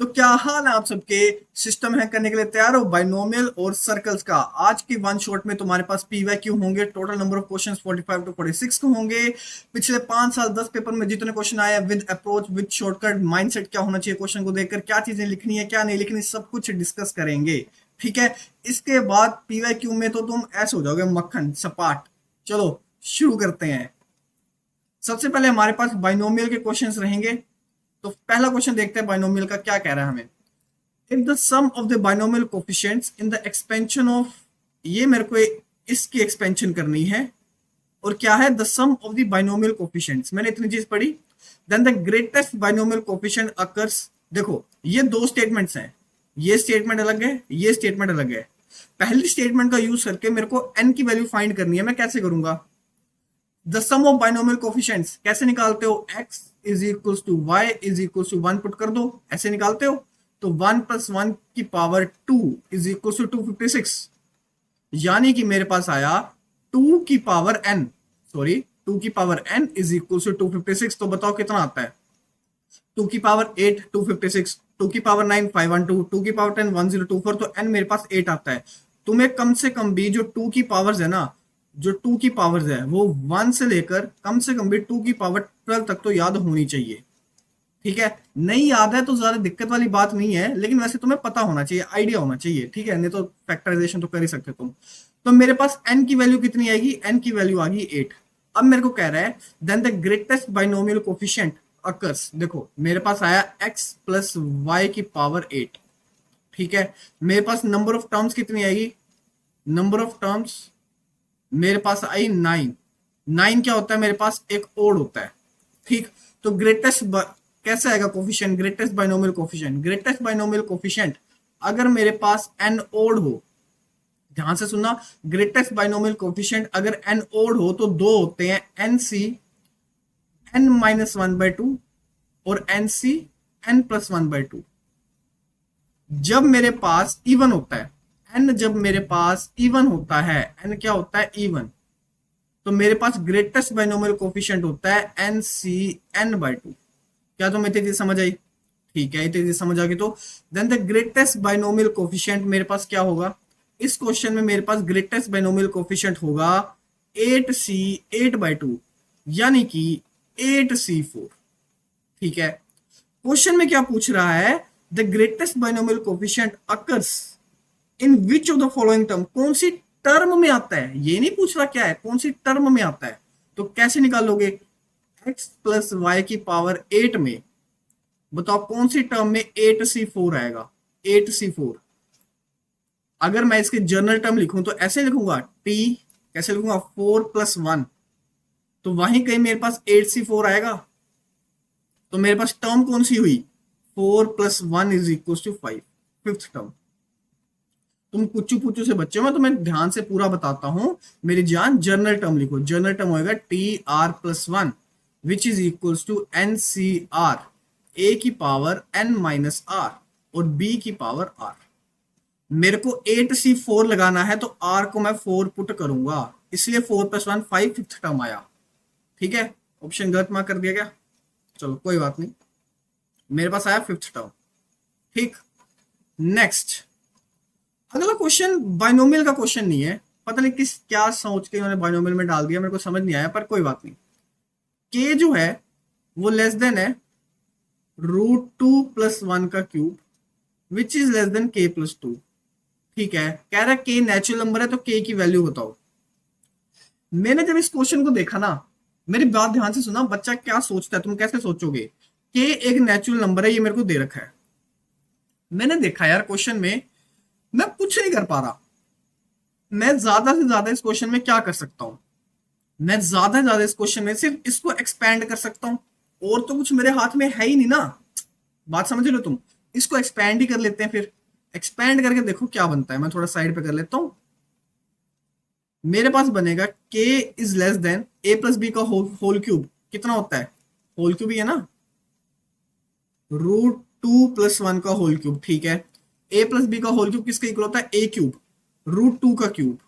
तो क्या हाल है आप सबके? सिस्टम हैक करने के लिए तैयार हो? बाइनोमियल और सर्कल्स का आज के वन शॉट में तुम्हारे पास पीवाईक्यू होंगे। Total number of questions 45 to 46 को होंगे। पिछले 5 साल 10 पेपर में जितने क्वेश्चन आए, with approach, with shortcut, mindset क्या होना चाहिए क्वेश्चन को देखकर, क्या चीजें लिखनी है क्या नहीं लिखनी, सब कुछ डिस्कस करेंगे। ठीक है। इसके बाद पीवाईक्यू में तो तुम ऐसे हो जाओगे मक्खन सपाट। चलो शुरू करते हैं। सबसे पहले हमारे पास बाइनोमियल के क्वेश्चंस रहेंगे। तो पहला क्वेश्चन देखते हैं बाइनोमियल का क्या कह रहा है हमें। If the sum of the binomial coefficients in the expansion of, ये मेरे को इसकी एक्सपेंशन करनी है। और क्या है? The sum of the binomial coefficients, मैंने इतनी चीज पढ़ी। Then the greatest binomial coefficient occurs. देखो ये दो स्टेटमेंट्स हैं, ये स्टेटमेंट अलग है, ये स्टेटमेंट अलग है। पहली स्टेटमेंट का यूज करके मेरे को n की वैल्यू फाइंड करनी है। मैं कैसे करूंगा? The sum of binomial coefficients कैसे निकालते हो? x is equals to y is equals to 1 put कर दो, ऐसे निकालते हो। तो 1 प्लस 1 की पावर 2 इज इक्वल्स टू 256। यानी कि मेरे पास आया 2 की पावर n, सॉरी 2 की power n is equals to 256। तो बताओ कितना आता है? 2 की पावर 8 256, 2 की पावर 9 512, 2 की पावर 10 1024। तो n मेरे पास 8 आता है। तुम्हें कम से कम भी जो 2 की पावर्स है ना, जो 2 की पावर्स है वो 1 से लेकर कम से कम भी 2 की पावर 12 तक तो याद होनी चाहिए। ठीक है। नहीं याद है तो ज्यादा दिक्कत वाली बात नहीं है, लेकिन वैसे तुम्हें पता होना चाहिए, आइडिया होना चाहिए। ठीक है, नहीं तो फैक्टराइजेशन तो कर ही सकते तुम। तो मेरे पास n की वैल्यू कितनी आएगी? n की वैल्यू आ गई 8। अब मेरे को कह रहा है then the greatest binomial coefficient occurs. देखो मेरे पास आया x प्लस वाई की पावर 8। ठीक है। मेरे पास नंबर ऑफ टर्म्स कितनी आएगी? नंबर ऑफ टर्म्स मेरे पास आई 9। 9 क्या होता है? मेरे पास एक ओड होता है। ठीक। तो ग्रेटेस्ट कैसे आएगा coefficient? Greatest binomial coefficient, greatest binomial coefficient अगर मेरे पास एन ओड हो, ध्यान से सुनना, ग्रेटेस्ट बाइनोमियल कोफिशिएंट अगर एन ओड हो तो दो होते हैं, एन सी एन माइनस 1/2 और एन सी एन प्लस 1/2। जब मेरे पास इवन होता है एन, जब मेरे पास इवन होता है एन, क्या होता है? इवन। तो मेरे पास ग्रेटेस्ट बाइनोमियल कोफिशिएंट होता है एन सी n/2। क्या तुम्हें इतनी चीज समझ आई? ठीक है, इतनी चीज समझ आ गई तो then the greatest binomial coefficient मेरे पास क्या होगा? इस क्वेश्चन में मेरे पास ग्रेटेस्ट बाइनोमियल कोफिशिएंट होगा 8c8/2, यानी कि 8c4। ठीक है। क्वेश्चन में क्या पूछ रहा है? The greatest binomial coefficient occurs in which of the following term, कौन सी टर्म में आता है? ये नहीं पूछ रहा क्या है, कौन सी टर्म में आता है। तो कैसे निकालोगे? x प्लस वाई की पावर 8 में बताओ कौन सी टर्म में 8c4 आएगा? 8c4 अगर मैं इसके जर्नल टर्म लिखूं तो ऐसे लिखूंगा t, कैसे लिखूंगा? 4+1। तो वहीं कहीं मेरे पास 8c4 आएगा। तो मेरे पास टर्म कौन सी हुई? 4+1 is equal to 5, fifth term. तुम कुछ पूछू से बच्चे हो, मैं तुम्हें ध्यान से पूरा बताता हूं। मेरी जान, जर्नल टर्म लिखो। जर्नल टर्म होगा TR+1 which is equal to NCR, A की पावर n माइनस R और B की पावर R। मेरे को 8c4 लगाना है तो R को मैं 4 पुट करूंगा, इसलिए 4+1 5 फिफ्थ टर्म आया। ठीक है। ऑप्शन गलत मार्क कर दिया गया, चलो कोई बात नहीं, मेरे पास आया फिफ्थ टर्म। ठीक। नेक्स्ट अगला क्वेश्चन बाइनोमियल का क्वेश्चन नहीं है, पता नहीं किस क्या सोच के इन्होंने बाइनोमियल में डाल दिया, मेरे को समझ नहीं आया, पर कोई बात नहीं। के जो है वो लेस देन है √2+1 का cube which is less than k+2। ठीक है। कह रहा है के नेचुरल नंबर है तो के की वैल्यू बताओ। मैंने जब इस क्वेश्चन को देखा ना, मेरी बात ध्यान से सुना, बच्चा क्या सोचता है, तुम कैसे सोचोगे? के एक नेचुरल नंबर है, ये मेरे को दे रखा है। मैंने देखा यार क्वेश्चन में मैं कुछ नहीं कर पा रहा। मैं ज्यादा से ज्यादा इस क्वेश्चन में क्या कर सकता हूं? मैं ज्यादा से ज्यादा इस क्वेश्चन में सिर्फ इसको एक्सपैंड कर सकता हूं, और तो कुछ मेरे हाथ में है ही नहीं ना। बात समझ लो तुम। इसको एक्सपैंड ही कर लेते हैं फिर। एक्सपैंड करके देखो क्या बनता है। मैं थोड़ा साइड पे कर लेता हूं। मेरे पास बनेगा k is less then a+b का होल क्यूब। कितना होता है? होल क्यूब ही है ना, √2+1 का होल क्यूब। ठीक है। a+b का होल क्यूब किसका इक्वल होता है? a क्यूब, √2 का cube,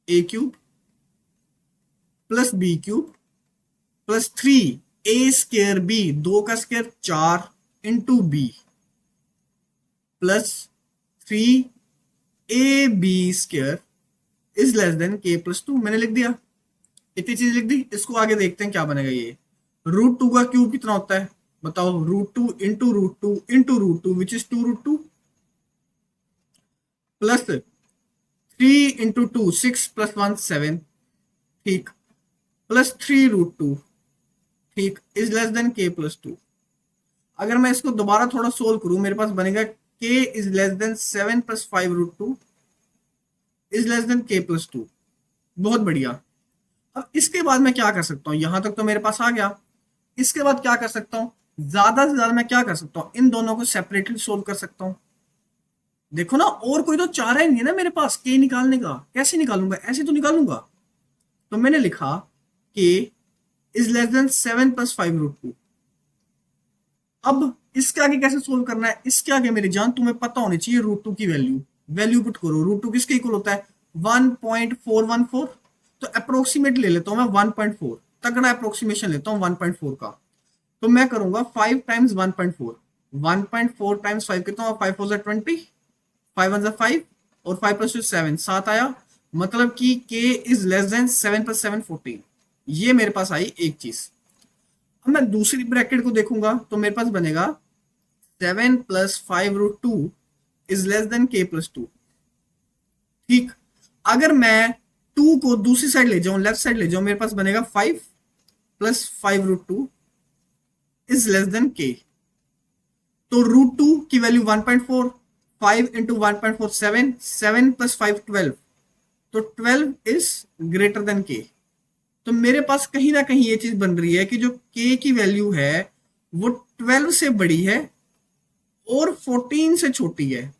a cube plus b cube plus 3 a square b, 2 का square 4 into B. Plus 3ab² is less than k+2। मैंने लिख दिया, इतनी चीज लिख दी। इसको आगे देखते हैं क्या बनेगा। ये √2 का क्यूब कितना होता है बताओ? √2 into √2 into √2 which is 2√2 plus 3 into 2 6 plus 1 7, ठीक, प्लस 3√2, ठीक, इज लेस देन k+2। अगर मैं इसको दोबारा थोड़ा सोल्व करूं, मेरे पास बनेगा k is less then 7 plus 5√2 is less than k+2। बहुत बढ़िया। अब इसके बाद मैं क्या कर सकता हूं? यहां तक तो मेरे पास आ गया। इसके बाद क्या कर सकता हूं? ज्यादा से ज्यादा मैं क्या कर सकता हूं? इन दोनों को सेपरेटली सोल्व कर सकता हूं। देखो ना, और कोई तो चारा ही नहीं है ना मेरे पास के निकालने का। कैसे निकालूंगा? ऐसे तो निकालूंगा। तो मैंने लिखा के इज लेस देन 7 प्लस 5√2। अब इसके आगे कैसे सोल्व करना है? इसके आगे मेरी जान तुम्हें पता होनी चाहिए √2 की वैल्यू पुट करो। √2 किसके इक्वल होता है? 1.414। तो अप्रोक्सीमेट ले लेता हूं मैं 1.4, तगड़ा अप्रोक्सीमेशन लेता हूं 1.4 का। तो मैं करूंगा 5 टाइम्स 1.4, 1.4 टाइम्स 5 कितना हुआ? 5 4 20, 5 1 5 और 5 प्लस 2 7, 7 आया। मतलब कि k is less then 7 plus 7 14। ये मेरे पास आई एक चीज। अब मैं दूसरी ब्रैकेट को देखूंगा तो मेरे पास बनेगा 7 plus 5√2 is less than k+2। ठीक, अगर मैं 2 को दूसरी साइड ले जाऊं, लेफ्ट साइड ले जाऊं, मेरे पास बनेगा 5 plus 5√2 is less then k। तो √2 की वैल्यू 1.4, 5 इंटू 1.4 7, 7 प्लस 5 12, तो 12 इज ग्रेटर देन k। तो मेरे पास कहीं ना कहीं ये चीज बन रही है कि जो k की वैल्यू है वो 12 से बड़ी है और 14 से छोटी है,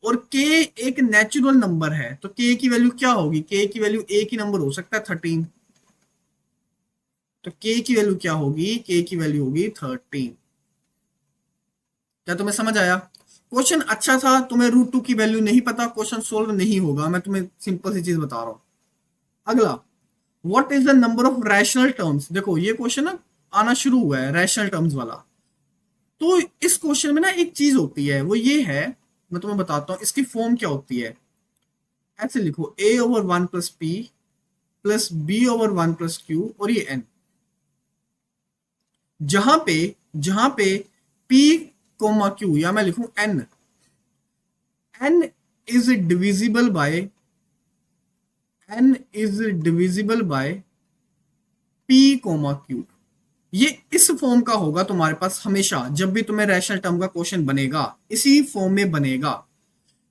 और k एक नेचुरल नंबर है। तो k की वैल्यू क्या होगी? k की वैल्यू एक ही नंबर हो सकता है 13। तो k की वैल्यू क्या होगी? k की वैल्यू होगी 13। क्या तुम्हें समझ आया? क्वेश्चन अच्छा था। तुम्हें √2 की वैल्यू नहीं पता, क्वेश्चन सोल्व नहीं होगा। मैं तुम्हें सिंपल सी चीज बता रहा हूं। अगला, what is the number of rational terms? देखो ये क्वेश्चन ना आना शुरू हुआ है, रैशनल टर्म्स वाला। तो इस क्वेश्चन में ना एक चीज होती है, वो ये है, मैं तुम्हें बताता हूं इसकी फॉर्म क्या होती है। ऐसे लिखो a/1 plus P plus b/1 plus Q और ये n। जहां पे p कोमा q, या मैं लिखूं n is divisible by p comma q। ये इस फॉर्म का होगा तुम्हारे पास हमेशा। जब भी तुम्हें रैशनल टर्म का क्वेश्चन बनेगा इसी फॉर्म में बनेगा।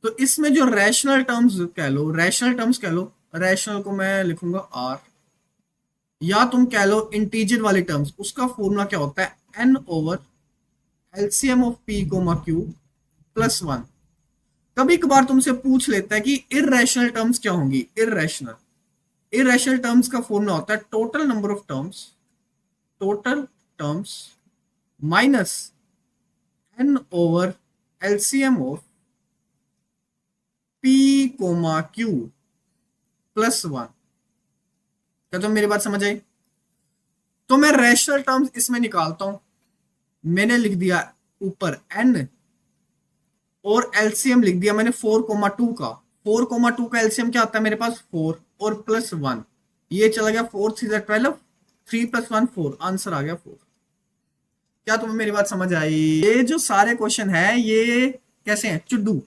तो इसमें जो रैशनल टर्म्स कह लो, रैशनल को मैं लिखूंगा r, या तुम कह लो इंटीजर वाली टर्म्स, उसका फॉर्मूला क्या होता है? n/LCM of p comma q plus 1। कभी कभार तुमसे पूछ लेता है कि इररेशनल टर्म्स क्या होंगी? इररेशनल टर्म्स का फॉर्मूला होता है total terms minus n/LCM of p comma q plus 1। क्या तुम मेरी बात समझ आई? तो मैं रैशनल टर्म्स इसमें निकालता हूं। मैंने लिख दिया ऊपर n और एलसीएम लिख दिया मैंने 4,2 का। 4,2 का एलसीएम क्या आता है मेरे पास? 4 और प्लस 1, ये चला गया 4 3 12, 3 प्लस 1 4, आंसर आ गया 4। क्या तुम्हें मेरी बात समझ आई? ये जो सारे क्वेश्चन है ये कैसे हैं? चुड्डू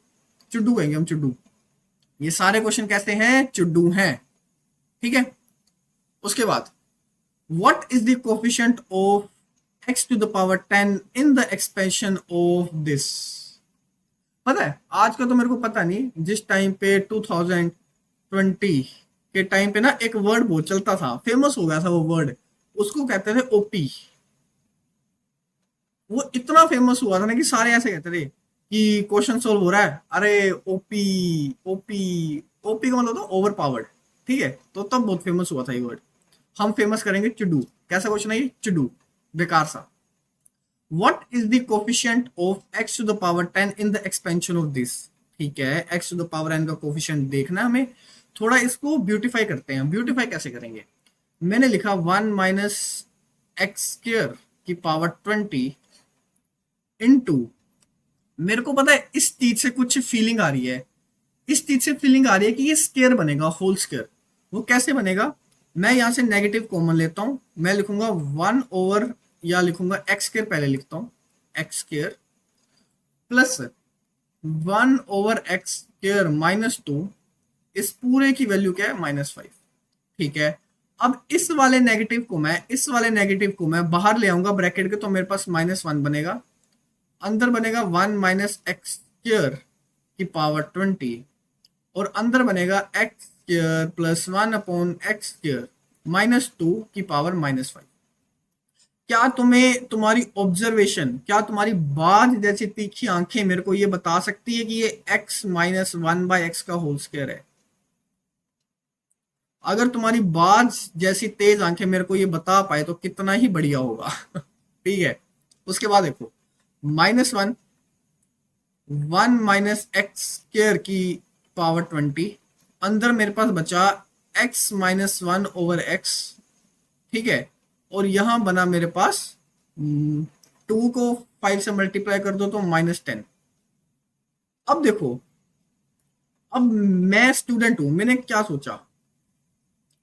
कहेंगे हम, चुड्डू। ये सारे क्वेश्चन कैसे हैं? चुड्डू हैं। ठीक है। उसके बाद what is the coefficient of x to the power 10 in the expansion of this? पता है आज का तो मेरे को पता नहीं, जिस टाइम पे 2020 के टाइम पे ना एक वर्ड बहुत चलता था, फेमस हो गया था वो वर्ड, उसको कहते थे ओपी। वो इतना फेमस हुआ था ना कि सारे ऐसे कहते थे कि क्वेश्चन सोल्व हो रहा है, अरे ओपी ओपी। ओपी का मतलब था ओवर पावर्ड। ठीक है, तो तब बहुत फेमस हुआ था ये वर्ड। हम फेमस करेंगे चुड्डू। कैसा क्वेश्चन है ये? चुड्डू, बेकार सा। What is the coefficient of x to the power 10 in the expansion of this? ठीक है, x to the power n का कोफिशिएंट देखना हमें। थोड़ा इसको ब्यूटीफाई करते हैं। ब्यूटीफाई कैसे करेंगे? मैंने लिखा 1 माइनस एक्स स्क्र की पावर 20 इंटू मेरे को पता है इस चीज से कुछ फीलिंग आ रही है, इस चीज से फीलिंग आ रही है कि ये स्केयर बनेगा, होल स्केयर। वो कैसे बनेगा? मैं यहाँ से नेगेटिव कॉमन लेता हूँ, मैं लिखूंगा 1 ओवर, या लिखूंगा एक्स स्केयर, पहले लिखता हूँ एक्स स्केयर प्लस 1/x² -2, इस पूरे की वैल्यू क्या है? -5। ठीक है, अब इस वाले नेगेटिव को मैं बाहर ले आऊंगा ब्रैकेट के, तो मेरे पास -1 बनेगा, अंदर बनेगा 1 - x² की पावर 20, और अंदर बनेगा x² प्लस 1/x² -2 की पावर -5। क्या तुम्हें तुम्हारी ऑब्जर्वेशन, क्या तुम्हारी बाज जैसी तीखी आंखें मेरे को ये बता सकती है कि ये x - 1/x का होल स्क्वायर है? अगर तुम्हारी बाज जैसी तेज आंखें मेरे को ये बता पाए तो कितना ही बढ़िया होगा। ठीक है, उसके बाद देखो -1, 1 - x² की पावर 20, अंदर मेरे पास बचा x - 1/x। ठीक है, और यहां बना मेरे पास 2 को 5 से मल्टीप्लाई कर दो तो -10। अब देखो, अब मैं स्टूडेंट हूं, मैंने क्या सोचा,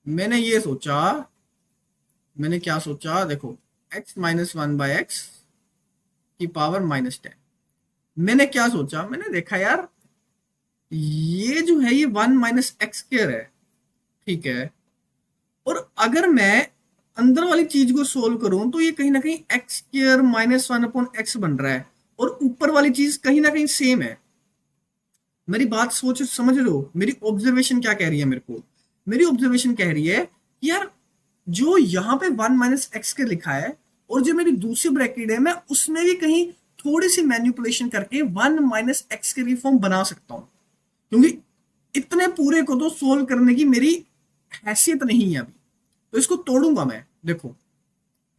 मैंने ये सोचा, मैंने क्या सोचा, देखो x - 1/x की पावर -10। मैंने क्या सोचा, मैंने देखा यार ये जो है ये 1 - x² है। ठीक है, और अगर मैं अंदर वाली चीज को सोल्व करूं तो ये कहीं ना कहीं x² -1/x बन रहा है, और ऊपर वाली चीज कहीं ना कहीं सेम है। मेरी बात सोच समझ रहे हो? मेरी ऑब्जर्वेशन क्या कह रही है मेरे को? मेरी ऑब्जर्वेशन कह रही है कि यार जो यहाँ पे 1 - x के लिखा है, और जो मेरी दूसरी ब्रैकेट है, मैं उसमें भी कहीं थोड़ी सी मैनिपुलेशन करके 1 - x के फॉर्म बना सकता हूँ, क्योंकि इतने पूरे को तो सोल्व करने की मेरी हैसियत नहीं है अभी। तो इसको तोड़ूंगा मैं। देखो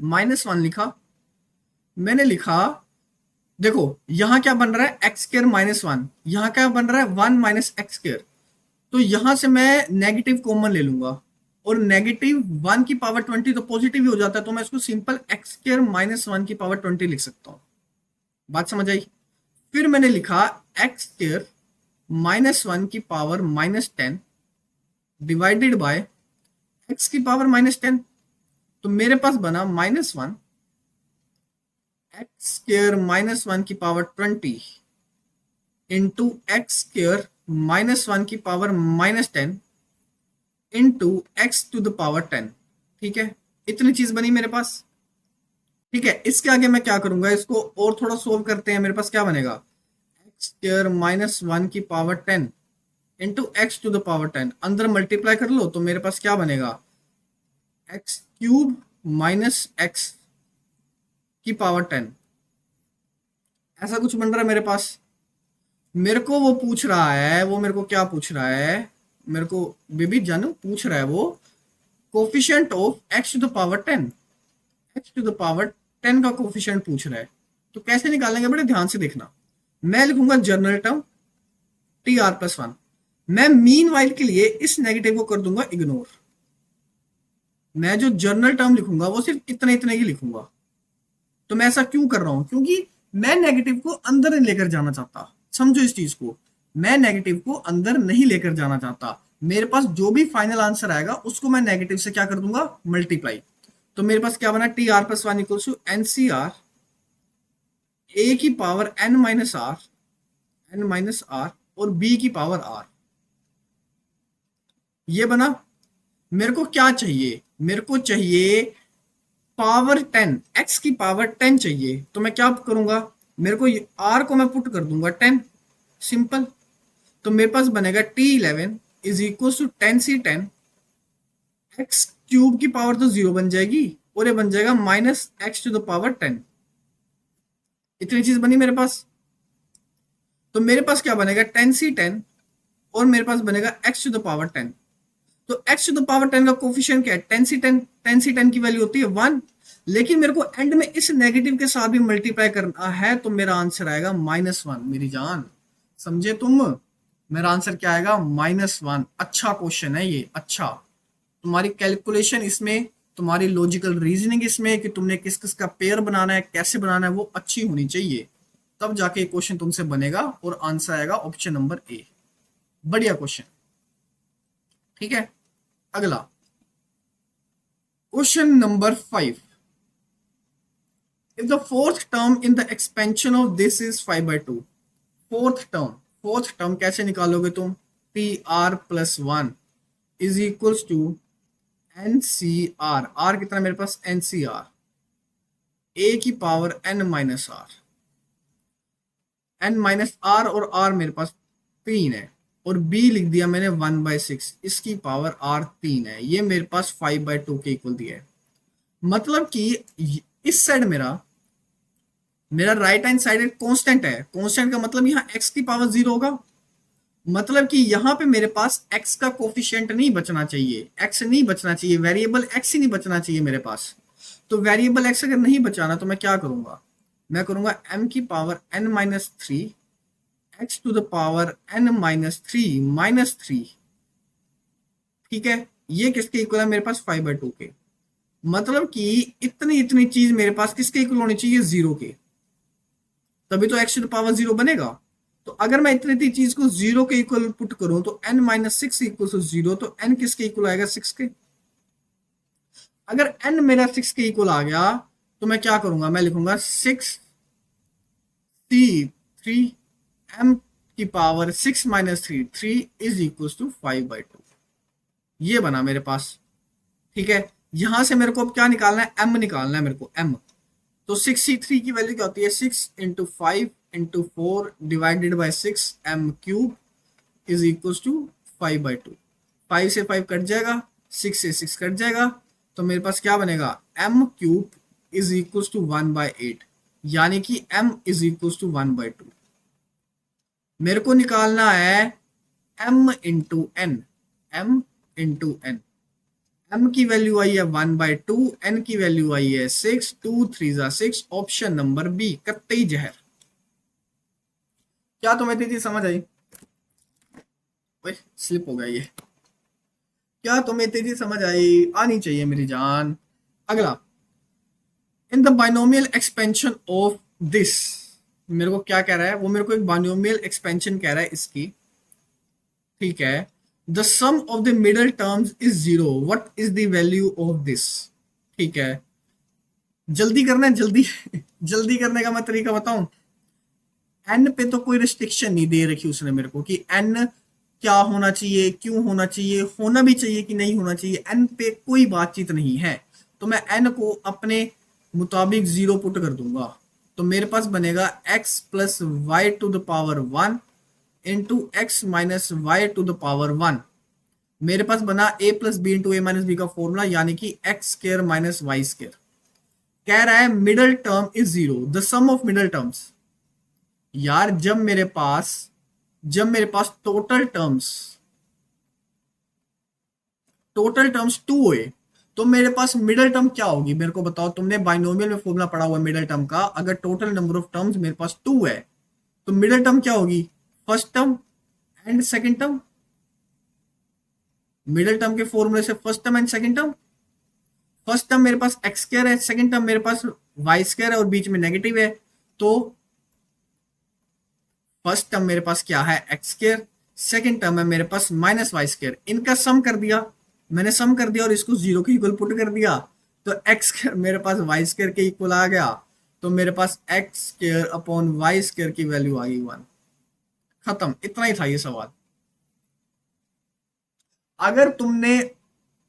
-1 लिखा, मैंने लिखा, देखो यहां क्या बन रहा है? x² -1, यहां क्या बन रहा है? 1 - x²। तो यहां से मैं नेगेटिव कॉमन ले लूंगा, और नेगेटिव 1 की पावर 20 तो पॉजिटिव ही हो जाता है, तो मैं इसको सिंपल x² -1 की पावर 20 लिख सकता हूं। बात समझ आई? फिर मैंने लिखा x² -1 की पावर -10 डिवाइडेड बाय x की पावर -10, तो मेरे पास बना -1 x² -1 की पावर 20 इंटू x² -1 की पावर -10 इंटू x⁻10। ठीक है, इतनी चीज बनी मेरे पास। ठीक है, इसके आगे मैं क्या करूंगा, इसको और थोड़ा सोल्व करते हैं। मेरे पास क्या बनेगा? x² -1 की पावर 10 इंटू x⁻10, अंदर मल्टीप्लाई कर लो तो मेरे पास क्या बनेगा? x³ -x की पावर 10, ऐसा कुछ बन रहा है मेरे पास। मेरे को वो पूछ रहा है, वो मेरे को क्या पूछ रहा है, मेरे को बेबी जानू पूछ रहा है वो कोफिशिएंट ऑफ x⁻10, x⁻10 का कोफिशिएंट पूछ रहा है। तो कैसे निकालेंगे? बड़े ध्यान से देखना। मैं लिखूंगा जनरल टर्म TR+1, मैं मीन वाइल के लिए इस नेगेटिव को कर दूंगा इग्नोर। मैं जो जनरल टर्म लिखूंगा वो सिर्फ इतने इतने की लिखूंगा। तो मैं ऐसा क्यों कर रहा हूं? क्योंकि मैं नेगेटिव को अंदर नहीं लेकर जाना चाहता। समझो इस चीज को, मैं नेगेटिव को अंदर नहीं लेकर जाना चाहता। मेरे पास जो भी फाइनल आंसर आएगा उसको मैं नेगेटिव से क्या कर दूंगा? मल्टीप्लाई। तो मेरे पास क्या बना? TR+1 equals to NCR A की पावर n-r और B की पावर r। ये बना। मेरे को क्या चाहिए? मेरे को चाहिए पावर 10, x की पावर 10 चाहिए। तो मैं क्या करूंगा? मेरे को r को मैं पुट कर दूंगा 10, सिंपल। तो मेरे पास बनेगा T11 is equal to 10C10, x³ की पावर तो 0 बन जाएगी, और ये बन जाएगा -x⁻10। इतनी चीज बनी मेरे पास। तो मेरे पास क्या बनेगा? 10C10, और मेरे पास बनेगा x⁻10। तो x⁻10 का कोफिशिएंट क्या है? 10C10, 10C10 की वैल्यू होती है 1, लेकिन मेरे को एंड में इस नेगेटिव के साथ भी मल्टीप्लाई करना है, तो मेरा आंसर आएगा -1। मेरी जान समझे तुम? मेरा आंसर क्या आएगा? -1। अच्छा क्वेश्चन है ये, अच्छा। तुम्हारी कैलकुलेशन इसमें, तुम्हारी लॉजिकल रीजनिंग इसमें कि तुमने किस किस का पेयर बनाना है, कैसे बनाना है, वो अच्छी होनी चाहिए। तब जाके क्वेश्चन तुमसे बनेगा और आंसर आएगा ऑप्शन नंबर ए। बढ़िया क्वेश्चन, ठीक है। अगला question number 5, if the fourth term in the expansion of this is 5/2, fourth term कैसे निकालोगे तुम? P R plus 1 is equals to N C R, R कितना मेरे पास? एन सी आर, ए की power N minus R, N minus are और R मेरे पास 3 है, और बी लिख दिया मैंने 1/6, इसकी पावर आर 3 है। ये मेरे पास 5/2 के इक्वल दिया है। मतलब कि इस साइड मेरा राइट हैंड साइड कांस्टेंट है। कांस्टेंट का मतलब यहाँ x की पावर 0 होगा। मतलब कि यहाँ पे मेरे पास x का कोफिशिएंट नहीं बचना चाहिए, x नहीं बचना चाहिए, वेरिएबल x ही नहीं बचना चाहिए मेरे पास। तो वेरिएबल x अगर नहीं बचाना तो मैं क्या करूंगा? मैं करूंगा m की power n minus 3 x to the power n minus 3 minus 3, ठीक है। ये किसके इक्वल है मेरे पास? 5/2 के। मतलब कि इतनी चीज मेरे पास किसके इक्वल होनी चाहिए? 0 के, तभी तो x टू द पावर 0 बनेगा। तो अगर मैं इतनी चीज को 0 के इक्वल पुट करूं तो n माइनस 6 इक्वल टू 0, तो n किसके इक्वल आएगा? 6 के। अगर n मेरा 6 के इक्वल आ गया तो मैं क्या करूंगा? मैं लिखूंगा 6 c3 m की power 6 minus 3 is equal to 5/2। ये बना मेरे पास, ठीक है। यहां से मेरे को अब क्या निकालना है? m निकालना है मेरे को, m। तो 6c3 की वैल्यू क्या होती है? 6 into 5 into 4 divided by 6 m cube is equal to 5/2। 5 से 5 कट जाएगा, 6 से 6 कट जाएगा, तो मेरे पास क्या बनेगा? m cube is equal to 1/8, यानी कि m इज इक्वल टू 1/2। मेरे को निकालना है m into N, m into N. m की वैल्यू आई है 1/2, n की वैल्यू आई है 6, 2 3 6, ऑप्शन नंबर बी कत्तई जहर। क्या तुम्हें इतनी चीज समझ आई? ओए स्लिप हो गया ये। क्या तुम्हें इतनी चीज समझ आई? आनी चाहिए मेरी जान। अगला, इन the binomial expansion of this, मेरे को क्या कह रहा है? वो मेरे को एक बाइनोमियल एक्सपेंशन कह रहा है इसकी, ठीक है। The sum of the middle terms is 0, what is the value of this? ठीक है, जल्दी करना है, जल्दी जल्दी करने का मैं तरीका बताऊं। एन पे तो कोई रिस्ट्रिक्शन नहीं दे रखी उसने मेरे को कि एन क्या होना चाहिए, क्यों होना चाहिए, होना भी चाहिए कि नहीं होना चाहिए, एन पे कोई बातचीत नहीं है। तो मैं एन को अपने मुताबिक 0 पुट कर दूंगा, तो मेरे पास बनेगा x plus Y to the power 1 into X minus Y to the power 1। मेरे पास बना a plus B into A minus B का फॉर्मूला, यानी कि X square minus Y square. कह रहा है middle term is 0, the sum of middle terms. यार जब मेरे पास टोटल टर्म्स 2 हुए तो मेरे पास मिडल टर्म क्या होगी? मेरे को बताओ, तुमने बाइनोमियल में फॉर्मूला पढ़ा हुआ मिडल टर्म का। अगर टोटल नंबर ऑफ टर्म्स मेरे पास 2 है तो मिडल टर्म क्या होगी? First term and second term. Middle term के फॉर्मूले से first term and second term. First term मेरे पास एक्स स्क्वायर है, सेकंड टर्म मेरे पास वाई स्क्वायर है और बीच में नेगेटिव है, तो फर्स्ट टर्म मेरे पास क्या है? एक्स स्क्वायर, सेकंड टर्म है मेरे पास माइनस वाई स्क्वायर। इनका सम कर दिया मैंने, सम कर दिया और इसको 0 के इक्वल पुट कर दिया, तो एक्स स्क्वायर मेरे पास वाई स्क्वायर के इक्वल आ गया। तो मेरे पास x square upon y square की वैल्यू आ गई 1। खत्म, इतना ही था ये सवाल। अगर तुमने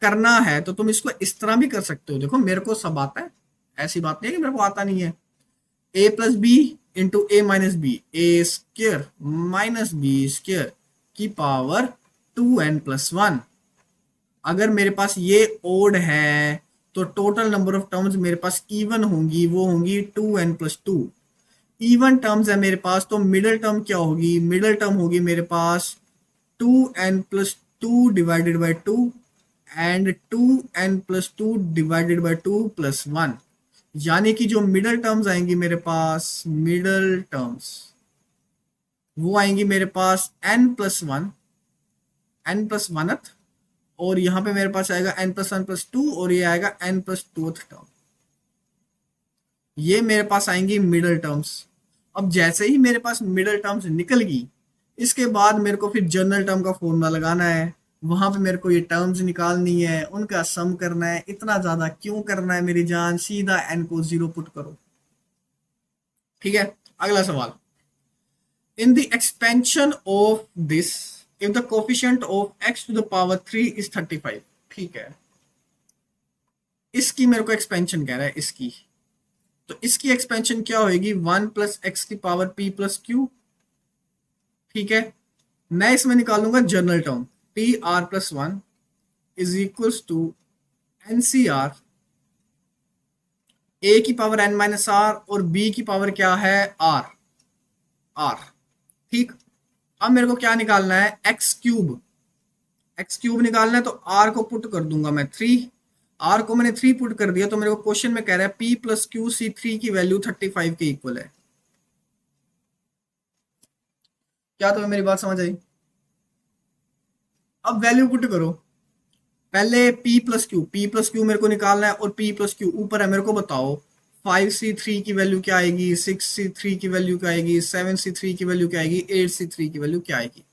करना है तो तुम इसको इस तरह भी कर सकते हो। देखो मेरे को सब आता है, ऐसी बात नहीं है कि मेरे को आता नहीं है। a plus B into A minus B, A square minus B square की पावर 2n+1। अगर मेरे पास ये ओड है तो टोटल नंबर ऑफ टर्म्स मेरे पास इवन होंगी, वो होंगी 2n+2। इवन टर्म्स है मेरे पास, तो मिडल टर्म क्या होगी? मिडल टर्म होगी मेरे पास 2n+2 divided by 2 and 2n+2 divided by 2+1। यानी कि जो मिडल टर्म्स आएंगी मेरे पास, मिडल टर्म्स वो आएंगी मेरे पास n+1, n+1th, और यहां पे मेरे पास आएगा n+1+2 और ये आएगा n+2th टर्म। ये मेरे पास आएंगी मिडल टर्म्स। अब जैसे ही मेरे पास मिडल टर्म्स निकल गई, इसके बाद मेरे को फिर जनरल टर्म का फॉर्मूला लगाना है, वहां पे मेरे को ये टर्म्स निकालनी है, उनका सम करना है। इतना ज्यादा क्यों करना है मेरी जान, सीधा एन को 0 पुट करो। ठीक है, अगला सवाल। In the expansion of this, if the coefficient of x to the power 3 is 35। ठीक है, इसकी मेरे को एक्सपेंशन कह रहा है, इसकी। तो इसकी एक्सपेंशन क्या होगी, 1 प्लस एक्स की पावर p प्लस क्यू। ठीक है, मैं इसमें निकालूंगा general term, t r plus 1 is equals to N C are, ए की पावर n माइनस आर और b की पावर क्या है, आर। आर, ठीक। अब मेरे को क्या निकालना है, एक्स क्यूब। एक्स क्यूब निकालना है, तो आर को पुट कर दूंगा मैं 3। आर को मैंने 3 पुट कर दिया, तो मेरे को क्वेश्चन में कह रहा है p प्लस क्यू सी 3 की वैल्यू 35 के इक्वल है। क्या तुम्हें मेरी बात समझ आई? अब वैल्यू पुट करो। पहले p प्लस क्यू मेरे को निकालना है, और p प्लस क्यू ऊपर है। मेरे को बताओ 5c3 की वैल्यू क्या आएगी, 6c3 की वैल्यू क्या आएगी, 7c3 की वैल्यू क्या आएगी, 8c3 की वैल्यू क्या आएगी।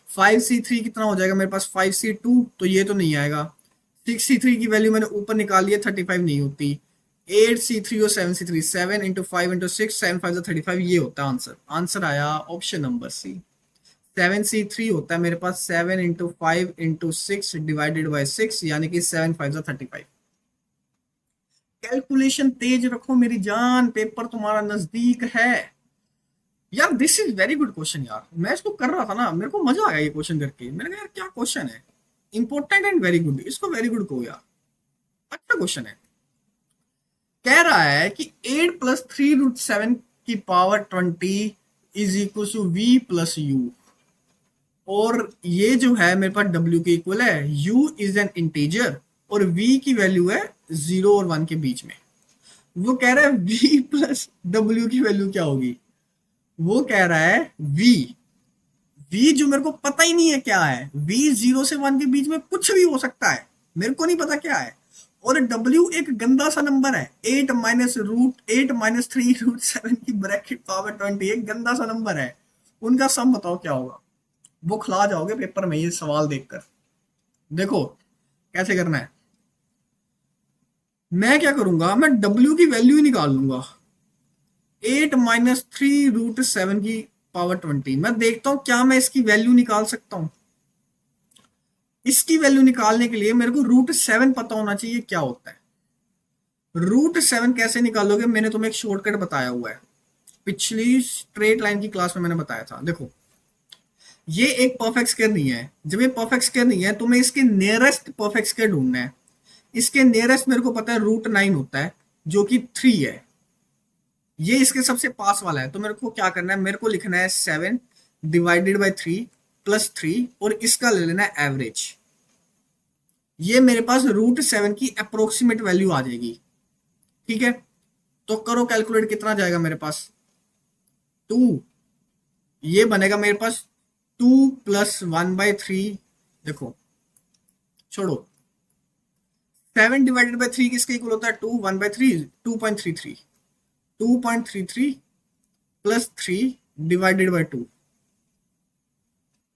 5c3 कितना हो जाएगा मेरे पास, 5c2, तो ये तो नहीं आएगा। 6c3 की वैल्यू मैंने ऊपर निकाली है, 35 नहीं होती। 8c3 और 7c3, 7 इंटू 5 इंटू 6, 7 5 35, ये होता है आंसर। आंसर आया ऑप्शन नंबर सी, 7c3 होता है मेरे पास 7 इंटू 5 इंटू 6 डिवाइडेड बाई 6, यानी कि 7 5 35। कैलकुलेशन तेज रखो मेरी जान, पेपर तुम्हारा नजदीक है। यार this is very good question यार, मैं इसको कर रहा था ना, मेरे को मजा आया ये क्वेश्चन करके। मैंने कहा यार क्या क्वेश्चन है, इंपॉर्टेंट एंड वेरी गुड, इसको वेरी गुड कहो यार, अच्छा क्वेश्चन है। कह रहा है कि 8 प्लस 3 रूट 7 की power 20 is equal to v plus U. और ये जो है मेरे पास w के इक्वल है, u इज एन इंटीजर और v की वैल्यू है 0 और 1 के बीच में। वो कह रहा है v प्लस w की वैल्यू क्या होगी। वो कह रहा है v जो मेरे को पता ही नहीं है क्या है। v 0 से 1 के बीच में कुछ भी हो सकता है, मेरे को नहीं पता क्या है। और w एक गंदा सा नंबर है, 8 माइनस 3 रूट 7 की ब्रैकेट पावर 20, एक गंदा सा नंबर है। उनका सम बताओ क्या होगा। वो खिला जाओगे पेपर में ये सवाल देखकर। देखो कैसे करना है, मैं क्या करूंगा, मैं w की वैल्यू ही निकाल लूंगा। 8 माइनस 3 रूट 7 की पावर 20, मैं देखता हूं क्या मैं इसकी वैल्यू निकाल सकता हूं। इसकी वैल्यू निकालने के लिए मेरे को रूट 7 पता होना चाहिए क्या होता है। रूट 7 कैसे निकालोगे, मैंने तुम्हें एक शॉर्टकट बताया हुआ है, पिछली स्ट्रेट लाइन की क्लास में मैंने बताया था। देखो ये एक परफेक्ट स्क्वायर नहीं है, जब ये परफेक्ट स्क्वायर नहीं है, तुम्हें इसके नियरेस्ट परफेक्ट स्क्वायर ढूंढना है। इसके नियरेस्ट मेरे को पता है रूट 9 होता है, जो कि 3 है। ये इसके सबसे पास वाला है, तो मेरे को क्या करना है, मेरे को लिखना है 7 डिवाइडेड बाई 3 प्लस 3, और इसका ले लेना है एवरेज। ये मेरे पास रूट 7 की अप्रोक्सीमेट वैल्यू आ जाएगी। ठीक है, तो करो कैलकुलेट, कितना जाएगा मेरे पास, 2। ये बनेगा मेरे पास 2 प्लस 1/3। देखो छोड़ो, 7 डिवाइडेड बाई 3 किसके इक्वल होता है, 2, 1/3, 2.33। 2.33 प्लस 3 डिवाइडेड बाई 2,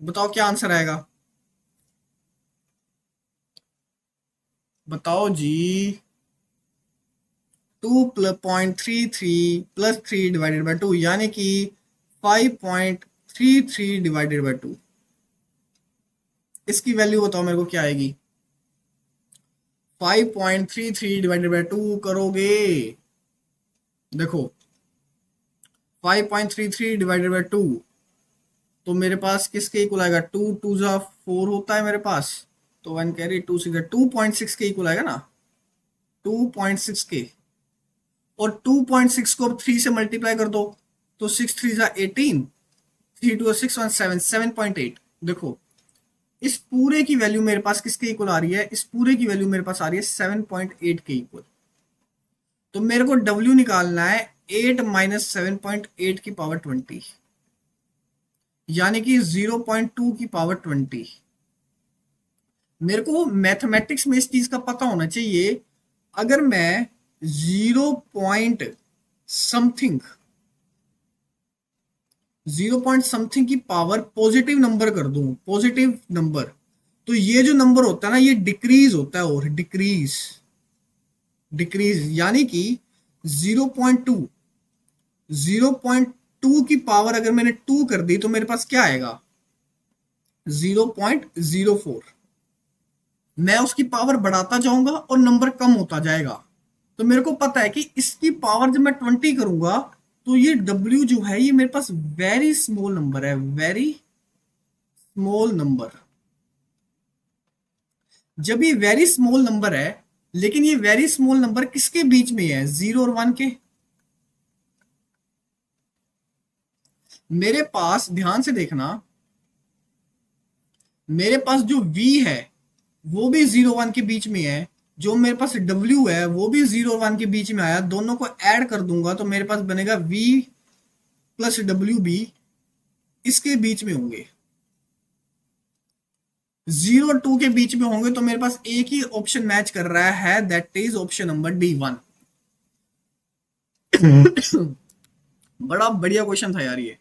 बताओ क्या आंसर आएगा, बताओ जी। 2.33 प्लस 3 डिवाइडेड बाई 2, यानी कि 5.33 डिवाइडेड बाई 2। इसकी वैल्यू बताओ मेरे को क्या आएगी। 5.33 डिवाइडेड बाई 2 करोगे, देखो 5.33 डिवाइडेड बाई 2, तो मेरे पास किसके इक्वल आएगा, 2 2 जा 4 होता है मेरे पास, तो 1 कैरी 2 6 2.6 के इक्वल आएगा ना, 2.6 के। और 2.6 को अब 3 से मल्टीप्लाई कर दो, तो 6 3 जा 18, 3 2 6 1 7, 7.8। देखो इस पूरे की वैल्यू मेरे पास किसके इक्वल आ रही है, इस पूरे की वैल्यू मेरे पास आ रही है 7.8 के इक्वल। तो मेरे को W निकालना है 8 माइनस 7.8 की पावर 20, यानी कि 0.2 की पावर 20। मेरे को मैथमेटिक्स में इस चीज का पता होना चाहिए। अगर मैं 0 point something zero point something की पावर पॉजिटिव नंबर कर दूं, पॉजिटिव नंबर, तो ये जो नंबर होता है ना ये डिक्रीज होता है, और डिक्रीज डिक्रीज यानी कि 0.2, 0.2 की पावर अगर मैंने 2 कर दी तो मेरे पास क्या आएगा, 0.04। मैं उसकी पावर बढ़ाता जाऊंगा और नंबर कम होता जाएगा। तो मेरे को पता है कि इसकी पावर जब मैं 20 करूंगा तो ये W जो है ये मेरे पास वेरी स्मॉल नंबर है, वेरी स्मॉल नंबर। जब ये वेरी स्मॉल नंबर है, लेकिन ये वेरी स्मॉल नंबर किसके बीच में है, 0 और 1 के। मेरे पास ध्यान से देखना, मेरे पास जो V है वो भी 0 1 के बीच में है, जो मेरे पास W है वो भी 0 1 के बीच में आया, दोनों को ऐड कर दूंगा तो मेरे पास बनेगा V प्लस WB इसके बीच में होंगे, 0 2 के बीच में होंगे। तो मेरे पास एक ही ऑप्शन मैच कर रहा है, that is option number D1। बड़ा बढ़िया क्वेश्चन था यार ये।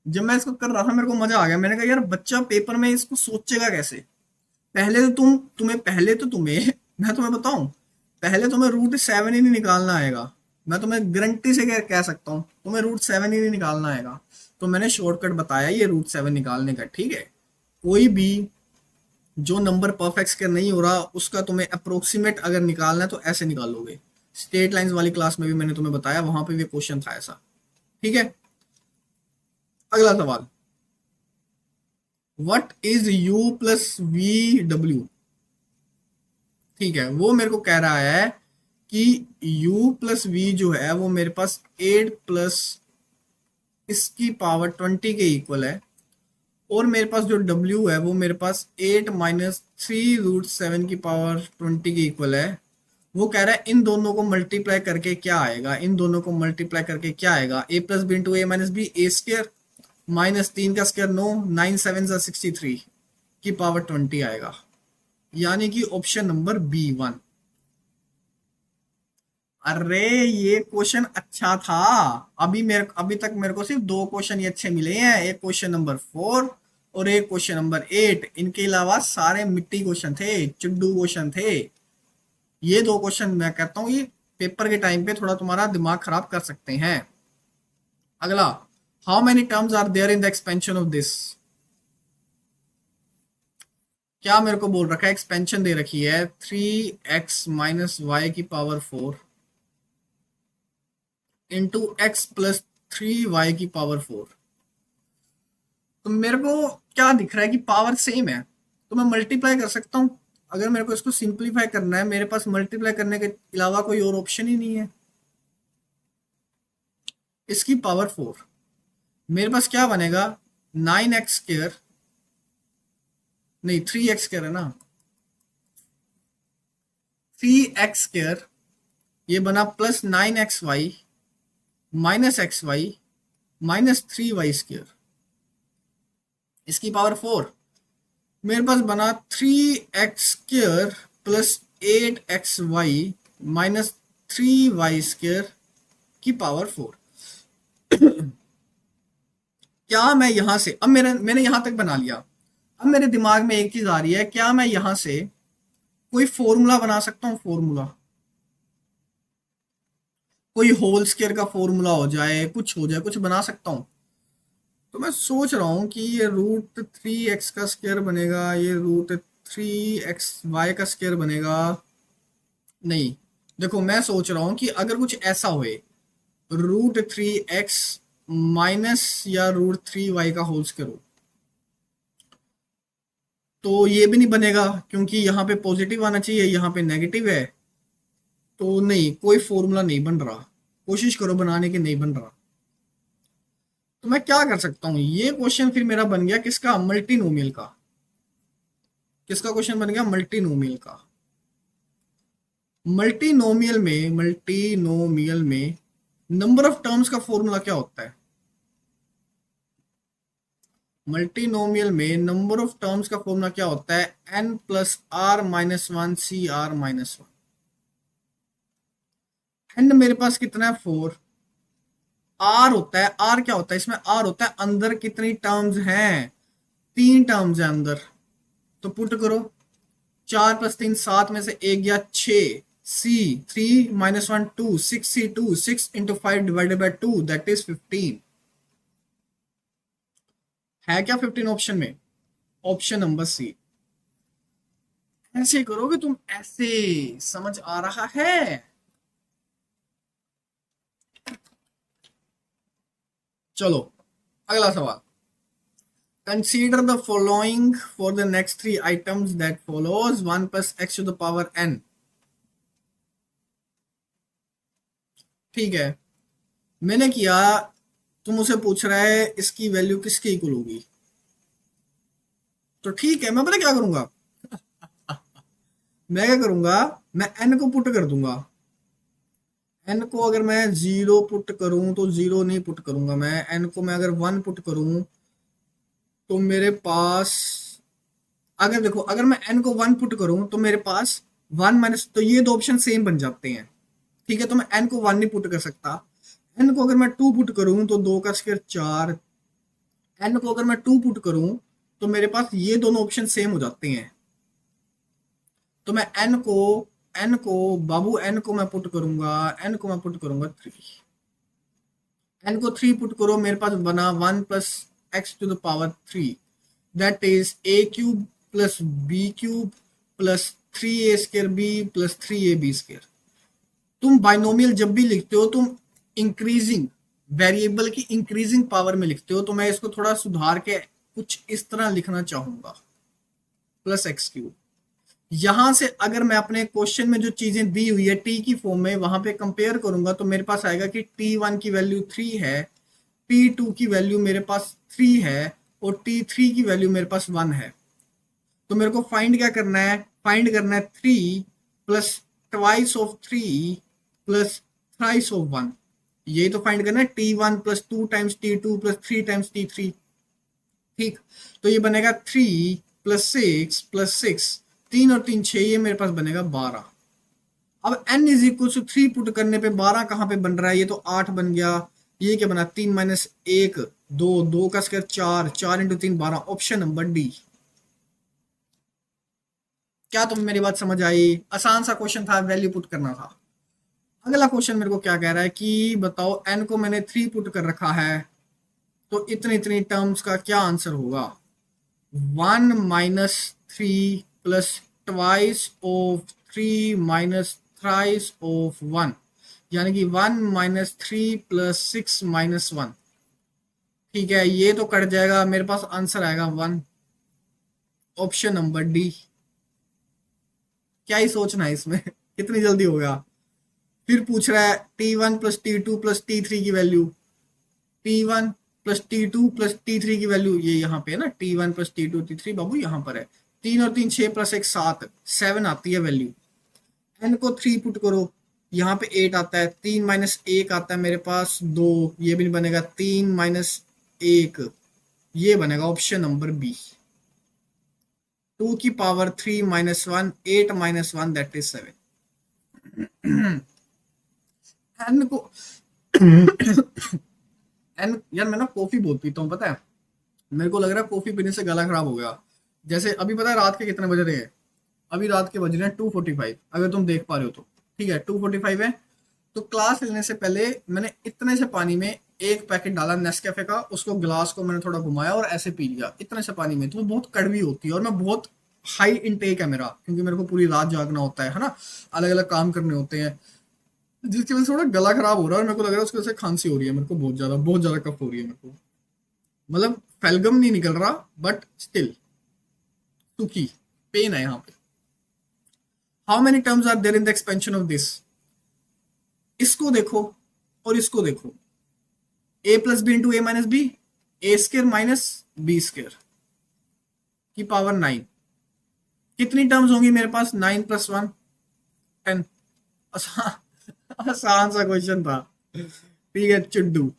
जब मैं इसको कर रहा था मेरे को मजा आ गया, मैंने कहा यार बच्चा पेपर में इसको सोचेगा कैसे। पहले तो तुम्हें मैं तुम्हें बताऊं, पहले तुम्हें रूट 7 ही नहीं निकालना आएगा। मैं तुम्हें गारंटी से कह सकता हूँ तुम्हें रूट 7 ही नहीं निकालना आएगा। तो मैंने शॉर्टकट बताया ये रूट 7 निकालने का, ठीक है। कोई भी जो नंबर परफेक्ट स्क्वायर नहीं हो रहा उसका तुम्हें अप्रोक्सीमेट अगर निकालना है तो ऐसे निकालोगे। स्ट्रेट लाइंस वाली क्लास में भी मैंने तुम्हें बताया, वहां पे भी क्वेश्चन था ऐसा, ठीक है। अगला सवाल, what is U plus VW। ठीक है, वो मेरे को कह रहा है कि U प्लस V जो है वो मेरे पास 8 प्लस इसकी पावर 20 के इक्वल है, और मेरे पास जो W है वो मेरे पास 8 माइनस 3 √7 की पावर 20 के इक्वल है। वो कह रहा है इन दोनों को मल्टीप्लाई करके क्या आएगा, इन दोनों को मल्टीप्लाई करके क्या आएगा, a plus B into A minus B, A square minus 3 का स्क्र 9, 9 7 63 की पावर 20 आएगा, यानी कि ऑप्शन नंबर B1। अरे ये क्वेश्चन अच्छा था। अभी तक मेरे को सिर्फ दो क्वेश्चन ये अच्छे मिले हैं, एक क्वेश्चन नंबर 4 और एक क्वेश्चन नंबर 8। इनके अलावा सारे मिट्टी क्वेश्चन थे, चुड्डू क्वेश्चन थे। ये दो क्वेश्चन मैं कहता हूँ ये पेपर के टाइम पे थोड़ा तुम्हारा दिमाग खराब कर सकते हैं। अगला, how many terms are there in the expansion of this. क्या मेरे को बोल रखा है, एक्सपेंशन दे रखी है 3x माइनस वाई की power 4 into x plus 3y की पावर 4। तो मेरे को क्या दिख रहा है कि पावर सेम है, तो मैं मल्टीप्लाई कर सकता हूँ। अगर मेरे को इसको सिंप्लीफाई करना है, मेरे पास मल्टीप्लाई करने के अलावा कोई और ऑप्शन ही नहीं है। इसकी पावर 4 मेरे पास क्या बनेगा, 9x² नहीं 3x² है ना, 3x² ये बना plus 9xy minus xy minus 3y²। इसकी पावर 4 मेरे पास बना 3x² plus 8xy minus 3y² की पावर 4। क्या मैं यहां से, अब मैंने यहां तक बना लिया, अब मेरे दिमाग में एक चीज आ रही है, क्या मैं यहां से कोई फॉर्मूला बना सकता हूँ, फॉर्मूला कोई होल स्क्वायर का फॉर्मूला हो जाए, कुछ हो जाए, कुछ बना सकता हूँ। तो मैं सोच रहा हूँ कि ये √3x का स्क्वायर बनेगा, ये √3xy का स्क्वायर बनेगा। नहीं, देखो मैं सोच रहा हूँ कि अगर कुछ ऐसा होए, √3x माइनस या √3y का होल स्क्वायर हो, तो ये भी नहीं बनेगा क्योंकि यहाँ पे पॉजिटिव आना चाहिए, यहाँ पे नेगेटिव है। तो नहीं, कोई फॉर्मूला नहीं बन रहा, कोशिश करो बनाने की, नहीं बन रहा। तो मैं क्या कर सकता हूँ, ये क्वेश्चन फिर मेरा बन गया किसका, मल्टीनोमियल का। किसका क्वेश्चन बन गया, मल्टीनोमियल का। मल्टीनोमियल में नंबर ऑफ टर्म्स का फॉर्मूला क्या होता है। मल्टीनोमियल में नंबर ऑफ टर्म्स का फॉर्मूला क्या होता है, n plus r minus 1 CR-1। n मेरे पास कितना है, 4, आर होता है, आर क्या होता है इसमें, आर होता है अंदर कितनी टर्म्स हैं, 3 टर्म्स है अंदर। तो पुट करो, 4 + 3 7 में से 1 गया 6, सी 3 - 1 2, 6c2, 6 × 5 / 2 दैट इज 15। है क्या 15 ऑप्शन में? Option number C. ऐसे करोगे तुम, ऐसे समझ आ रहा है? चलो अगला सवाल। Consider the following for the next 3 items that follows 1 + x to the power n। ठीक है, मैंने किया, तुम उसे पूछ रहा है इसकी वैल्यू किसके इक्वल होगी। तो ठीक है, मैं पता क्या करूंगा, मैं क्या करूंगा, मैं n को पुट कर दूंगा। n को अगर मैं 0 पुट करूं तो 0 नहीं पुट करूंगा मैं, n को मैं अगर 1 पुट करूं तो मेरे पास, अगर देखो अगर मैं n को 1 पुट करूं तो मेरे पास 1 माइनस, तो ये दो ऑप्शन सेम बन जाते हैं। ठीक है, तो मैं n को 1 नहीं पुट कर सकता। n को अगर मैं 2 पुट करूं तो 2 का स्क्वायर 4, n को अगर मैं 2 पुट करूं तो मेरे पास ये दोनों ऑप्शन सेम हो जाते हैं। तो मैं n को बाबू n को मैं पुट करूंगा, n को मैं पुट करूंगा 3। n को 3 पुट करो, मेरे पास बना 1 + x to the power 3 that is a³ + b³ + 3a² b + 3ab²। तुम बाइनोमियल जब भी लिखते हो तुम इंक्रीजिंग वेरिएबल की इंक्रीजिंग पावर में लिखते हो, तो मैं इसको थोड़ा सुधार के कुछ इस तरह लिखना चाहूंगा, +x³। यहां से अगर मैं अपने क्वेश्चन में जो चीजें दी हुई है टी की फॉर्म में वहां पे कंपेयर करूंगा तो मेरे पास आएगा कि t1 की वैल्यू 3 है, t2 की वैल्यू मेरे पास 3 है और t3 की वैल्यू मेरे पास 1 है। तो मेरे को फाइंड क्या करना है, फाइंड करना है 3 + ट्वाइस ऑफ 3 + थ्राइस ऑफ 1। यही तो फाइंड करना है, t1 + 2 times t2 + 3 times t3। ठीक, तो ये बनेगा 3 + 6 + 6, 3 और 3 6, ये मेरे पास बनेगा 12। अब n = 3 पुट करने पे 12 कहाँ पे बन रहा है, ये तो 8 बन गया। ये क्या बना, 3 - 1 2, 2 का स्क्वायर 4, 4 × 3 12, ऑप्शन नंबर डी। क्या तुम्हें मेरी बात समझ आई? आसान सा क्वेश्चन था, वैल्यू पुट करना था। अगला क्वेश्चन मेरे को क्या कह रहा है कि बताओ n को मैंने 3 पुट कर रखा है तो इतनी इतनी टर्म्स का क्या आंसर होगा। 1 - 3 + ट्वाइस ऑफ 3 - थ्राइस ऑफ 1, यानी कि 1 - 3 + 6 - 1। ठीक है, ये तो कट जाएगा, मेरे पास आंसर आएगा 1, ऑप्शन नंबर डी। क्या ही सोचना है इसमें कितनी जल्दी होगा। फिर पूछ रहा है t1 + t2 + t3 की वैल्यू, t1 + t2 + t3 की वैल्यू ये यहाँ पे है ना, t1 + t2 t3 बाबू यहाँ पर है। 3 और 3 6 + 1 7, 7 आती है वैल्यू। n को 3 पुट करो, यहाँ पे 8 आता है, 3 - 1 आता है मेरे पास 2, ये भी बनेगा 3 - 1, ये बनेगा ऑप्शन नंबर बी। 2 की पावर 3 - 1, 8 - 1 दैट इज 7। n को एन यार मैं ना कॉफी बहुत पीता हूँ पता है, मेरे को लग रहा है कॉफी पीने से गला खराब हो गया। जैसे अभी पता है रात के कितने बज रहे हैं, अभी रात के बज रहे हैं 2:45, अगर तुम देख पा रहे हो तो। ठीक है 2:45 है, तो क्लास लेने से पहले मैंने इतने से पानी में एक पैकेट डाला नेस्कैफे का, उसको ग्लास को मैंने थोड़ा घुमाया और ऐसे पी लिया इतने से पानी में। तो वो बहुत कड़वी होती है और मैं बहुत हाई इनटेक है मेरा, क्योंकि मेरे को पूरी रात जागना होता है ना, अलग अलग काम करने होते हैं, जिसकी वजह से थोड़ा गला खराब हो रहा है और मेरे को लग रहा है उसकी वजह से खांसी हो रही है मेरे को, बहुत ज्यादा कफ हो रही है मेरे को। मतलब फेलगम नहीं निकल रहा बट स्टिल सूखी पेन है यहाँ पे। How many terms are there in the expansion of this, इसको देखो और इसको देखो, a + b × a - b, a² - b² की पावर 9, कितनी टर्म्स होंगी मेरे पास, 9 + 1 10। आसान आसान सा क्वेश्चन था। ठीक है चुड्डू।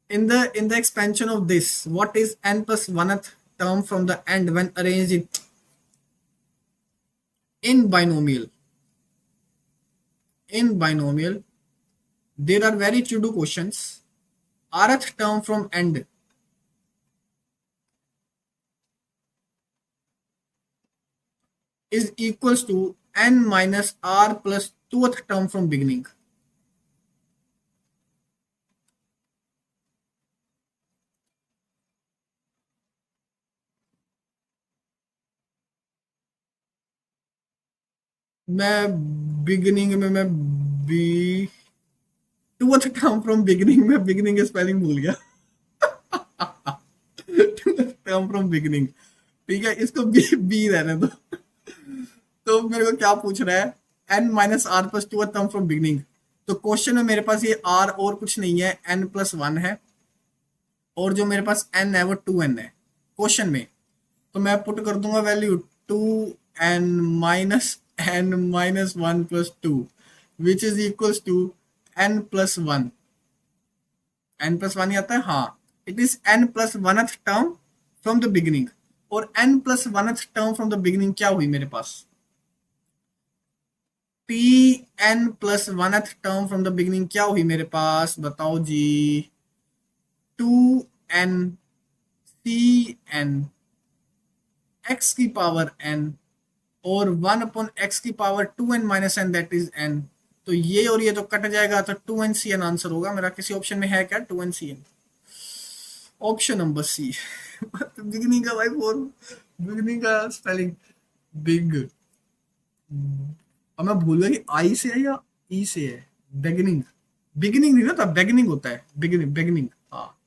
In the expansion of this, what is n + 1th term from the end when arranged in binomial? In binomial, there are very to-do questions. rth term from end is equals to n minus r plus 2th term from beginning. मैं beginning में मैं B tooth term from beginning में beginning spelling भूल गया term from beginning, ठीक है, इसको B B रहने दो। तो मेरे को क्या पूछ रहा है, N minus R plus two term from beginning. तो क्वेश्चन में मेरे पास ये आर और कुछ नहीं है, एन प्लस वन है, और जो मेरे पास एन है वो टू एन है क्वेश्चन में। तो मैं पुट कर दूंगा value to N minus one plus two which is equals to n plus one. N plus one ही आता है, हाँ, it is n plus one term from the beginning. और n plus one term from the beginning क्या हुई मेरे पास, t n plus one term from the beginning क्या हुई मेरे पास, बताओ जी, two N C n x की पावर एन और वन अपॉन एक्स की power two N minus N that is N. तो ये और ये तो कट जाएगा, तो two N C N answer होगा मेरा। किसी ऑप्शन में है क्या two N C N? Option number C beginning का भाई फोर, बिगिनिंग का स्पेलिंग बिग, और मैं भूल गया कि आई से है या ई से है। बिगिनिंग, बिगिनिंग नहीं होता, बिगिनिंग होता है, बिगिनिंग बिगिनिंग, हाँ,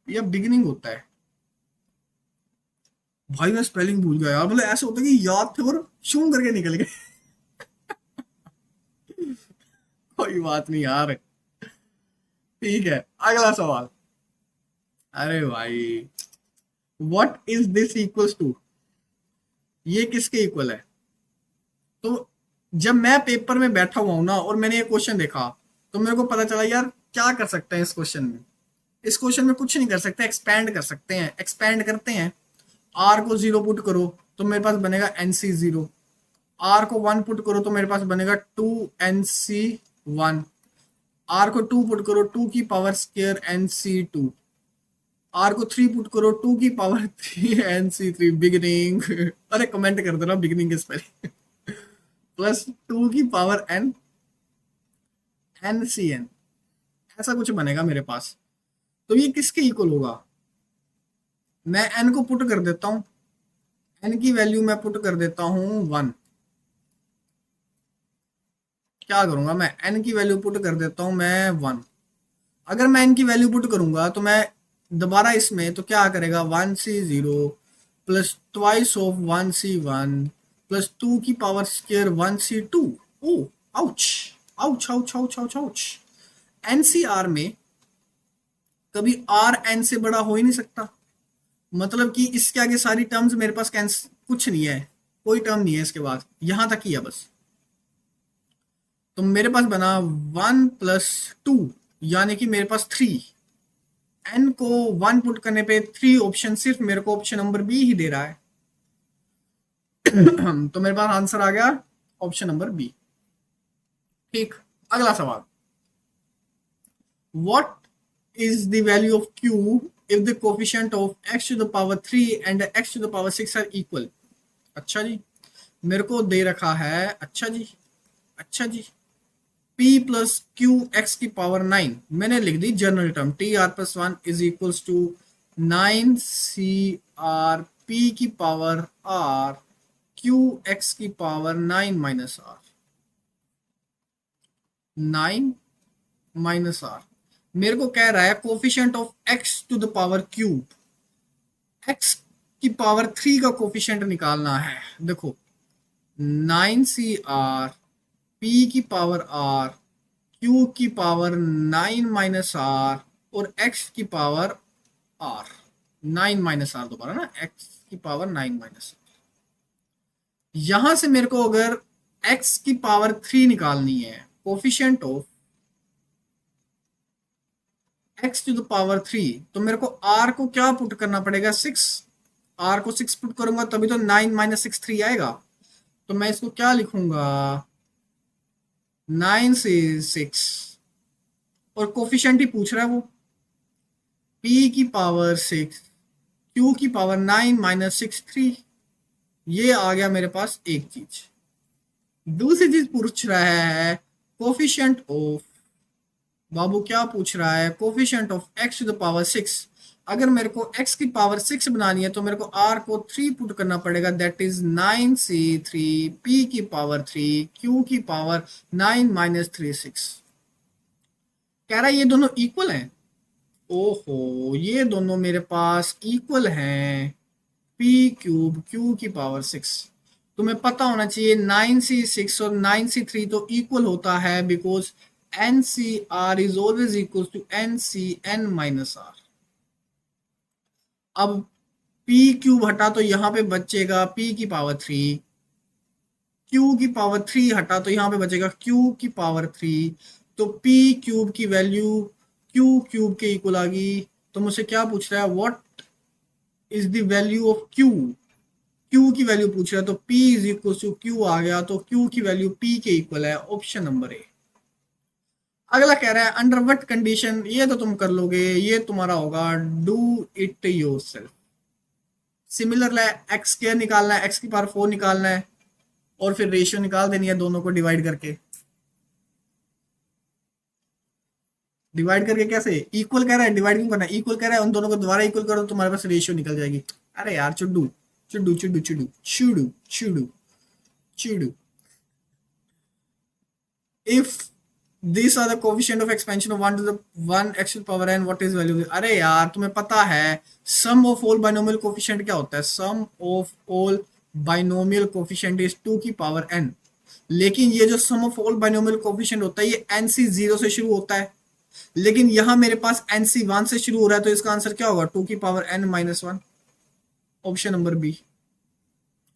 या बिगिनिंग होता है भाई। मैं स्पेलिंग भूल गया यार, मतलब ऐसे होता है कि याद थे और शूं करके निकल गए कोई बात नहीं यार, ठीक है, अगला सवाल। अरे भाई, what is this equals to, ये किसके इक्वल है? तो जब मैं पेपर में बैठा हुआ हूं ना और मैंने ये क्वेश्चन देखा, तो मेरे को पता चला यार क्या कर सकते हैं इस क्वेश्चन में। इस क्वेश्चन में कुछ नहीं कर सकते, एक्सपैंड कर सकते हैं। एक्सपैंड करते हैं, आर को जीरो पुट करो तो मेरे पास बनेगा एन सी जीरो, आर को वन पुट करो तो मेरे पास बनेगा two N C one, R को टू पुट करो टू की power square N C two, R को थ्री पुट करो टू की power three N C three. Beginning अरे कमेंट कर देना बिगिनिंग के स्पेलिंग प्लस टू की power N N C N, ऐसा कुछ बनेगा मेरे पास। तो ये किसके इक्वल होगा? मैं एन को पुट कर देता हूं, एन की वैल्यू मैं पुट कर देता हूं वन। क्या करूंगा मैं, एन की वैल्यू पुट कर देता हूं मैं वन। अगर मैं एन की वैल्यू पुट करूंगा तो मैं दोबारा इसमें, तो क्या करेगा, one C zero plus twice of one C one plus two की power square one C two. Oh ouch ouch ouch ouch ouch ouch. NCR में कभी आर एन से बड़ा हो ही नहीं सकता, मतलब कि इसके आगे सारी टर्म्स मेरे पास कैंसिल, कुछ नहीं है, कोई टर्म नहीं है इसके बाद, यहां तक ही है बस। तो मेरे पास बना वन प्लस टू, यानी कि मेरे पास थ्री। एन को वन पुट करने पे थ्री ऑप्शन, सिर्फ मेरे को ऑप्शन नंबर बी ही दे रहा है तो मेरे पास आंसर आ गया ऑप्शन नंबर बी। ठीक, अगला सवाल। What is the value of Q if the coefficient of x to the power 3 and x to the power 6 are equal? अच्छा जी, मेरे को दे रखा है, अच्छा जी, अच्छा जी, p प्लस क्यू एक्स की पावर 9, मैंने लिख दी general term, t r plus one is equals to 9 C R P की पावर आर क्यू एक्स की power 9 minus r, 9 minus r. मेरे को कह रहा है coefficient of x to the power cube, x की पावर 3 का कोफिशिएंट निकालना है। देखो 9 सी आर पी की पावर आर क्यू की पावर 9 माइनस आर और x की पावर आर 9 माइनस आर, दोबारा ना, x की पावर 9 माइनस आर। यहां से मेरे को अगर x की पावर 3 निकालनी है, coefficient of x to the power 3, तो मेरे को r को क्या पुट करना पड़ेगा, 6। r को 6 पुट करूंगा तभी तो 9 माइनस 6 3 आएगा। तो मैं इसको क्या लिखूंगा, 9 से 6 और कोफिशिएंट ही पूछ रहा है वो। p की पावर 6, q की पावर 9 माइनस 6 3, ये आ गया मेरे पास एक चीज। दूसरी चीज पूछ रहा है कोफिशिएंट ऑफ, बाबू क्या पूछ रहा है, coefficient of x to the power 6। अगर मेरे को x की पावर 6 बनानी है तो मेरे को r को 3 पुट करना पड़ेगा, दैट इज 9c3 p की पावर 3 q की पावर 9 माइनस 3 6। कह रहा है ये दोनों इक्वल हैं। ओहो, ये दोनों मेरे पास इक्वल हैं, p क्यूब q की पावर 6। तुम्हें पता होना चाहिए 9c6 और 9c3 तो इक्वल होता है, because NCR is always equal to NCN minus R। अब p क्यूब हटा तो यहाँ पे बचेगा p की पावर 3, q की पावर 3 हटा तो यहाँ पे बचेगा q की पावर 3। तो p क्यूब की वैल्यू q क्यूब के इक्वल आ गई। तो मुझसे क्या पूछ रहा है, what is the value of q, q की वैल्यू पूछ रहा है, तो p is equal to q आ गया, तो q की वैल्यू p के इक्वल है, ऑप्शन नंबर ए। अगला कह रहा है अंडर व्हाट कंडीशन, ये तो तुम कर लोगे, ये तुम्हारा होगा डू इट योरसेल्फ। सिमिलर है, एक्स स्क्वायर निकालना है, एक्स की पावर 4 निकालना है और फिर रेशियो निकाल देनी है दोनों को डिवाइड करके। डिवाइड करके कैसे, इक्वल कह रहा है, डिवाइड क्यों करना है, इक्वल कह रहा है, उन दोनों को दोबारा इक्वल करो तो तुम्हारे पास रेशियो निकल जाएगी। अरे यार चुड्डू चुड्डू चुड्डू चुड्डू चुड्डू चुड्डू चुड्डू। If these are the coefficient of expansion of 1 to the 1 x to the power n, what is value। अरे यार तुम्हें पता है sum of all binomial coefficient क्या होता है, sum of all binomial coefficient is 2 की पावर n। लेकिन ये जो sum of all binomial coefficient होता है ये nc0 से शुरू होता है, लेकिन यहां मेरे पास nc1 से शुरू हो रहा है, तो इसका आंसर क्या होगा, 2 की power n minus 1, option number B.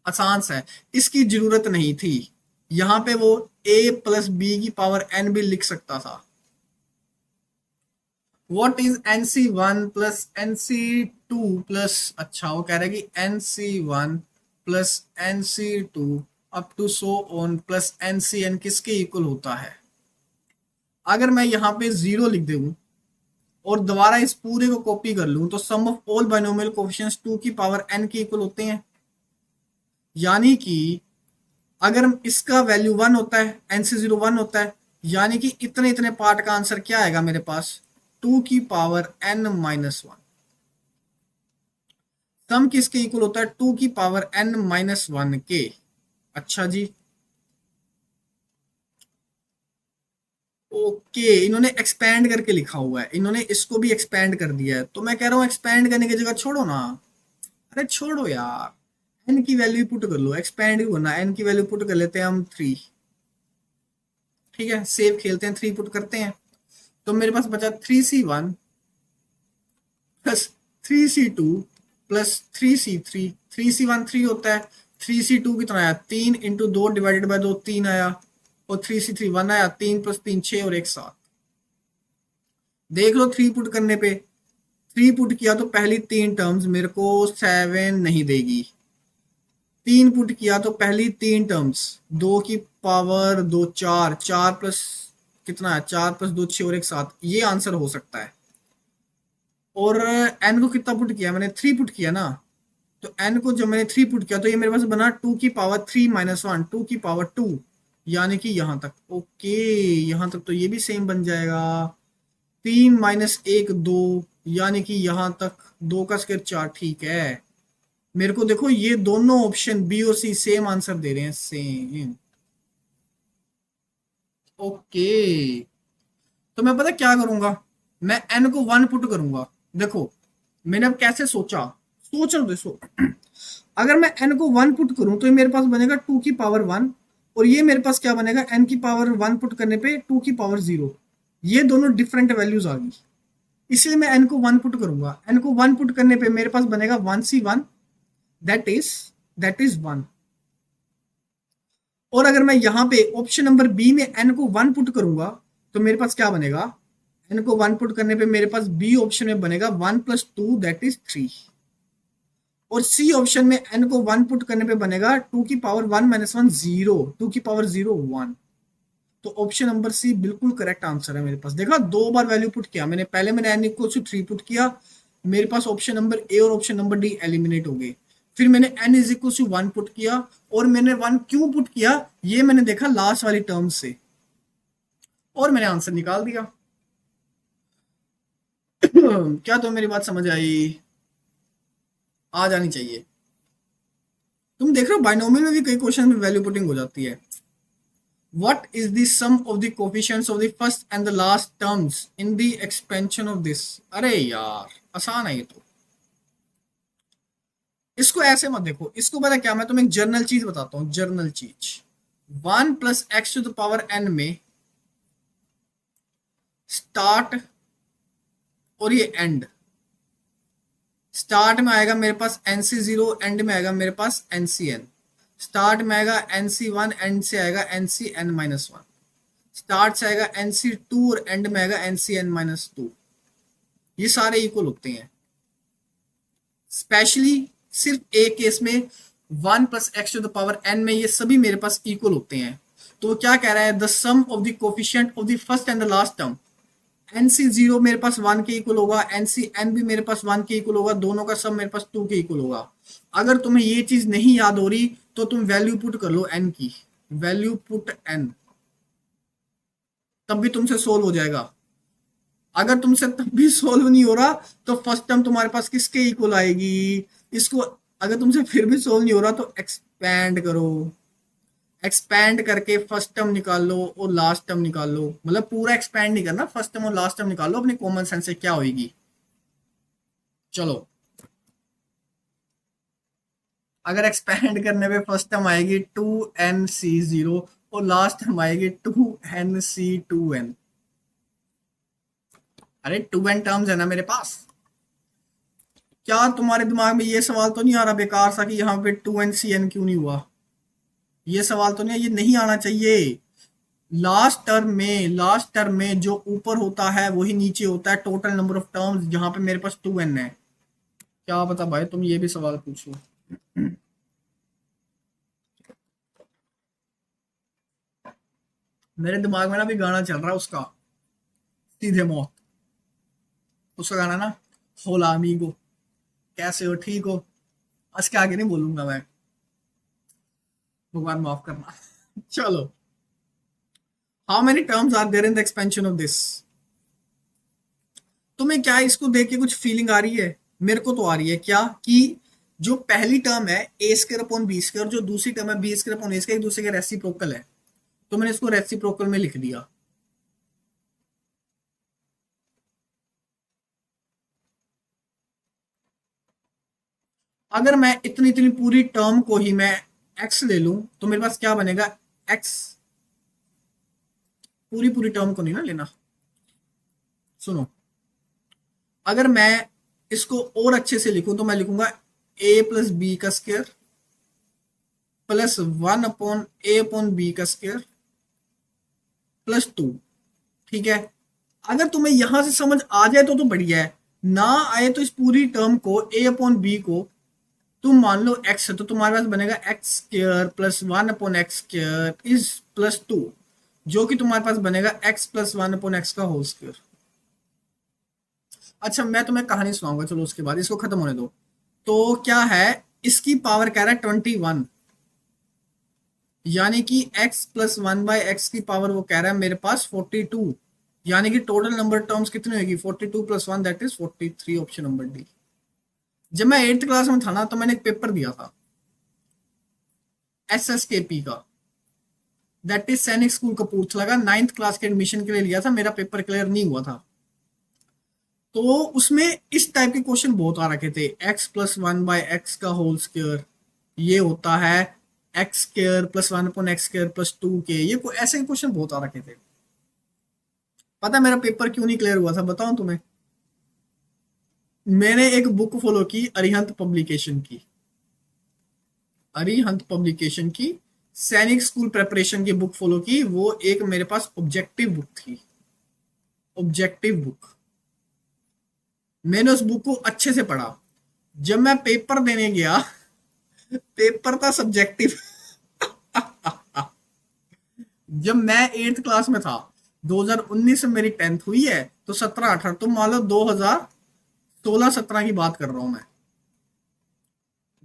आसान सा है, इसकी जरूरत नहीं थी, यहां पे वो a प्लस बी की पावर n भी लिख सकता था। What is NC1 plus NC2 plus, अच्छा वो कह रहा है कि NC1 plus NC2 up to so on plus NCN किसके इक्वल होता है। अगर मैं यहाँ पे 0 लिख दूं और दोबारा इस पूरे को कॉपी कर लूं तो सम ऑफ ऑल बाइनोमियल कोएफिशिएंट्स 2 की पावर n के इक्वल होते हैं, यानी कि अगर इसका वैल्यू 1 होता है, NC0 1 होता है, यानी कि इतने इतने पार्ट का आंसर क्या आएगा मेरे पास, 2 की पावर n माइनस 1। सम किसके इक्वल होता है, 2 की पावर n माइनस 1 के। अच्छा जी, ओके, इन्होंने एक्सपैंड करके लिखा हुआ है, इन्होंने इसको भी एक्सपैंड कर दिया है, तो मैं कह रहा हूं एक्सपैंड करने की जगह छोड़ो ना। अरे छोड़ो यार, n की वैल्यू पुट कर लो, एक्सपैंड क्यों करना, n की वैल्यू पुट कर लेते हैं हम 3। ठीक है, सेव खेलते हैं, 3 पुट करते हैं, तो मेरे पास बचा 3c1 plus 3c2 plus 3c3। 3c1 3 होता है, 3c2 कितना आया, 3 इंटू 2 डिवाइडेड बाय 2 3 आया, और 3c3 1 आया, 3 प्लस 3 6 और 1 7। देख लो 3 पुट करने पे, 3 पुट किया तो पहली 3 टर्म्स मेरे को 7 नहीं देगी, 3 पुट किया तो पहली 3 टर्म्स 2 की पावर 2 4, 4 प्लस कितना है, 4 प्लस 2 6 और 1 7, ये आंसर हो सकता है। और n को कितना पुट किया मैंने, 3 पुट किया ना, तो n को जब मैंने 3 पुट किया तो ये मेरे पास बना 2 की पावर 3 माइनस 1, 2 की पावर 2, यानी कि यहां तक। ओके, यहां तक तो ये भी सेम बन जाएगा, 3 माइनस 1 2, यानी कि यहां तक 2 का स्क्वायर 4। ठीक है, मेरे को देखो ये दोनों ऑप्शन बी और सी सेम आंसर दे रहे हैं, सेम। ओके, तो मैं पता क्या करूंगा, मैं n को 1 पुट करूंगा। देखो मैंने अब कैसे सोचा, सोच लो देखो, अगर मैं n को 1 पुट करूं तो ये मेरे पास बनेगा 2 की पावर 1, और ये मेरे पास क्या बनेगा, n की पावर 1 पुट करने पे 2 की पावर 0। ये दोनों डिफरेंट वैल्यूज आ गई, इसलिए मैं n को 1 पुट करूंगा। n को 1 पुट करने पे मेरे पास बनेगा 1c1, दैट इज 1। और अगर मैं यहाँ पे ऑप्शन नंबर बी में n को 1 पुट करूंगा तो मेरे पास क्या बनेगा, n को 1 पुट करने पे मेरे पास बी ऑप्शन में बनेगा 1 प्लस 2 दैट इज 3, और सी ऑप्शन में n को 1 पुट करने पे बनेगा 2 की पावर 1 माइनस 1 0, 2 की पावर 0 1। तो ऑप्शन नंबर सी बिल्कुल करेक्ट आंसर है मेरे पास। देखा, 2 बार वैल्यू पुट किया मैंने, पहले मैंने n इक्वल टू 3 पुट किया, मेरे पास ऑप्शन नंबर ए और ऑप्शन नंबर डी एलिमिनेट हो गए। फिर मैंने n is equal to 1 put किया, और मैंने 1 क्यों पुट किया ये मैंने देखा लास्ट वाली टर्म से, और मैंने आंसर निकाल दिया। क्या तो मेरी बात समझ आई? आ जानी चाहिए। तुम देख रहे हो बाइनोमियल में भी कई क्वेश्चन में वैल्यू पुटिंग हो जाती है। What is the sum of the coefficients of the first and the last terms in the expansion of this? अरे यार आसान है ये तो। इसको ऐसे मत देखो, इसको पता क्या, मैं तुम्हें एक जर्नल चीज बताता हूँ, जर्नल चीज। 1 plus X to the power n में स्टार्ट और ये एंड, स्टार्ट में आएगा मेरे पास nc0, एंड में आएगा मेरे पास ncn। स्टार्ट में आएगा nc1, एंड से आएगा ncn-1। स्टार्ट से आएगा nc2 और एंड में आएगा ncn-2। ये सारे इक्वल होते हैं, स्पेशली सिर्फ एक केस में 1 plus X to the power n में ये सभी मेरे पास इक्वल होते हैं। तो क्या कह रहा है, the sum of the coefficient of the first and the last term, nc0 मेरे पास 1 के इक्वल होगा, ncn भी मेरे पास 1 के इक्वल होगा, दोनों का सम मेरे पास 2 के इक्वल होगा। अगर तुम्हें ये चीज नहीं याद हो रही तो तुम वैल्यू पुट कर लो n की, वैल्यू पुट n, तब भी तुमसे सोल्व हो जाएगा। अगर तुमसे तब भी सोल्व नहीं हो रहा तो फर्स्ट टर्म तुम्हारे पास किसके इक्वल आएगी, इसको अगर तुमसे फिर भी सोल्व नहीं हो रहा तो एक्सपैंड करो, एक्सपैंड करके फर्स्ट टर्म निकाल लो और लास्ट टर्म निकाल लो। मतलब पूरा एक्सपैंड नहीं करना, फर्स्ट टर्म और लास्ट टर्म निकाल लो अपने कॉमन सेंस से क्या होगी। चलो, अगर एक्सपैंड करने पे फर्स्ट टर्म आएगी 2nc0 और लास्ट टर्म आएगी 2nc2n। अरे 2n टर्म्स है ना मेरे पास। क्या तुम्हारे दिमाग में ये सवाल तो नहीं आ रहा बेकार सा कि यहाँ पे 2ncn क्यों नहीं हुआ? ये सवाल तो नहीं, ये नहीं आना चाहिए। लास्ट टर्म में जो ऊपर होता है वही नीचे होता है, टोटल नंबर ऑफ टर्म्स, जहां पे मेरे पास 2n है। क्या पता भाई तुम ये भी सवाल पूछो। मेरे दिमाग में ना भी गाना चल रहा है उसका, सीधे मौत, उसका गाना ना, होला अमीगो, कैसे हो, ठीक हो। आज के आगे नहीं बोलूंगा मैं, भगवान माफ करना। चलो, how many terms are there in the expansion of this? तुम्हें क्या इसको देख के कुछ फीलिंग आ रही है? मेरे को तो आ रही है। क्या कि जो पहली टर्म है a square upon B square, जो दूसरी टर्म है बी स्क्वायर अपॉन ए स्क्वायर, एक दूसरे के रेसिप्रोकल है, तो मैंने इसको रेसिप्रोकल में लिख दिया। अगर मैं इतनी इतनी पूरी टर्म को ही मैं एक्स ले लूं तो मेरे पास क्या बनेगा, एक्स, पूरी पूरी टर्म को नहीं ना लेना। सुनो, अगर मैं इसको और अच्छे से लिखूं तो मैं लिखूंगा ए प्लस बी का स्क्वायर प्लस 1 अपॉन ए अपॉन बी का स्क्वायर प्लस 2। ठीक है, अगर तुम्हें यहां से समझ आ जाए तो बढ़िया है, ना आए तो इस पूरी टर्म को ए अपॉन बी को तुम मान लो एक्स है, तो तुम्हारे पास बनेगा X square plus 1 upon x square is plus 2, जो कि तुम्हारे पास बनेगा एक्स प्लस 1 अपॉन एक्स का होल स्क्वायर। अच्छा, मैं तुम्हें कहानी सुनाऊंगा, चलो उसके बाद इसको खत्म होने दो। तो क्या है, इसकी पावर कह रहा है 21, यानी कि x प्लस 1/x की पावर वो कह रहा है मेरे पास 42, यानी कि टोटल नंबर टर्म्स कितनी होगी, 42 plus 1 that is 43, option number D. जब मैं 8th क्लास में था ना तो मैंने एक पेपर दिया था SSKP का, दैट इज सैनिक स्कूल कपूरथला का, 9th क्लास के एडमिशन के लिए लिया था, मेरा पेपर क्लियर नहीं हुआ था। तो उसमें इस टाइप के क्वेश्चन बहुत आ रखे थे, एक्स प्लस 1/x का होल स्क्वायर, ये होता है x square plus 1 upon x square plus 2 के, ये ऐसे क्वेश्चन बहुत आ रखे थे। पता मेरा पेपर क्यों नहीं क्लियर हुआ था, बताऊं तुम्हें? मैंने एक बुक फॉलो की, अरिहंत पब्लिकेशन की, अरिहंत पब्लिकेशन की सैनिक स्कूल प्रेपरेशन की बुक फॉलो की। वो एक मेरे पास ऑब्जेक्टिव बुक थी, ऑब्जेक्टिव बुक। मैंने उस बुक को अच्छे से पढ़ा। जब मैं पेपर देने गया, पेपर था सब्जेक्टिव। जब मैं 8th क्लास में था, 2019 में मेरी 10th हुई है, तो 17-18, तुम मान लो 2016-17 की बात कर रहा हूं मैं,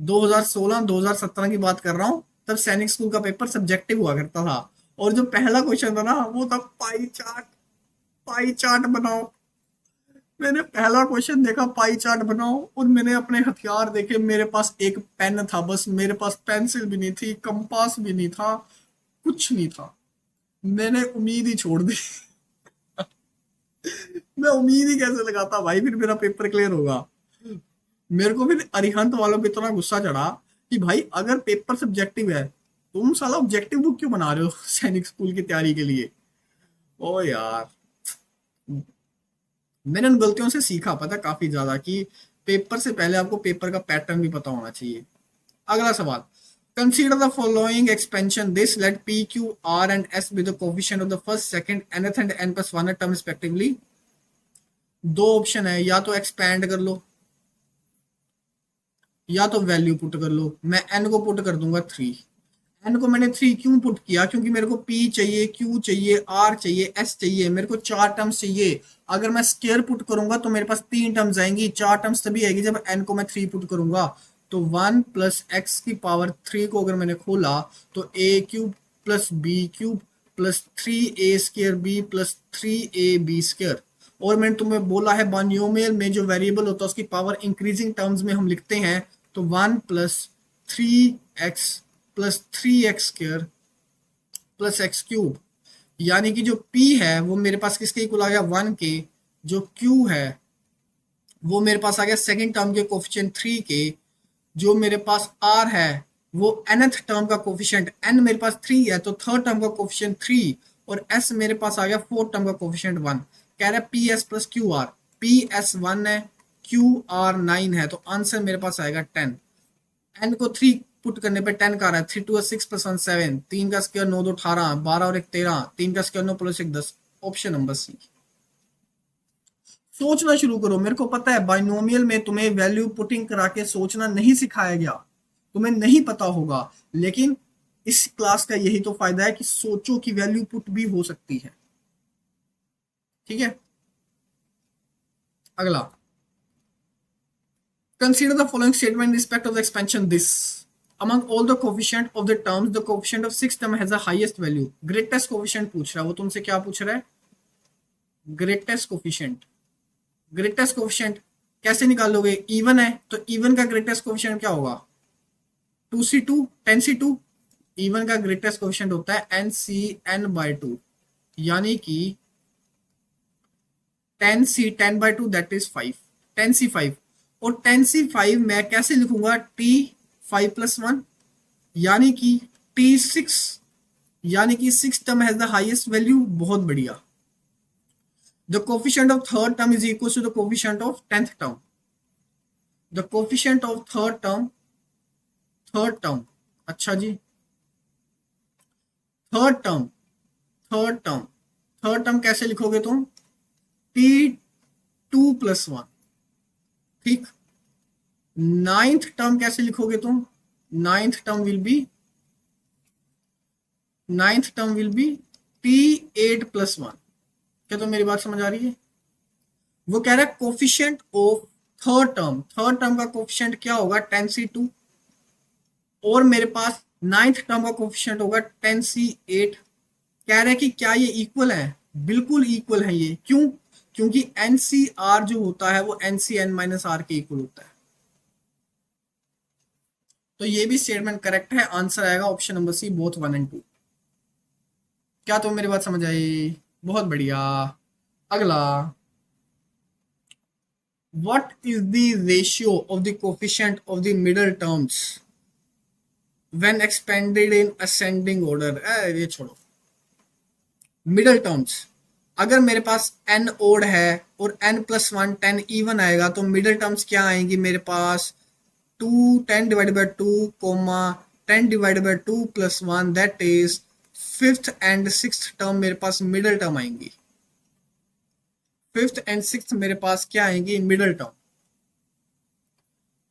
2016-2017 की बात कर रहा हूँ। तब सैनिक स्कूल का पेपर सब्जेक्टिव हुआ करता था, और जो पहला क्वेश्चन था ना, वो था पाई चार्ट। पाई चार्ट बनाओ। मैंने पहला क्वेश्चन देखा, पाई चार्ट बनाओ, और मैंने अपने हथियार देखे। मेरे पास एक पेन था बस, मेरे पास पेंसिल भी नहीं थी, कंपास भी नहीं था, कुछ नहीं था। मैंने उम्मीद ही छोड़ दी। मैं उम्मीद ही कैसे लगाता भाई, फिर मेरा पेपर क्लियर होगा। मेरे को फिर अरिहंत वालों पे इतना गुस्सा चढ़ा कि भाई अगर पेपर सब्जेक्टिव है, तुम साला ऑब्जेक्टिव बुक क्यों बना रहे हो सैनिक स्कूल की तैयारी के लिए। ओ यार, मैंने उन गलतियों से सीखा, पता काफी ज्यादा, कि पेपर से पहले आपको पेपर का पैटर्न भी पता होना चाहिए। अगला सवाल, consider the following expansion this let P Q R and S with the coefficient of the first second nth and n plus 1 term respectively. दो ऑप्शन है, या तो एक्सपैंड कर लो या तो वैल्यू पुट कर लो। मैं n को पुट कर दूंगा 3। n को मैंने 3 क्यों पुट किया, क्योंकि मेरे को p चाहिए, q चाहिए, r चाहिए, s चाहिए, मेरे को 4 टर्म्स चाहिए। अगर मैं स्केयर पुट करूंगा तो मेरे पास 3 टर्म्स आएंगी, 4 टर्म्स तभी आएगी जब n को मैं 3 पुट करूंगा। तो 1 प्लस एक्स की पावर 3 को अगर मैंने खोला, तो a cube plus B cube plus 3a² b plus 3ab square. और मैंने तुम्हें बोला है बाइनोमियल में जो वेरिएबल होता है उसकी पावर इंक्रीजिंग टर्म्स में हम लिखते हैं। तो 1 plus 3x plus 3x² plus x³ यानी कि जो p है वो मेरे पास किसके इक्वल आ गया, 1 के। जो q है वो मेरे पास आ गया सेकंड टर्म के कोफिशिएंट 3 के। जो मेरे पास r है वो nth टर्म का कोफिशिएंट, n मेरे पास 3 है तो थर्ड टर्म का कोफिशिएंट 3, और s मेरे पास आ गया फोर्थ टर्म का कोफिशिएंट 1। कह रहा है P S plus Q R, P S 1 है, क्यू आर 9 है, तो आंसर मेरे पास आएगा 10। एन को 3 पुट करने पे 10 का आ रहा है, 3 2 6 प्लस 1 7, 3 का स्क्वायर 9 2 18, 12 और 1 13, 3 का square 9 plus 1 10। Option number C. सोचना शुरू करो। मेरे को पता है बाइनोमियल में तुम्हें वैल्यू पुटिंग करा के सोचना नहीं सिखाया गया, तुम्हें नहीं पता होगा, लेकिन इस क्लास का यही तो फायदा है कि सोचो कि वैल्यू पुट भी हो सकती है। ठीक है, अगला, consider the following statement in respect of the expansion this: among all the coefficient of the terms the coefficient of sixth term has the highest value। greatest coefficient पूछ रहा है वो तुमसे, क्या पूछ रहा है, greatest coefficient। ग्रेटेस्ट कोफिशिएंट कैसे निकालोगे, इवन है तो इवन का ग्रेटेस्ट कोफिशिएंट क्या होगा, 2c2 10c2। इवन का ग्रेटेस्ट कोफिशिएंट होता है NCN/2, यानी कि 10c10/2 दैट इज 5, 10c5। और 10c5 मैं कैसे लिखूंगा, t5+1, यानी कि t6, यानी कि 6 term has the highest value. बहुत बढ़िया। The coefficient of third term is equal to the coefficient of 10th term। The coefficient of third term, अच्छा जी, third term, third term, third term कैसे लिखोगे तुम, t2+1। ठीक, नाइन्थ टर्म कैसे लिखोगे तुम, ninth term will be, ninth term will be t8+1। क्या तो मेरी बात समझ आ रही है। वो कह रहा है coefficient of third term, third term का कोफिशिएंट क्या होगा 10c2, और मेरे पास नाइन्थ टर्म का कोफिशिएंट होगा 10c8। कह रहे हैं कि क्या ये इक्वल है, बिल्कुल इक्वल है ये। क्यों, क्योंकि NCR जो होता है वो NCN-R के इक्वल होता है। तो ये भी स्टेटमेंट करेक्ट है, आंसर आएगा option number C, both 1 and 2। क्या तुम मेरी बात समझ आई, बहुत बढ़िया। अगला, what is the ratio of the coefficient of the middle terms when expanded in ascending order। ये छोड़ो, मिडल टर्म्स, अगर मेरे पास n ओड है और n+1 10 इवन आएगा, तो मिडल टर्म्स क्या आएंगी मेरे पास, 2 10/2 comma 10/2 + 1 that is fifth and sixth term मेरे पास मिडल टर्म आएंगी। फिफ्थ एंड सिक्स्थ मेरे पास क्या आएंगी, मिडल टर्म।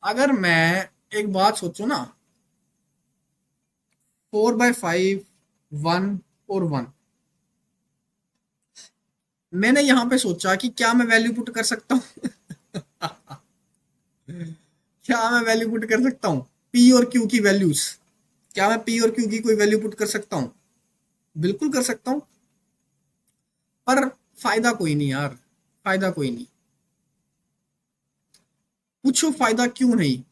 अगर मैं एक बात सोचू ना, 4/5 1 और 1। मैंने यहां पे सोचा कि क्या मैं वैल्यू पुट कर सकता हूँ क्या मैं वैल्यू पुट कर सकता हूँ पी और क्यू की वैल्यूज? क्या मैं पी और क्यू की कोई वैल्यू पुट कर सकता हूँ? बिल्कुल कर सकता हूँ, पर फायदा कोई नहीं यार, फायदा कोई नहीं। पूछो फायदा क्यों नहीं?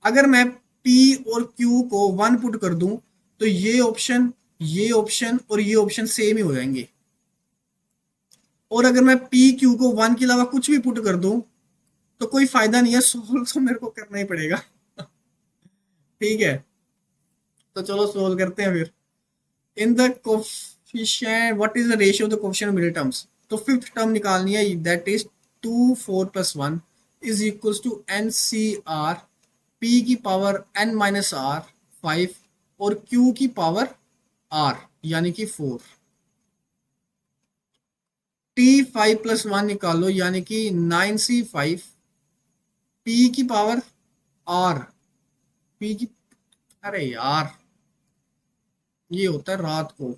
अगर मैं पी और क्यू को 1 पुट कर दूं तो ये ऑप्शन और ये ऑप्शन सेम ही हो जाएंगे। और अगर मैं पी क्यू को 1 के अलावा कुछ भी पुट कर दूं तो कोई फायदा नहीं है, सोल्व तो मेरे को करना ही पड़ेगा। ठीक है, तो चलो सोल्व करते हैं फिर। In the coefficient what is the ratio of the coefficient middle terms? तो फिफ्थ टर्म निकालनी है, that is 2 4 plus 1 is equals to N C R P की पावर एन माइनस आर 5 और क्यू की पावर आर यानी कि 4। T 5 plus 1 निकालो यानी कि 9c5 पी की पावर आर पी की, अरे यार ये होता है रात को।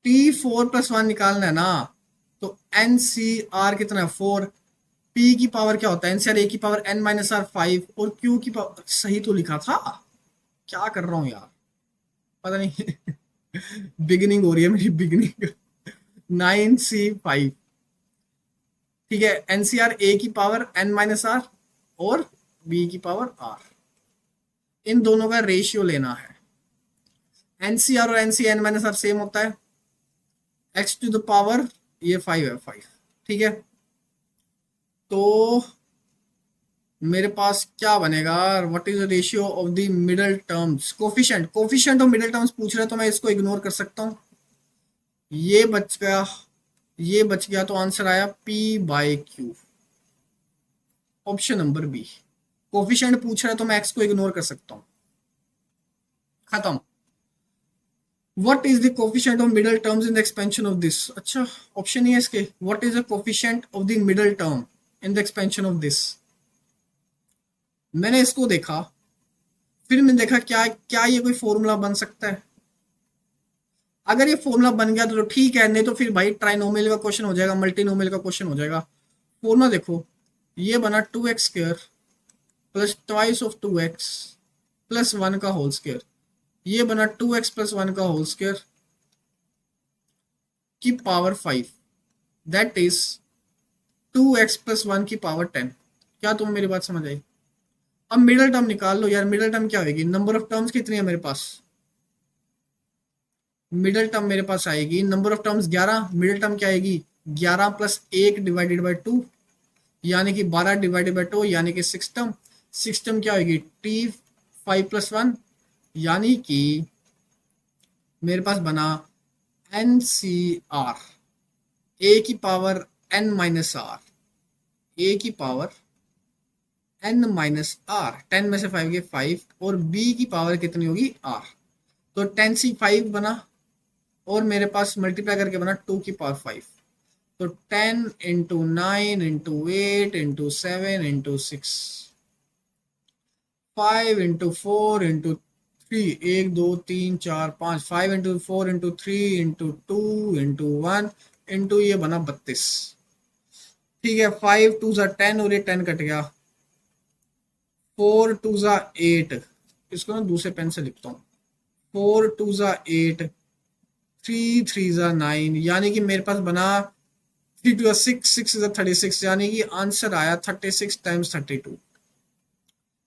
टी 4 प्लस 1 निकालना है ना, तो एन सी आर कितना है 4, पी की पावर क्या होता है एन सी आर ए की पावर एन माइनस आर 5 और क्यू की पावर, सही तो लिखा था, क्या कर रहा हूँ यार पता नहीं बिगिनिंग हो रही है मेरी, बिगिनिंग 9c5। ठीक है, एनसीआर ए की पावर एन माइनस आर और बी की पावर आर, इन दोनों का रेशियो लेना है। एनसीआर और NC N minus R same होता है, एक्स टू द पावर ये 5 है 5। ठीक है, तो मेरे पास क्या बनेगा, what is the ratio of the middle terms? Coefficient of middle terms पूछ रहे हैं तो मैं इसको इग्नोर कर सकता हूँ, ये बच गया, ये बच गया, तो आंसर आया P by Q, option number B. Coefficient पूछ रहा है तो मैं एक्स को इग्नोर कर सकता हूँ, खत्म। What is the coefficient of middle terms in the expansion of this? अच्छा, ऑप्शन ही है इसके, what is the coefficient of the middle term in the expansion of this. मैंने इसको देखा, फिर मैंने देखा क्या क्या ये कोई फॉर्मूला बन सकता है? अगर ये फॉर्मूला बन गया तो ठीक है, नहीं तो फिर भाई ट्राइनोमियल का क्वेश्चन हो जाएगा, मल्टीनोमियल का क्वेश्चन हो जाएगा। फॉर्मूला देखो, ये बना 2x square plus twice of 2x plus 1 का होल स्क्वायर, ये बना 2x प्लस 1 का होल स्क्वायर की power 5, that is 2x plus 1 की पावर 10। क्या तुम मेरी बात समझ आई? अब मिडल टर्म निकाल लो यार, मिडल टर्म क्या होगी, नंबर ऑफ टर्म्स कितनी है मेरे पास, मिडल टर्म मेरे पास आएगी number of terms 11, middle term क्या आएगी 11 प्लस 1 डिवाइडेड बाई 2 यानी कि 12 डिवाइडेड बाई 2 यानी कि 6 टर्म, 6 टर्म क्या होगी टी 5 प्लस 1 यानी कि मेरे पास बना एन सी आर ए की पावर एन माइनस आर, ए की पावर एन माइनस आर, 10 में से 5 के 5 और बी की पावर कितनी होगी आर, तो 10c5 बना और मेरे पास मल्टीप्लाई करके बना 2 की पावर 5, तो 10 into 9 into 8 into 7 into 6 5 into 4 into 3 1 2 3 4 5 5 into 4 into 3 into 2 into 1 into ये बना 32। ठीक है, 5 2 ज़ा 10 और ये 10 कट गया, 4 2 ज़ा 8, इसको ना दूसरे पेन से लिखता हूँ, 4 2 ज़ा 8 3 3 ज़ा 9 यानी कि मेरे पास बना 3 2 6 6 ज़ा 36 यानी कि आंसर आया 36 टाइम्स 32।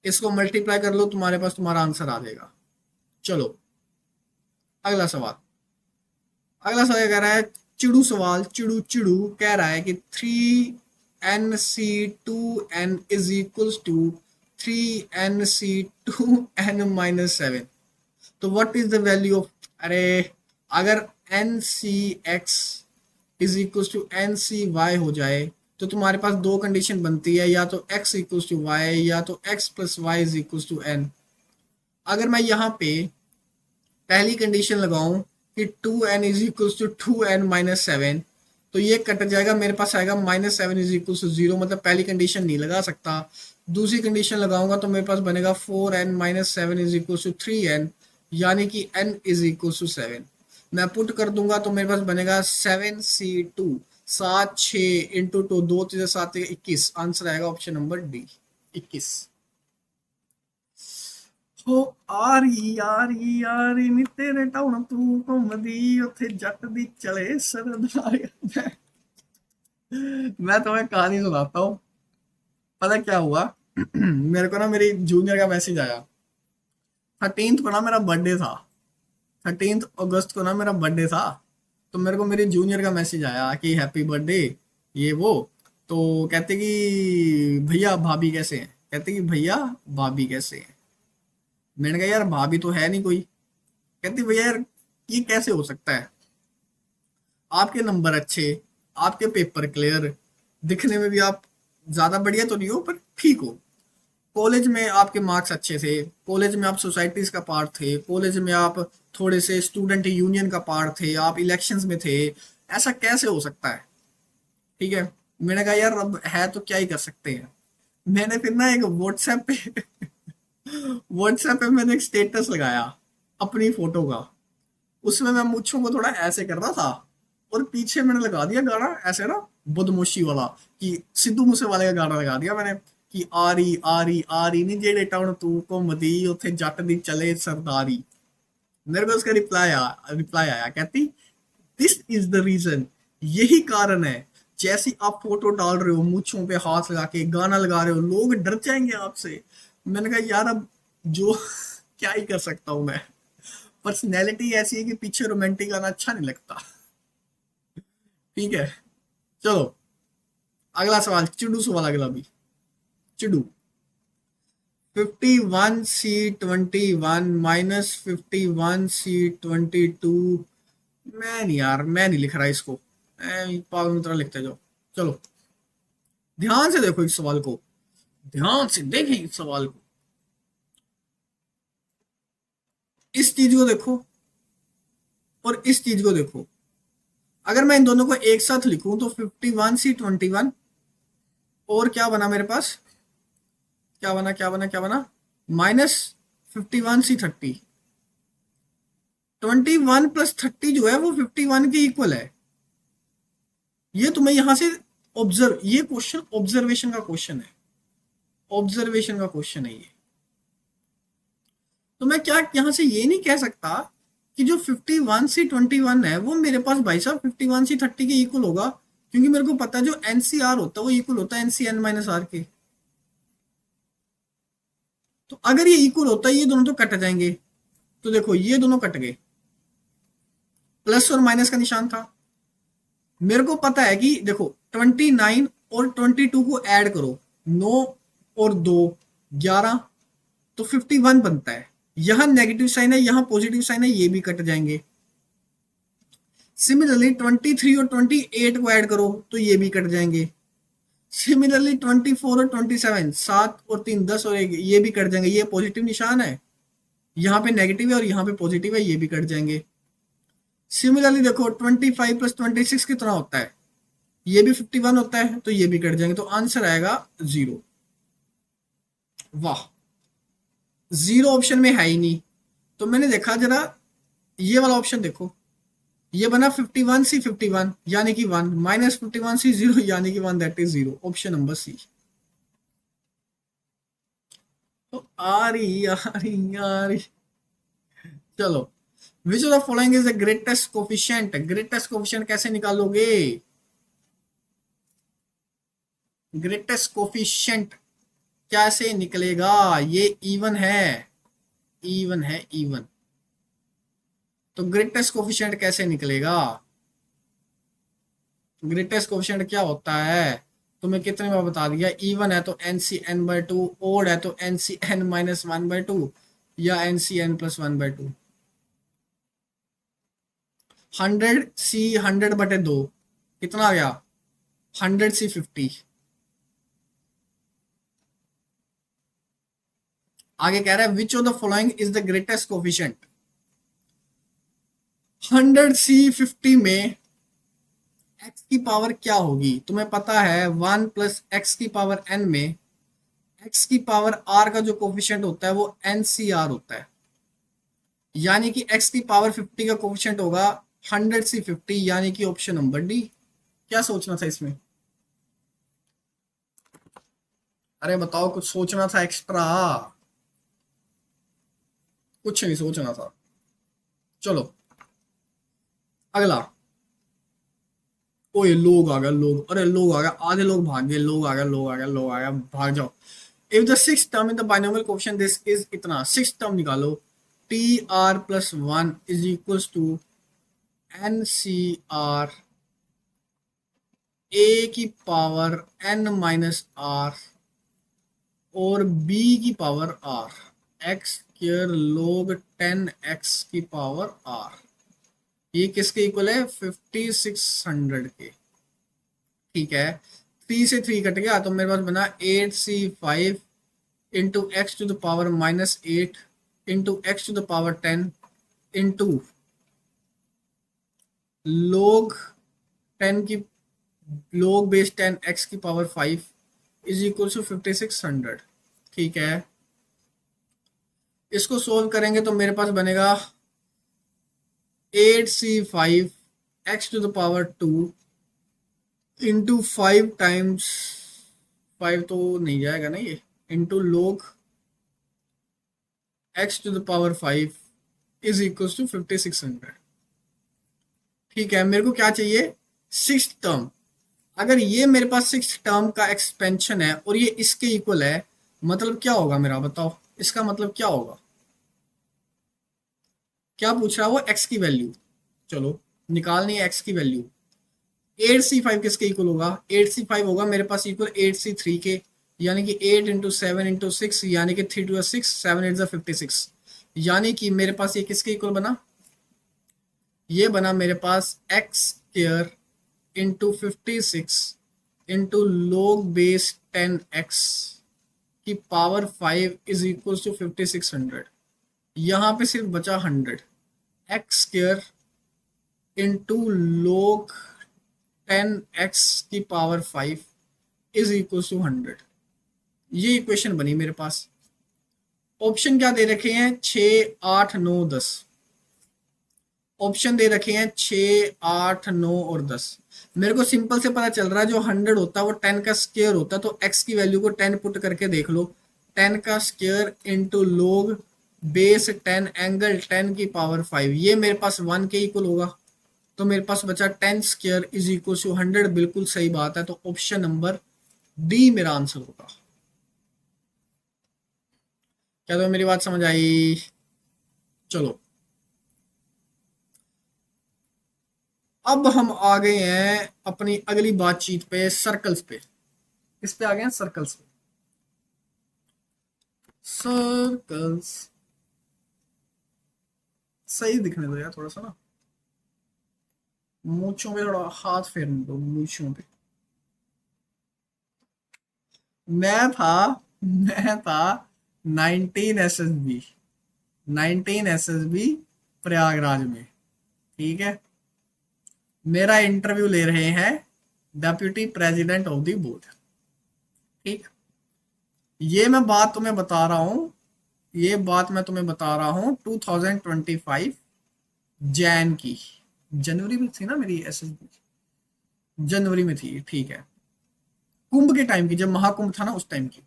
इसको मल्टीप्लाई कर लो, तुम्हारे पास तुम्हारा आंसर आ जाएगा। चलो अगला सवाल, अगला सवाल कह रहा है चिड़ू सवाल, चिड़ू चिड़ू कह रहा है कि 3nc2n is equals to 3nc2n minus 7, तो what is the value of, अरे अगर ncx is equals to ncy हो जाए तो तुम्हारे पास दो कंडीशन बनती है, या तो x इक्वल्स टू y या तो x plus Y is equals to n। अगर मैं यहाँ पे पहली कंडीशन लगाऊं कि 2n is equals to 2n minus 7, तो ये कट जाएगा, मेरे पास आएगा माइनस 7 इज इक्वल्स टू 0, मतलब पहली कंडीशन नहीं लगा सकता। दूसरी कंडीशन लगाऊंगा तो मेरे पास बनेगा 4n minus 7 is equals to 3n यानी कि n इज इक्वल टू 7। मैं पुट कर दूंगा तो मेरे पास बनेगा 7c2, 7 6 × 2, 2 3 7 21, आंसर आएगा ऑप्शन नंबर डी, 21। हो ਆਰੀ ਨੀ ਤੇਰੇ ਟਾਉਣ ਤੂੰ ਘੁੰਮਦੀ ਉੱਥੇ ਜੱਟ ਦੀ ਚਲੇ सरदार। मैं तुम्हें कहानी सुनाता हूँ। पता क्या हुआ? मेरे को ना मेरी जूनियर का मैसेज आया। 13th को ना मेरा बर्थडे था। 13 अगस्त को ना मेरा बर्थडे था। तो मेरे को मेरी जूनियर का मैसेज आया कि हैप्पी बर्थडे, ये वो। तो कहते कि भैया भाभी कैसे हैं, कहते कि भैया भाभी कैसे हैं। मैंने कहा यार भाभी तो है नहीं कोई। कहती भैया यार ये कैसे हो सकता है, आपके नंबर अच्छे, आपके पेपर क्लियर, दिखने में भी आप ज्यादा बढ़िया तो नहीं हो पर ठीक हो, कॉलेज में आपके मार्क्स अच्छे थे, कॉलेज में आप सोसाइटीज का पार्ट थे, कॉलेज में आप थोड़े से स्टूडेंट यूनियन का पार्ट थे, आप इलेक्शंस में थे, ऐसा कैसे हो सकता है? ठीक है। मैंने कहा यार अब है तो क्या ही कर सकते हैं। मैंने फिर ना एक व्हाट्सएप पे व्हाट्सएप पे मैंने एक स्टेटस लगाया अपनी फोटो का। उसमें मैं मुच्छों को थोड़ा ऐसे कर रहा था और पीछे मैंने लगा दिया गाना ऐसे ना बदमाशी वाला, कि सिद्धू मूसे वाले का गाना लगा दिया मैंने कि आरी नी जेड़े टाउन तू घूमदी उथे जट दी चले सरदारी। मेरे को उसका रिप्लाई आया कहती दिस इज द रीजन, यही कारण है, जैसी आप फोटो डाल रहे हो मूछों पे हाथ लगा के गाना लगा रहे हो लोग डर जाएंगे आपसे। मैंने कहा यार अब जो क्या ही कर सकता हूँ मैं, पर्सनैलिटी ऐसी है कि पीछे रोमांटिक गाना अच्छा नहीं लगता। ठीक है, चलो अगला सवाल, चिड़ू सवाल अगला भी। चिड़ू 51c21 माइनस 51c22। मैं नहीं लिख रहा इसको, पागल की तरह लिखते जाओ। चलो ध्यान से देखो इस सवाल को, ध्यान से देखें इस सवाल को, इस चीज को देखो और इस चीज को देखो। अगर मैं इन दोनों को एक साथ लिखूं तो 51c21 और क्या बना मेरे पास, क्या बना माइनस 51c30। 21 प्लस 30 जो है वो 51 के इक्वल है। ये तुम्हें यहां से ऑब्जर्व, ये क्वेश्चन ऑब्जर्वेशन का क्वेश्चन है, ऑब्जर्वेशन का क्वेश्चन है ये। तो मैं क्या यहां से ये नहीं कह सकता कि जो 51c21 है वो मेरे पास भाई साहब 51c30 के इक्वल होगा, क्योंकि मेरे को पता है जो एनसीआर होता है वो इक्वल होता है एनसीएन माइनस आर के। तो अगर ये इक्वल होता है ये दोनों तो कट जाएंगे। तो देखो ये दोनों कट गए, प्लस और माइनस का निशान था। मेरे को पता है कि देखो 29 और 22 को ऐड करो, 9 और 2 11, तो 51 बनता है। यहां नेगेटिव साइन है, यहां पॉजिटिव साइन है, ये भी कट जाएंगे। सिमिलरली 23 और 28 को ऐड करो तो ये भी कट जाएंगे। सिमिलरली 24 और 27, 7 और 3 10 और 1, ये भी कट जाएंगे। ये पॉजिटिव निशान है, यहाँ पे नेगेटिव है और यहाँ पे पॉजिटिव है, ये भी कट जाएंगे। सिमिलरली देखो 25 प्लस 26 कितना होता है, ये भी 51 होता है, तो ये भी कट जाएंगे। तो आंसर आएगा 0। वाह, 0 ऑप्शन में है ही नहीं। तो मैंने देखा जरा ये वाला ऑप्शन देखो, ये बना 51c51 यानी कि 1 माइनस 51c0 यानी कि 1, that is 0, option number C. तो आ रही चलो, which of the following is the greatest coefficient. Greatest coefficient कैसे निकालोगे? ग्रेटेस्ट कोफिशिएंट कैसे निकलेगा? ये इवन है, इवन है, इवन। तो ग्रेटेस्ट कोफिशिएंट कैसे निकलेगा? ग्रेटेस्ट कोफिशिएंट क्या होता है तुम्हें कितने बार बता दिया। इवन है तो NCN/2, ओड है तो NCN-1/2 या NCN+1/2। 100C 100/2 कितना आ गया? 100C 50। आगे कह रहा है विच of the following is the greatest coefficient. 100C 50 में x की पावर क्या होगी? तुम्हें पता है 1 प्लस x की पावर n में x की पावर r का जो कोफिशिएंट होता है वो NCR होता है। यानी कि x की पावर 50 का कोफिशिएंट होगा 100 से 50, यानी कि ऑप्शन नंबर डी। क्या सोचना था इसमें? अरे बताओ, कुछ सोचना था एक्स्ट्रा? कुछ नहीं सोचना था। चलो अगला। ओए लोग आ गए, लोग, अरे लोग आ गए, आधे लोग भाग गए, लोग आ गए, लोग आ गए, लोग आ गए, भाग जाओ। If the six term in the binomial coefficient this is इतना, सिक्स टर्म निकालो। T r plus one is equals to N C R A की पावर एन माइनस आर और बी की power r x square log 10x की power are. ये किसके equal है? 5600 के। ठीक है, 3 से 3 कट गया तो मेरे पास बना 8c5 into X to the power -8 into X to the power 10 into log 10 की log बेस 10 x की पावर 5 इज इक्वल टू 5600। ठीक है, इसको सोल्व करेंगे तो मेरे पास बनेगा 8c5 x to the power 2 into 5 times 5 तो नहीं जाएगा ना ये, into log x to the power 5 is equal to 5600। ठीक है, मेरे को क्या चाहिए? Six term. अगर ये मेरे पास सिक्स टर्म का एक्सपेंशन है और ये इसके इक्वल है, मतलब क्या होगा मेरा? बताओ इसका मतलब क्या होगा? क्या पूछ रहा है वो? एक्स की वैल्यू। चलो निकालनी है एक्स की वैल्यू। 8c5 किसके इक्वल होगा? 8c5 होगा मेरे पास इक्वल 8c3 के, यानी कि 8 इंटू 7 इंटू 6, यानी कि 3 टू 6, 7 8 56। यानी कि मेरे पास ये किसके इक्वल बना? ये बना मेरे पास x square into 56 into log base 10x की पावर 5 इज इक्वल टू 5600। यहाँ पे सिर्फ बचा 100। X square into log 10x की पावर 5 इज इक्वल टू 100। ये इक्वेशन बनी मेरे पास। ऑप्शन क्या दे रखे हैं? 6 8 9 10। ऑप्शन दे रखे हैं 6 8 9 और 10। मेरे को सिंपल से पता चल रहा है जो 100 होता है वो 10 का स्क्वायर होता है, तो x की वैल्यू को 10 पुट करके देख लो। 10 का square into log base 10 angle 10 की पावर 5, ये मेरे पास 1 के इक्वल होगा। तो मेरे पास बचा 10 स्क्वायर इज इक्वल टू 100। बिल्कुल सही बात है, तो ऑप्शन नंबर डी मेरा आंसर होगा। क्या तो मेरी बात समझ आई? चलो अब हम आ गए हैं अपनी अगली बातचीत पे, सर्कल्स पे। किस पे आ गए हैं? सर्कल्स पे। सर्कल्स सही दिखने दो यार थोड़ा सा ना, मूंछों पे थोड़ा हाथ फेरने दो, मूंछों पे। मैं था 19 SSB, 19 SSB प्रयागराज में। ठीक है, मेरा इंटरव्यू ले रहे हैं deputy president of the board. ठीक, ये मैं बात तुम्हें बता रहा हूँ, ये बात मैं तुम्हें बता रहा हूँ 2025 जैन की। जनवरी में थी ना मेरी एसएसबी, जनवरी में थी। ठीक है, कुंभ के टाइम की, जब महाकुंभ था ना उस टाइम की।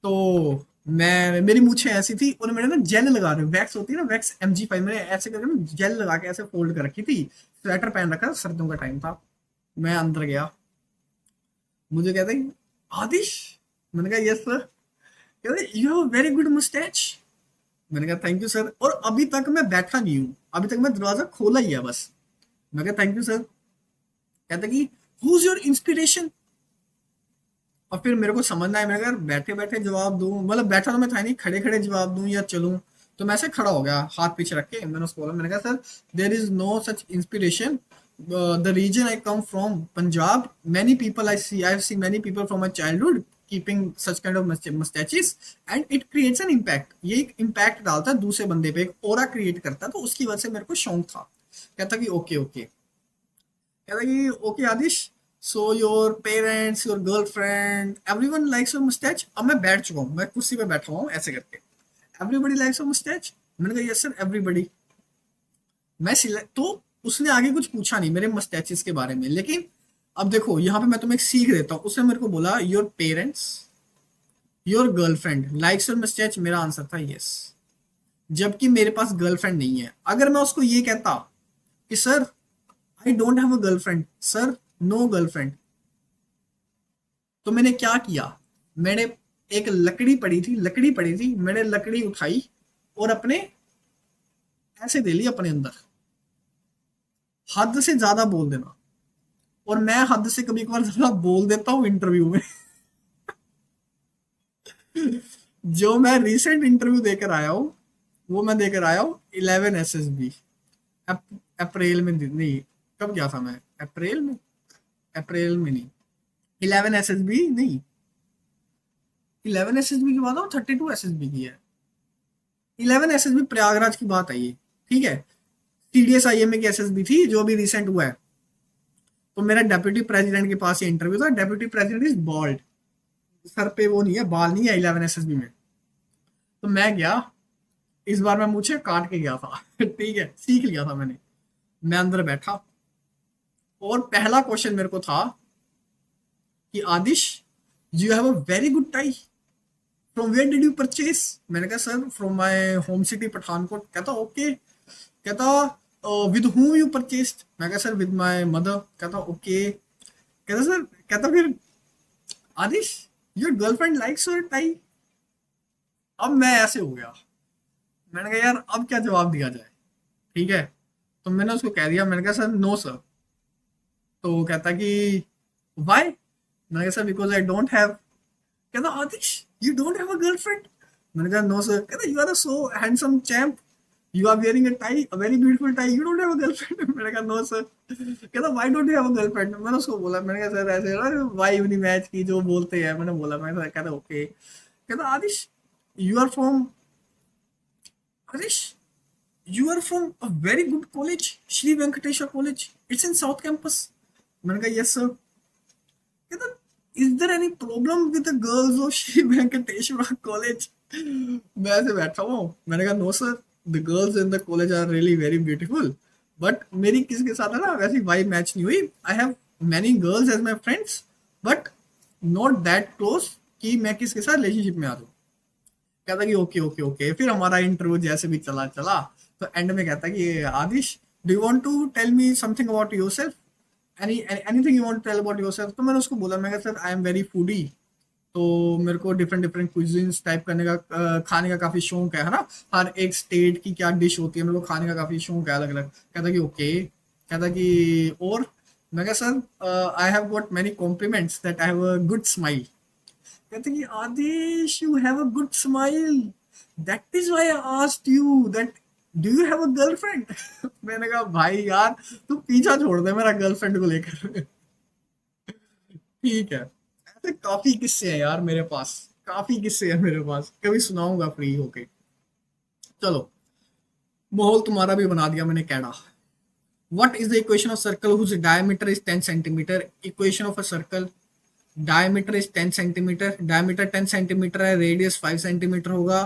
तो मैं, मेरी मूछें ऐसी थी और मैंने ना जेल लगा रही, वैक्स होती है ना, वैक्स MG5, मैंने ऐसे करके ना जेल लगा के ऐसे फोल्ड कर रखी थी। स्वेटर पहन रखा, सर्दियों का टाइम था। मैं अंदर गया, मुझे कहते हैं आदिश। मैंने कहा यस सर। कहते you have very good moustache. मैंने कहा थैंक यू सर, और अभी तक मैं बैठा नहीं हूँ, अभी तक मैं दरवाजा खोला ही है बस। मैं कहा थैंक यू सर। कहते कि हु इज योर इंस्पिरेशन। और फिर मेरे को समझना है, मैंने कहा बैठे बैठे जवाब दूं, मतलब बैठा तो मैं था नहीं, खड़े खड़े जवाब दूं या चलूं। तो मैं ऐसे खड़ा हो गया हाथ पीछे रख के, मैंने उसको बोला, मैंने कहा sir there is no such inspiration, the reason I come from Punjab, many people I have seen many people from my childhood keeping such kind of moustaches and it creates an impact. ये एक impact डालता है दूसरे बंदे पे, एक aura create करता है, तो उसकी वजह से मेरे को शौक था। कहता कि ओके ओके, कहता कि okay Adish, so your parents, your girlfriend, everyone likes your moustache. अब मैं बैठ चुका हूँ, मैं कुर्सी पे बैठा हूँ ऐसे करके, एवरीबॉडी लाइक्स योर मुस्टैच। मैंने कहा यस सर एवरीबडी। मैं सिलेक्ट, तो उसने आगे कुछ पूछा नहीं मेरे मस्टैचेस के बारे में, लेकिन अब देखो यहाँ पे मैं तुम्हें एक सीख देता हूँ। उसने मेरे को बोला your parents, your girlfriend likes your moustache, मेरा आंसर था यस, जबकि मेरे पास गर्लफ्रेंड नहीं है। अगर मैं उसको ये कहता कि sir I don't have a girlfriend, sir no girlfriend, तो मैंने क्या किया, मैंने एक लकड़ी पड़ी थी, मैंने लकड़ी उठाई और अपने ऐसे दे ली अपने अंदर, हद से ज्यादा बोल देना। और मैं हद से कभी कभार ज्यादा बोल देता हूँ इंटरव्यू में। जो मैं रिसेंट इंटरव्यू देकर आया हूँ, वो मैं देकर आया हूँ 11 SSB, अप्रैल में नहीं, कब गया था मैं, अप्रैल में नहीं, 11 SSB नहीं, 11 SSB की बात हो, 32 SSB की है। 11 SSB प्रयागराज की बात है ये, ठीक है। TDS IMA की SSB थी जो अभी रिसेंट हुआ है। तो मेरा डेप्यूटी प्रेसिडेंट के पास ये इंटरव्यू था। Deputy president is bold, sir पे वो नहीं है, बाल नहीं है 11 SSB में। तो मैं गया, इस बार मैं मुझे काट के गया था। ठीक है, सीख लिया था मैंने। मैं अंदर बैठा और पहला क्वेश्चन मेरे को था कि Aadish you have a very good tie, from where did you purchase. मैंने कहा sir from my home city Pathankot. कहता ओके, कहता विद whom यू परचेस्ड। मैं कहा सर विद माय मदर। कहता ओके, कहता सर, कहता फिर Aadish your girlfriend likes your tie. अब मैं ऐसे हो गया, मैंने कहा यार अब क्या जवाब दिया जाए, ठीक है। तो मैंने उसको कह दिया, मैंने कहा सर नो सर। तो वो कहता कि वाई। मैंने कहा sir because I don't have. कहता Aadish you don't have a girlfriend. मैंने कहा नो सर। कहता you are so handsome champ, you are wearing a tie, a very beautiful tie, you don't have a girlfriend. मैंने कहा no sir. कहता why don't you have a girlfriend. मैंने उसको बोला, मैंने कहा सर ऐसे वाई नहीं मैच की जो बोलते हैं, मैंने बोला। मैं कहता ओके। कहता Aadish you are from, Aadish you are from a very good college, Shri Venkateswara college, it's in south campus. मैंने कहा यस सर। कहता is there any problem with the girls of Shri Venkateswara college. मैं ऐसे बैठा हूँ, मैंने कहा no sir, the girls in the college are really very beautiful, but मेरी किसी के साथ है ना वैसी वाइब मैच नहीं हुई। I have many girls as my friends, but not that close कि मैं किसके साथ रिलेशनशिप में आ जाऊँ। कहता कि ओके ओके ओके। फिर हमारा इंटरव्यू जैसे भी चला चला, तो एंड में कहता कि Aadish do you want to tell me something about yourself, anything you want to tell about yourself. तो मैंने उसको बोला, मैं कहा sir I am very foodie, तो मेरे को डिफरेंट डिफरेंट क्विजीन्स टाइप करने का खाने का काफी शौक है ना, हर एक स्टेट की क्या डिश होती है मेरे को खाने का काफी शौक है अलग अलग। कहता कि ओके। कहता कि और। मैं कहा sir I have got many compliments that I have a good smile. कहते कि Aadish you have a good smile, that is why I asked you that do you have a girlfriend. मैंने कहा भाई यार तू पीछा छोड़ दे मेरा गर्लफ्रेंड को लेकर। ठीक है, ऐसे काफी किस्से हैं यार मेरे पास, काफी किस्से हैं मेरे पास, कभी सुनाऊंगा फ्री होके। चलो, माहौल तुम्हारा भी बना दिया मैंने कैडा। What is the equation of circle whose diameter is 10 centimeter? Equation of a circle, diameter is 10 centimeter, diameter 10 centimeter है, radius 5 centimeter होगा।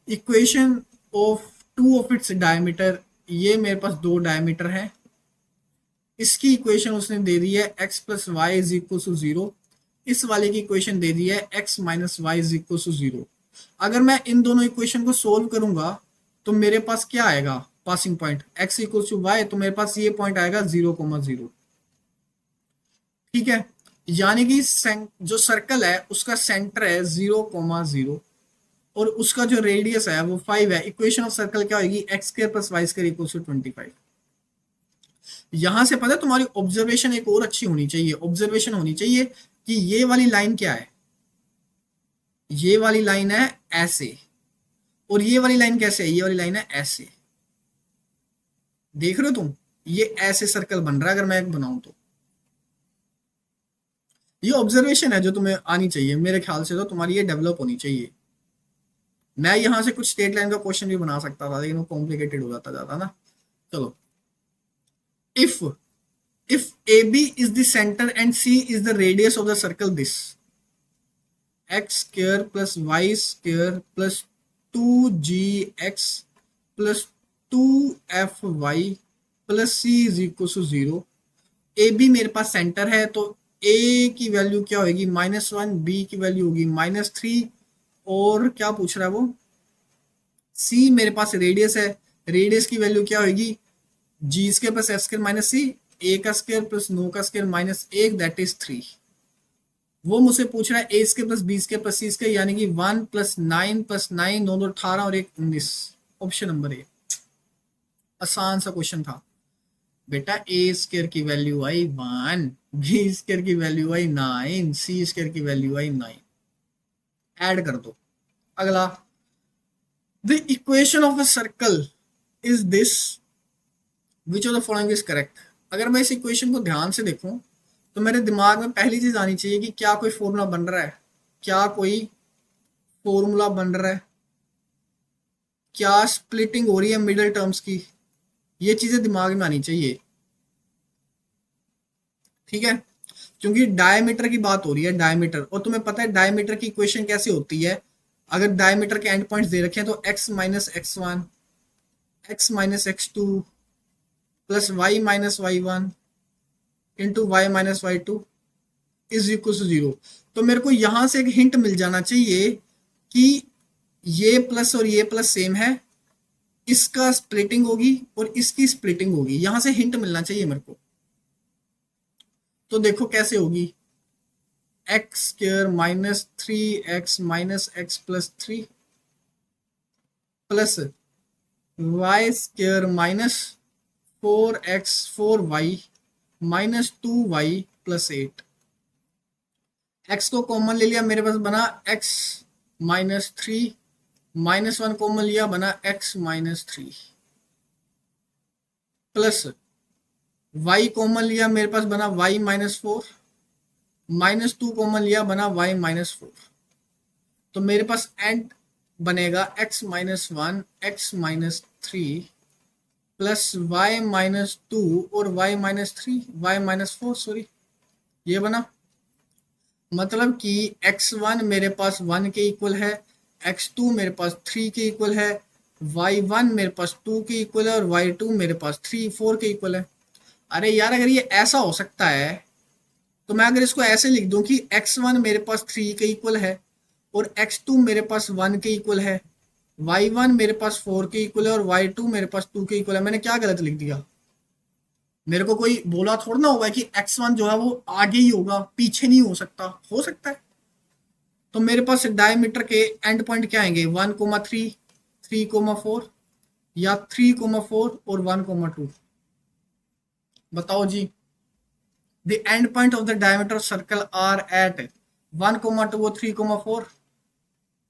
Equation of two of its diameter, ये मेरे पास दो डायमीटर है, इसकी इक्वेशन उसने दे दी है x plus Y is equal to zero, इस वाले की इक्वेशन दे दी है x minus Y is equal to zero. अगर मैं इन दोनों इक्वेशन को सोल्व करूंगा तो मेरे पास क्या आएगा, passing point x equal to Y, तो मेरे पास ये पॉइंट आएगा 0,0। ठीक है, यानी कि जो सर्कल है उसका सेंटर है 0,0 और उसका जो रेडियस है वो 5 है। इक्वेशन ऑफ सर्कल क्या होगी, X square plus Y square equal to 25। यहां से पता है तुम्हारी ऑब्जर्वेशन एक और अच्छी होनी चाहिए, ऑब्जर्वेशन होनी चाहिए कि ये वाली लाइन क्या है, ये वाली लाइन है ऐसे, और ये वाली लाइन कैसे है, ये वाली लाइन है ऐसे। देख रहे हो तुम, ये ऐसे सर्कल बन रहा है अगर मैं एक बनाऊं तो। ये ऑब्जर्वेशन है जो तुम्हें आनी चाहिए, मेरे ख्याल से तो तुम्हारी ये डेवलप होनी चाहिए। मैं यहां से कुछ स्टेट लाइन का क्वेश्चन भी बना सकता था लेकिन वो कॉम्प्लिकेटेड हो जाता जाता ना। चलो, if AB is the center and C is the radius of the circle, this x square plus y square plus 2gx plus 2FY plus C is equal to 0। A B मेरे पास centre है, तो ए की value क्या होगी -1, B की value होगी -3, और क्या पूछ रहा है वो, सी मेरे पास रेडियस है, रेडियस की वैल्यू क्या होगी g square plus f square minus c, a का स्क्वायर प्लस नो का स्क्वायर माइनस 1 दैट इज 3। वो मुझसे पूछ रहा है a square plus b square plus c square, यानी कि 1 प्लस 9 प्लस 9 9 2 18 और 1 19। ऑप्शन नंबर ए, आसान सा क्वेश्चन था बेटा। ए स्क्वायर की वैल्यू आई 1, बी स्क्वायर की वैल्यू आई 9, सी स्क्वायर की वैल्यू आई 9। ऐड कर दो। अगला, the equation of a circle is this, which of the following is correct. अगर मैं इस इक्वेशन को ध्यान से देखूं तो मेरे दिमाग में पहली चीज आनी चाहिए कि क्या कोई फॉर्मूला बन रहा है, क्या कोई फॉर्मूला बन रहा है, क्या स्प्लिटिंग हो रही है मिडिल टर्म्स की, ये चीजें दिमाग में आनी चाहिए। ठीक है, क्योंकि डायमीटर की बात हो रही है, डायमीटर, और तुम्हें पता है डायमीटर की इक्वेशन कैसे होती है। अगर डायमीटर के एंड पॉइंट्स दे रखे हैं तो x माइनस x1, x माइनस x2 प्लस y माइनस y1 into y minus y2 is equal to 0। तो मेरे को यहां से एक हिंट मिल जाना चाहिए कि ये प्लस और ये प्लस सेम है, इसका स्प्लिटिंग होगी और इसकी स्प्लिटिंग होगी, यहां से हिंट मिलना चाहिए मेरे को। तो देखो कैसे होगी, X square minus 3x minus x plus 3 plus Y square minus 4y minus 2y plus 8। x को कॉमन ले लिया, मेरे पास बना x माइनस 3, -1 कॉमन लिया बना x minus 3 plus y common लिया, मेरे पास बना y माइनस 4, -2 कॉमन लिया बना y माइनस 4। तो मेरे पास एंड बनेगा x minus 1, x minus 3 plus y minus 2 और y minus 3, y minus 4 sorry, ये बना। मतलब कि x1 मेरे पास 1 के इक्वल है, x2 मेरे पास 3 के इक्वल है, y1 मेरे पास 2 के इक्वल है और y2 मेरे पास 4 के इक्वल है। अरे यार, अगर ये ऐसा हो सकता है तो मैं अगर इसको ऐसे लिख दूं कि x1 मेरे पास 3 के इक्वल है और x2 मेरे पास 1 के इक्वल है, y1 मेरे पास 4 के इक्वल है और y2 मेरे पास 2 के इक्वल है, मैंने क्या गलत लिख दिया। मेरे को कोई बोला थोड़ा ना होगा कि x1 जो है वो आगे ही होगा, पीछे नहीं हो सकता, हो सकता है। तो मेरे पास डायमीटर के एंड पॉइंट क्या आएंगे, 1,3, 3,4 या 3,4 और 1,2। बताओ जी, the end point of the diameter circle are at 1,2 और 3,4,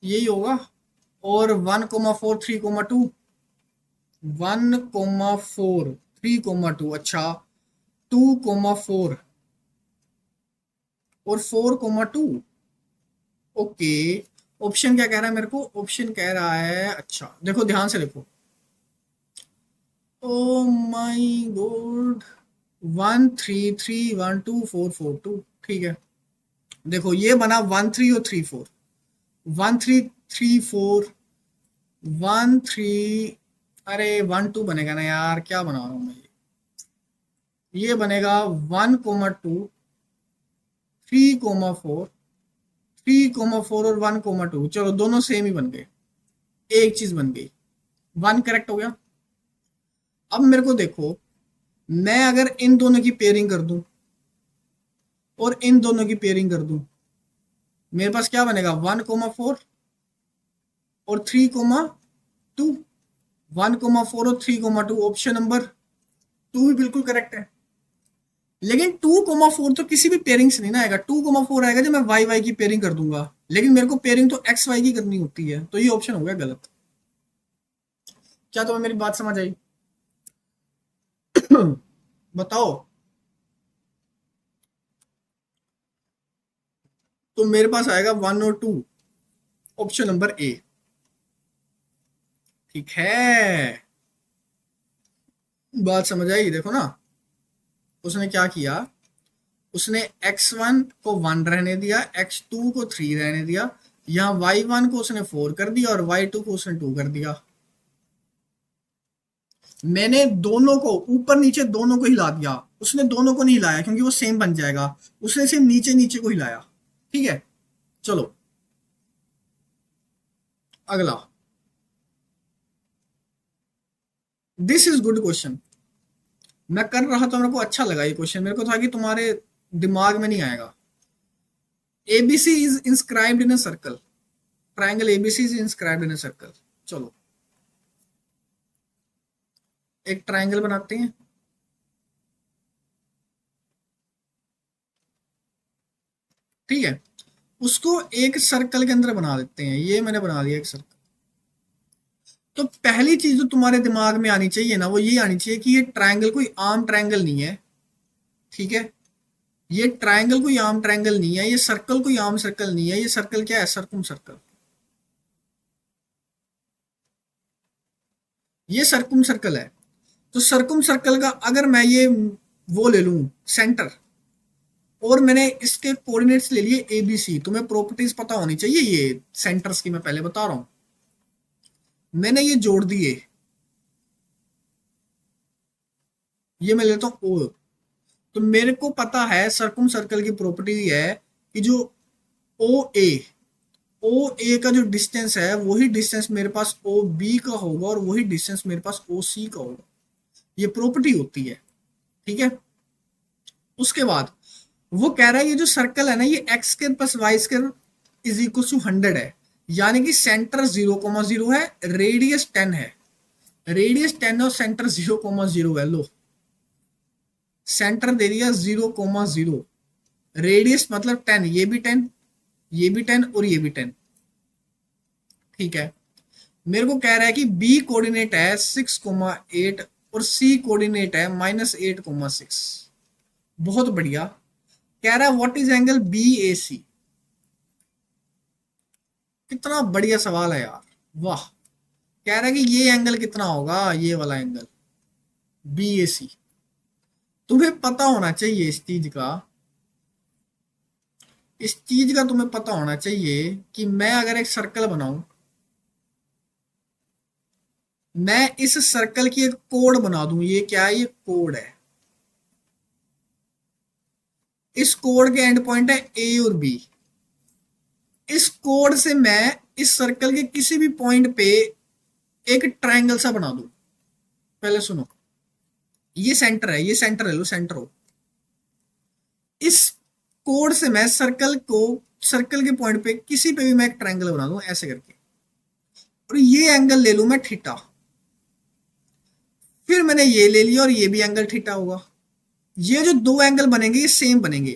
यही होगा। और 1,4 3,2, 1,4 3,2, अच्छा 2,4 और 4,2। ओके, ऑप्शन क्या कह रहा है मेरे को, ऑप्शन कह रहा है, अच्छा देखो ध्यान से देखो, ओ माय गॉड, 1,3,3,1,2,4,4,2, ठीक है। देखो ये बना 1,3 और 3,4, 1,3,3,4, 1,3, अरे 1,2 बनेगा ना यार, क्या बना रहा हूँ मैं, ये बनेगा 1,2, 3,4, 3,4 और 1,2, चलो दोनों सेम ही बन गए, एक चीज बन गई, 1 करेक्ट हो गया। अब मेरे को देखो, मैं अगर इन दोनों की पेयरिंग कर दूं और इन दोनों की पेयरिंग कर दूं, मेरे पास क्या बनेगा, 1,4 और 3,2, 1,4 और 3,2, ऑप्शन नंबर 2 भी बिल्कुल करेक्ट है। लेकिन 2,4 तो किसी भी पेयरिंग से नहीं ना आएगा, 2,4 आएगा जब मैं वाई वाई की पेयरिंग कर दूंगा, लेकिन मेरे को पेयरिंग तो एक्स वाई की करनी होती है, तो ये ऑप्शन हो गया गलत। क्या तुम्हें मेरी बात समझ आई? बताओ। तो मेरे पास आएगा 1 और 2, ऑप्शन नंबर ए। ठीक है, बात समझ आई? देखो ना, उसने क्या किया, उसने x1 को 1 रहने दिया, x2 को 3 रहने दिया, यहाँ y1 को उसने 4 कर दिया और y2 को उसने 2 कर दिया। मैंने दोनों को ऊपर नीचे दोनों को हिला दिया, उसने दोनों को नहीं हिलाया क्योंकि वो सेम बन जाएगा, उसने सिर्फ नीचे नीचे को हिलाया। ठीक है, चलो अगला। This is good question. मैं कर रहा था, मेरे को अच्छा लगा ये क्वेश्चन, मेरे को था कि तुम्हारे दिमाग में नहीं आएगा। ABC is inscribed in a circle, triangle ABC is inscribed in a circle. चलो एक ट्राइंगल बनाते हैं। ठीक है, उसको एक सर्कल के अंदर बना देते हैं। ये मैंने बना दिया एक सर्कल। तो पहली चीज जो तुम्हारे दिमाग में आनी चाहिए ना, वो ये आनी चाहिए कि ये ट्राइंगल कोई आम ट्राइंगल नहीं है। ठीक है, ये ट्राइंगल कोई आम ट्राइंगल नहीं है, ये सर्कल कोई आम सर्कल नहीं है। ये सर्कल क्या है? सर्कुम सर्कल। ये सर्कुम सर्कल है। तो सर्कुम सर्कल का अगर मैं ये वो ले लूं सेंटर, और मैंने इसके कोऑर्डिनेट्स ले लिए ए बी सी, तुम्हें प्रॉपर्टीज पता होनी चाहिए ये सेंटर्स की, मैं पहले बता रहा हूं। मैंने ये जोड़ दिए, ये मैं लेता हूं ओ। तो मेरे को पता है सर्कुम सर्कल की प्रॉपर्टी है कि जो ओ ए, ओ ए का जो डिस्टेंस है वही डिस्टेंस मेरे पास ओ बी का होगा, और वही डिस्टेंस मेरे पास ओ सी का होगा। ये प्रॉपर्टी होती है। ठीक है, उसके बाद वो कह रहा है ये जो सर्कल है ना, ये X square plus Y square is equal to 100 है। यानी कि सेंटर 0,0 है, रेडियस 10 है। रेडियस 10 और सेंटर 0,0 है। लो, सेंटर दे दिया 0,0, रेडियस मतलब 10, ये भी 10, ये भी 10 और ये भी 10। ठीक है, मेरे को कह रहा है कि बी कोऑर्डिनेट है 6,8 और सी कोऑर्डिनेट है -8,6। बहुत बढ़िया। कह रहा है व्हाट इज एंगल बी ए सी। कितना बढ़िया सवाल है यार, वाह। कह रहा है कि ये एंगल कितना होगा, ये वाला एंगल बी ए सी। तुम्हें पता होना चाहिए इस चीज का, इस चीज का तुम्हें पता होना चाहिए कि मैं अगर एक सर्कल बनाऊं, मैं इस सर्कल की एक कोड बना दूं। ये क्या है? ये कोड है। इस कोड के एंड पॉइंट है ए और बी। इस कोड से मैं इस सर्कल के किसी भी पॉइंट पे एक ट्रायंगल सा बना दूं। पहले सुनो, ये सेंटर है, ये सेंटर है, लो सेंटर हो। इस कोड से मैं सर्कल को, सर्कल के पॉइंट पे किसी पे भी मैं एक ट्रायंगल बना दूं ऐसे करके, और ये एंगल ले लूं मैं थीटा। फिर मैंने ये ले लिया और ये भी एंगल थीटा होगा। ये जो दो एंगल बनेंगे ये सेम बनेंगे।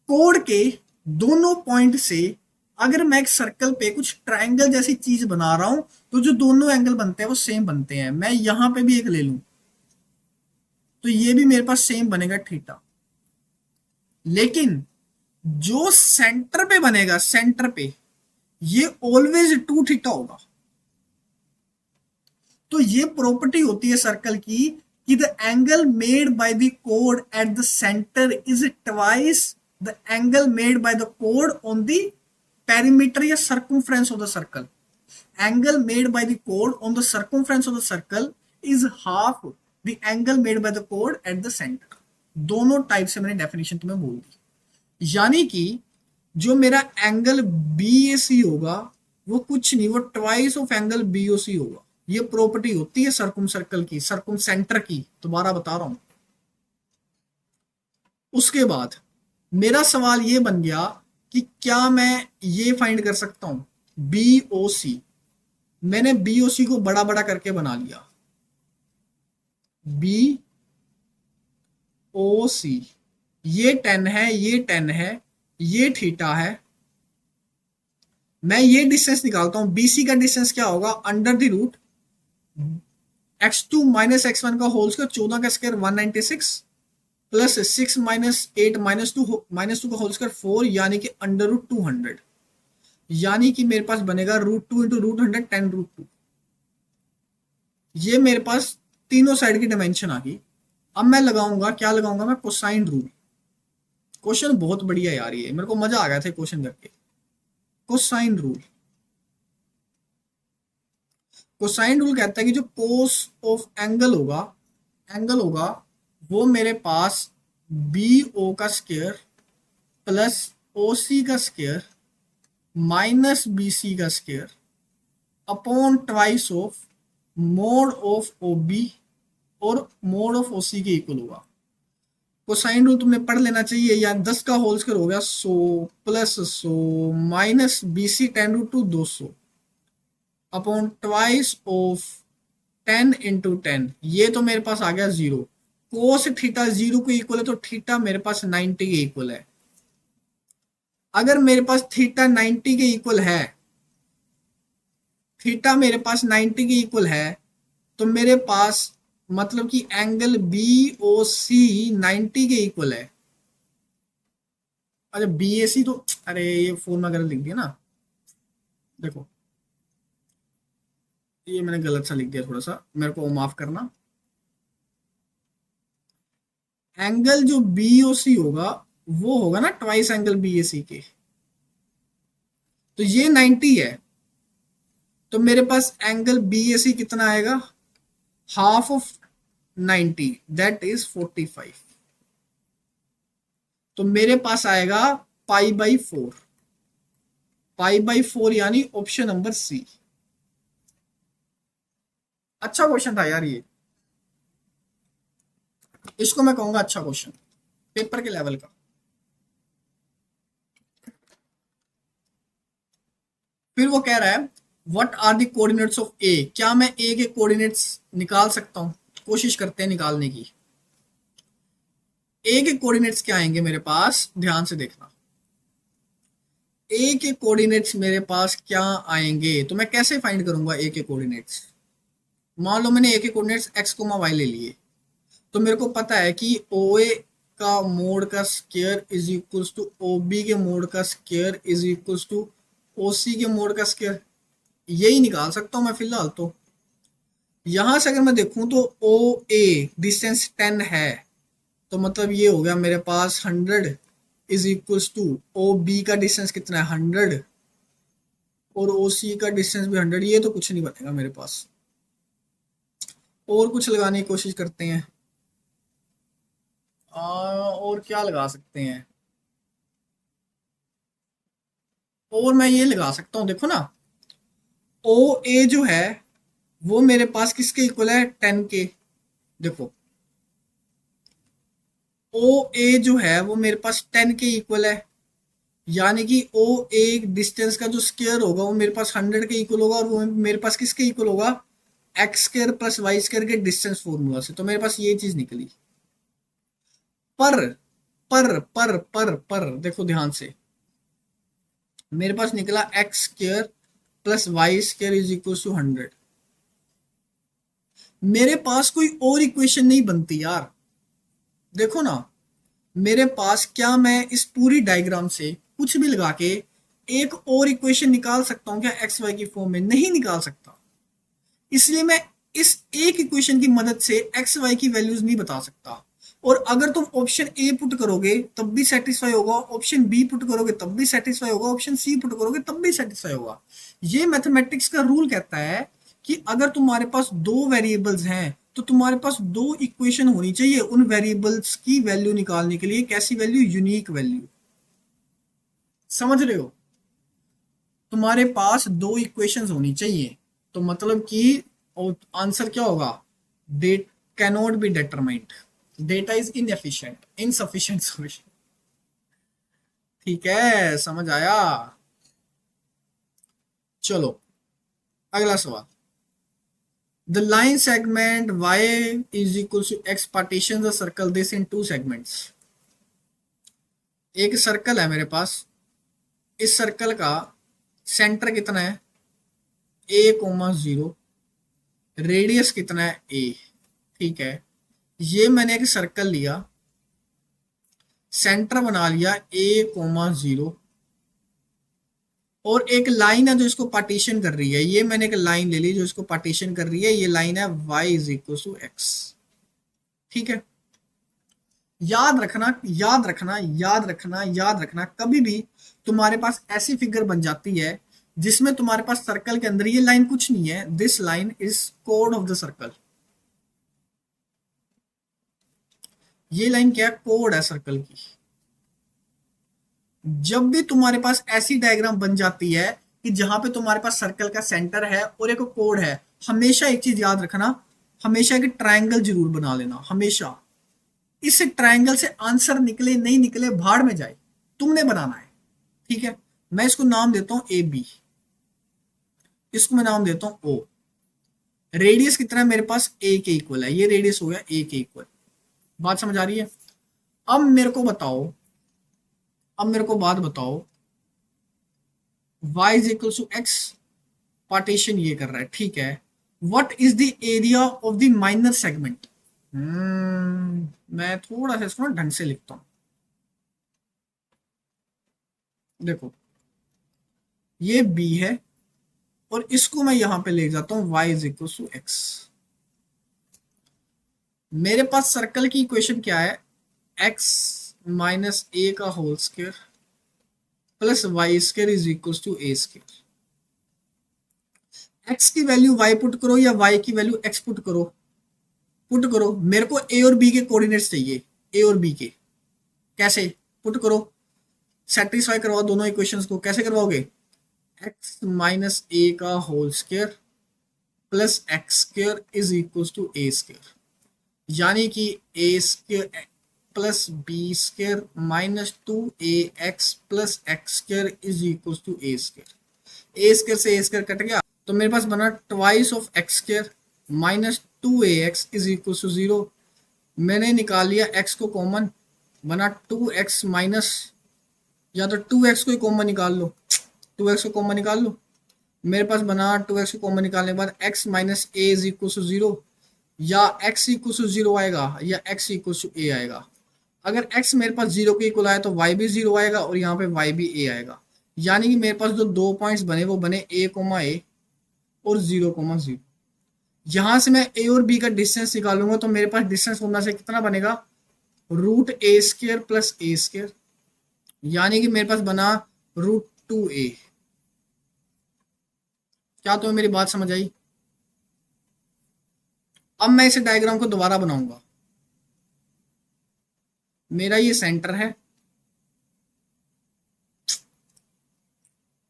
कोड के दोनों पॉइंट से अगर मैं एक सर्कल पे कुछ ट्रायंगल जैसी चीज बना रहा हूं, तो जो दोनों एंगल बनते हैं वो सेम बनते हैं। मैं यहां पे भी एक ले लूं तो ये भी मेरे पास सेम बनेगा थीटा। लेकिन जो सेंटर पे बनेगा, सेंटर पे ये ऑलवेज 2 थीटा होगा। तो ये प्रॉपर्टी होती है सर्कल की कि the angle made by the code at the centre is twice the angle made by the code on the perimeter या circumference of the circle. Angle made by the code on the circumference of the circle is half the angle made by the code at the centre. दोनों type से मैंने definition तुम्हें बोल दी। यानी कि जो मेरा एंगल बी ए सी होगा वो कुछ नहीं, वो twice of angle B O C होगा। ये प्रॉपर्टी होती है सर्कुम सर्कल की, सर्कुम सेंटर की, दोबारा बता रहा हूं। उसके बाद मेरा सवाल ये बन गया कि क्या मैं ये फाइंड कर सकता हूं बी ओ सी। मैंने बी ओ सी को बड़ा बड़ा करके बना लिया, बी ओ सी। ये 10 है, ये 10 है, ये थीटा है। मैं ये डिस्टेंस निकालता हूं, बीसी का डिस्टेंस क्या होगा? Under the root x2 minus x1 का होल स्क्वायर, 14 का square 196 plus 6 minus 8 minus two का होल स्क्वायर 4, यानी कि अंडर रूट 200। यानी कि मेरे पास बनेगा √2 इंटू √100 10√2। ये मेरे पास तीनों साइड की डायमेंशन आ गई। अब मैं लगाऊंगा, क्या लगाऊंगा मैं? Cosine rule. क्वेश्चन बहुत बढ़िया यार, ये मेरे को मजा आ गया था क्वेश्चन करके। कोसाइन रूल, कोसाइन रूल कहता है कि जो कोस ऑफ एंगल होगा वो मेरे पास बी ओ का स्क्वायर प्लस ओ सी का स्क्वायर माइनस बी सी का square upon twice of mod of O B और मोड ऑफ ओ सी के इक्वल होगा। कोसाइन रूल तुमने पढ़ लेना चाहिए, या 10 का होल स्क्वायर हो गया 100 plus 100 minus B C 10√2 200 upon twice of 10 into 10, ये तो मेरे पास आ गया 0। कोस थीटा 0 के इक्वल है तो थीटा मेरे पास 90 के इक्वल है। अगर मेरे पास थीटा 90 के इक्वल है, थीटा मेरे पास 90 के इक्वल है, तो मेरे पास मतलब कि एंगल बी ओ सी 90 के इक्वल है। अच्छा बी ए सी तो, अरे ये फोन में अगर लिख दिया ना, देखो ये मैंने गलत सा लिख दिया, थोड़ा सा मेरे को माफ करना। एंगल जो बी ओ सी होगा वो होगा ना ट्वाइस एंगल बी ए सी के, तो ये 90 है, तो मेरे पास एंगल बी ए सी कितना आएगा, हाफ ऑफ 90 दैट इज 45। तो मेरे पास आएगा π/4, π/4 यानी ऑप्शन नंबर सी। अच्छा क्वेश्चन था यार ये, इसको मैं कहूंगा अच्छा क्वेश्चन पेपर के लेवल का। फिर वो कह रहा है what are the coordinates of A, क्या मैं ए के कोऑर्डिनेट्स निकाल सकता हूं, कोशिश करते हैं निकालने की। ए के कोऑर्डिनेट्स क्या आएंगे मेरे पास, ध्यान से देखना। ए के कोऑर्डिनेट्स मेरे पास क्या आएंगे, तो मैं कैसे फाइंड करूंगा ए के कोऑर्डिनेट्स। मान लो मैंने ए के कोऑर्डिनेट्स x, y ले लिए, तो मेरे को पता है कि ओ ए का मोड का square is equals to O B के मोड का square is equals to O C के मोड का स्क्वायर, यही निकाल सकता हूं मैं फिलहाल। तो यहां से अगर मैं देखूं तो ओ ए डिस्टेंस 10 है, तो मतलब ये हो गया मेरे पास 100 is equals to O B का डिस्टेंस कितना है 100 और ओ सी का डिस्टेंस भी 100, ये तो कुछ नहीं बनेगा मेरे पास। और कुछ लगाने की कोशिश करते हैं, और क्या लगा सकते हैं, और मैं ये लगा सकता हूं, देखो ना ओ ए जो है वो मेरे पास किसके इक्वल है 10 के। देखो ओ ए जो है वो मेरे पास 10 के इक्वल है, यानी कि ओ ए डिस्टेंस का जो स्क्वायर होगा वो मेरे पास 100 के इक्वल होगा, और वो मेरे पास किसके इक्वल होगा X square plus Y square के डिस्टेंस फॉर्मूला से। तो मेरे पास ये चीज निकली। पर पर देखो ध्यान से, मेरे पास निकला X square plus Y square is equal to 100। मेरे पास कोई और इक्वेशन नहीं बनती यार। देखो ना, मेरे पास क्या मैं इस पूरी डायग्राम से कुछ भी लगा के एक और इक्वेशन निकाल सकता हूं क्या एक्स वाई की फॉर्म में? नहीं निकाल सकता। इसलिए मैं इस एक इक्वेशन की मदद से एक्स वाई की वैल्यूज नहीं बता सकता। और अगर तुम ऑप्शन ए पुट करोगे तब भी सेटिस्फाई होगा, ऑप्शन बी पुट करोगे तब भी सेटिस्फाई होगा, ऑप्शन सी पुट करोगे तब भी सेटिस्फाई होगा। ये मैथमेटिक्स का रूल कहता है कि अगर तुम्हारे पास दो वेरिएबल्स हैं तो तुम्हारे पास दो इक्वेशन होनी चाहिए उन वेरिएबल्स की वैल्यू निकालने के लिए। कैसी वैल्यू? Unique value. समझ रहे हो? तुम्हारे पास दो इक्वेशंस होनी चाहिए, तो मतलब कि आंसर क्या होगा? That cannot be determined, data is inefficient, insufficient solution. ठीक है, समझ आया? चलो अगला सवाल। The line segment y is equals to x partitions the circle this in two segments। एक सर्कल है मेरे पास, इस सर्कल का सेंटर कितना है a,0, रेडियस कितना है a। ठीक है, ये मैंने एक सर्कल लिया, सेंटर बना लिया a,0 और एक लाइन है जो इसको पार्टीशन कर रही है। ये मैंने एक लाइन ले ली जो इसको पार्टीशन कर रही है, ये लाइन है y is equal to X. ठीक है, याद रखना याद रखना याद रखना याद रखना, कभी भी तुम्हारे पास ऐसी फिगर बन जाती है जिसमें तुम्हारे पास सर्कल के अंदर ये लाइन कुछ नहीं है, this line is code of the circle. ये लाइन क्या है? कोड है सर्कल की। जब भी तुम्हारे पास ऐसी डायग्राम बन जाती है कि जहां पे तुम्हारे पास सर्कल का सेंटर है और एक कोड है, हमेशा एक चीज याद रखना, हमेशा एक ट्रायंगल जरूर बना लेना, हमेशा। इस ट्रायंगल से आंसर निकले नहीं निकले भाड़ में जाए, तुमने बनाना है, ठीक है। मैं इसको नाम देता हूं ए बी, इसको मैं नाम देता हूं ओ। रेडियस कितना है मेरे पास? ए के इक्वल है, ये रेडियस हो गया ए के इक्वल। बात समझ आ रही है? अब मेरे को बताओ, अब मेरे को बात बताओ, y is equal to X, partition ये कर रहा है, ठीक है। What is the area of the minor segment? मैं थोड़ा सा इसको ना ढंग से लिखता हूं। देखो ये b है और इसको मैं यहां पे ले जाता हूं y is equal to X. मेरे पास सर्कल की इक्वेशन क्या है? x माइनस ए का whole square plus Y square is equal to A square. x की वैल्यू y पुट करो या y की वैल्यू x पुट करो, पुट करो। मेरे को a और b के कोऑर्डिनेट्स चाहिए, a और b के। कैसे? पुट करो, सेटिस्फाई करवाओ दोनों इक्वेशंस को। कैसे करवाओगे? x माइनस ए का whole square plus x square is equal to A square, यानी कि a square plus b square minus 2ax plus x square is equal to A square. A square से a square cut गया तो मेरे पास बना twice of x square minus 2ax is equal to 0। मैंने निकाल लिया x को कॉमन, बना 2x माइनस, या तो 2x को ही कॉमन निकाल लो, 2x को कॉमन निकाल लो। मेरे पास बना 2x को कॉमन निकालने के बाद x minus A is equal to 0, या x इक्वल टू 0 आएगा या x इक्वल टू a आएगा। अगर x मेरे पास 0 के इक्वल आया तो y भी 0 आएगा और यहाँ पे y भी a आएगा। यानी कि मेरे पास जो दो पॉइंट्स बने वो बने a, a और 0, 0। यहां से मैं a और b का डिस्टेंस निकालूंगा तो मेरे पास डिस्टेंस फॉर्मूला से कितना बनेगा? रूट ए स्क्वायर प्लस ए स्क्वायर, यानी कि मेरे पास बना रूट 2a। क्या तुम्हें मेरी बात समझ आई? अब मैं इस डायग्राम को दोबारा बनाऊंगा। मेरा ये सेंटर है,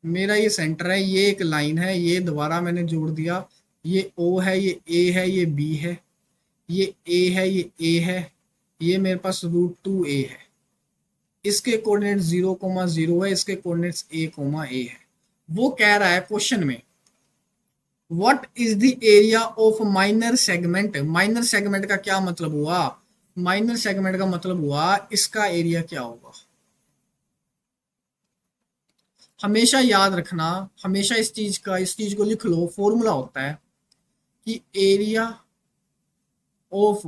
मेरा ये सेंटर है, ये एक लाइन है, ये दोबारा मैंने जोड़ दिया, ये O है, ये A है, ये B है, ये A है, ये A है, ये मेरे पास रूट 2a है। इसके कोऑर्डिनेट 0, 0 है, इसके कोऑर्डिनेट्स a, है। वो कह रहा है क्वेश्चन में what is the area of minor segment. Minor segment का क्या मतलब हुआ? माइनर सेगमेंट का मतलब हुआ इसका एरिया क्या होगा। हमेशा याद रखना, हमेशा इस चीज को लिख लो। फॉर्मूला होता है कि area of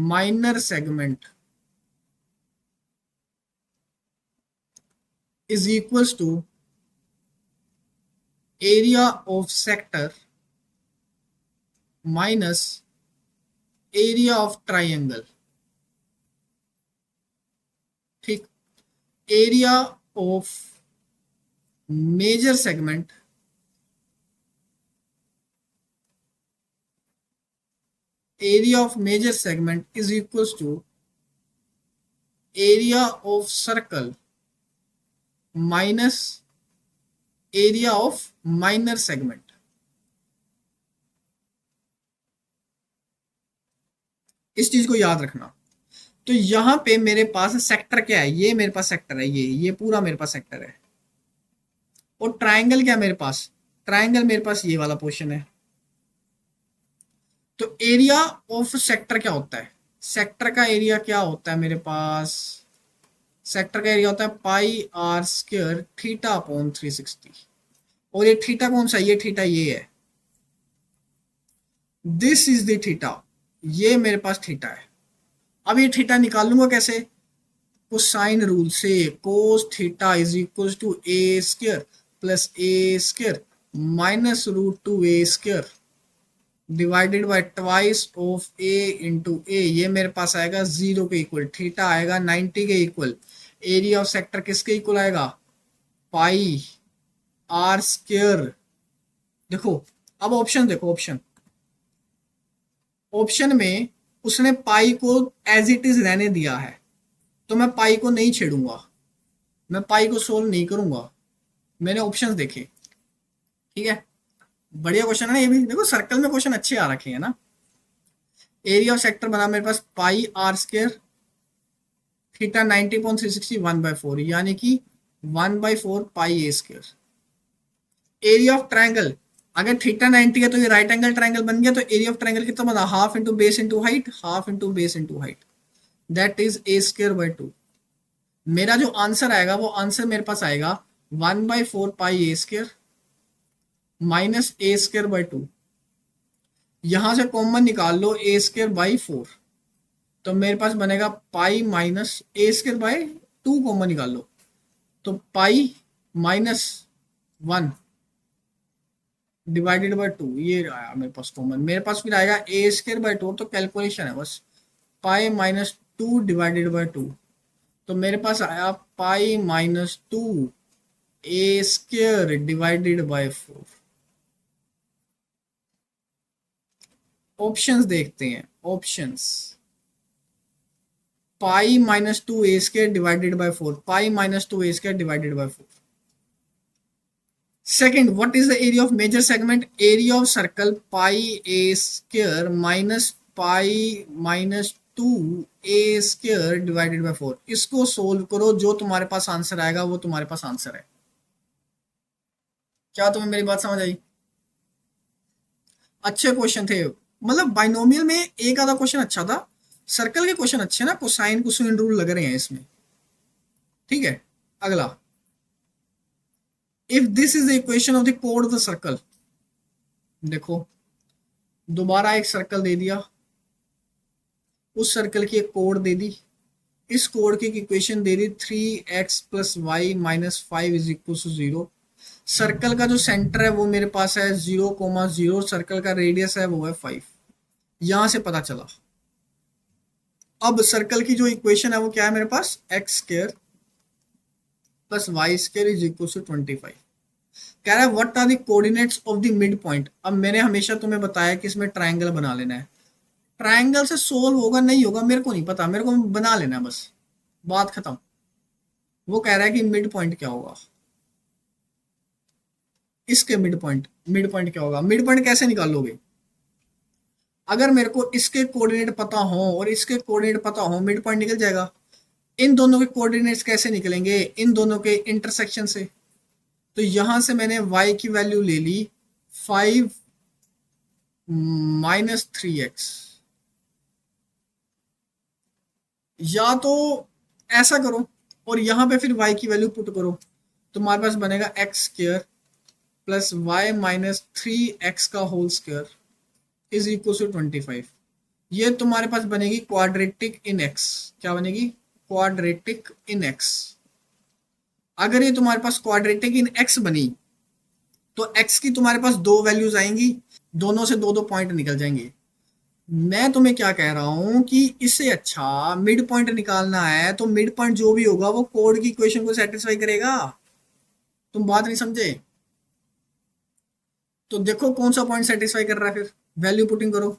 minor segment is equals to area of sector minus area of triangle। ठीक, area of major segment is equals to area of circle minus area of minor segment. इस चीज को याद रखना। तो यहां पे मेरे पास सेक्टर क्या है? ये मेरे पास सेक्टर है, ये पूरा मेरे पास सेक्टर है। और ट्रायंगल क्या मेरे पास? ट्रायंगल मेरे पास ये वाला पोर्शन है। तो एरिया ऑफ सेक्टर क्या होता है? सेक्टर का एरिया क्या होता है मेरे पास? सेक्टर का एरिया होता है पाई आर स्क्वायर थीटा अपॉन 360। और ये थीटा कौन सा? ये थीटा ये है, दिस इज द थीटा, ये मेरे पास थीटा है। अब ये थीटा निकालूंगा कैसे? कोसाइन रूल से। Cos theta is equal to A square plus A square minus root 2a square divided by twice of a into a. ये मेरे पास आएगा 0 के इक्वल, थीटा आएगा 90 के इक्वल। एरिया ऑफ सेक्टर किसके इक्वल आएगा? पाई आर स्क्वायर। देखो अब ऑप्शन देखो, ऑप्शन में उसने पाई को एज इट इज रहने दिया है, तो मैं पाई को नहीं छेड़ूंगा, मैं पाई को सोल्व नहीं करूंगा। मैंने ऑप्शंस देखे, ठीक है, बढ़िया क्वेश्चन है ना ये भी। देखो सर्कल में क्वेश्चन अच्छे आ रखे हैं ना। एरिया ऑफ सेक्टर बना मेरे पास पाई आर स्क्वायर थीटा 90.360 1/4, यानी कि 1/4 pi A square. Area of triangle, अगर थीटा 90 है तो ये राइट एंगल ट्रायंगल बन गया, तो एरिया ऑफ ट्रायंगल कितना बना, half into base into height, half into base into height, that is a square by 2। मेरा जो आंसर आएगा वो आंसर मेरे पास आएगा 1/4 pi A square minus a square by 2। यहां से कॉमन निकाल लो ए स्क्वायर बाई 4, तो मेरे पास बनेगा pi minus a square by 2, common निकाल लो तो पाई माइनस 1 डिवाइडेड बाय 2, ये आया मेरे पास कॉमन। मेरे पास फिर आएगा ए स्क्वायर बाय 2, तो कैलकुलेशन है बस, पाई माइनस 2 डिवाइडेड बाय 2, तो मेरे पास आया pi minus 2 A square divided by 4। Options देखते हैं, options pi minus 2 A square divided by 4, pi minus 2 A square divided by 4। Second, what is the area of major segment, area of circle pi A square minus pi minus 2 A square divided by 4। इसको solve करो, जो तुम्हारे पास answer आएगा वो तुम्हारे पास answer है। क्या तुम्हें मेरी बात समझ आई? अच्छे क्वेश्चन थे, मतलब बाइनोमियल में एक आधा क्वेश्चन अच्छा था, सर्कल के क्वेश्चन अच्छे ना, कोसाइन कोसाइन रूल लग रहे हैं इसमें। ठीक है, अगला, if this is the equation of the code of the circle. देखो दोबारा एक सर्कल दे दिया, उस सर्कल की एक कोड दे दी, इस कोड की इक्वेशन दे दी 3x plus Y minus 5 is equal to 0। Circle का जो सेंटर है वो मेरे पास है 0,0, सर्कल का रेडियस है वो है 5। यहां से पता चला। अब सर्कल की जो इक्वेशन है वो क्या है मेरे पास, x square plus Y square is equal to 25। कह रहा है what are the coordinates of the mid point. अब मैंने हमेशा तुम्हें बताया कि इसमें ट्रायंगल बना लेना है, ट्रायंगल से सोल्व होगा नहीं होगा मेरे को नहीं पता, मेरे को बना लेना है बस, बात खत्म। वो कह रहा है कि मिड पॉइंट क्या होगा, इसके मिड पॉइंट क्या होगा। मिड पॉइंट कैसे निकालोगे, अगर मेरे को इसके कोऑर्डिनेट पता हो और इसके कोऑर्डिनेट पता हो, मिड पॉइंट निकल जाएगा। इन दोनों के कोऑर्डिनेट्स कैसे निकलेंगे, इन दोनों के इंटरसेक्शन से। तो यहां से मैंने y की वैल्यू ले ली 5 माइनस 3x, या तो ऐसा करो और यहां पे फिर y की वैल्यू पुट करो, तो हमारे पास बनेगा X square plus Y minus 3x का whole square is equal to 25। ये तुम्हारे पास बनेगी क्वाड्रेटिक इन x। क्या बनेगी, क्वाड्रेटिक इन x। अगर ये तुम्हारे पास क्वाड्रेटिक इन x बनी तो x की तुम्हारे पास दो वैल्यूज आएंगी, दोनों से दो दो पॉइंट निकल जाएंगे। मैं तुम्हें क्या कह रहा हूं कि इससे अच्छा मिड पॉइंट निकालना है, तो मिड पॉइंट जो भी होगा वो कोड की इक्वेशन को सेटिस्फाई करेगा। तुम बात नहीं समझे? तो देखो कौन सा पॉइंट सेटिस्फाई कर रहा है, फिर वैल्यू पुटिंग करो।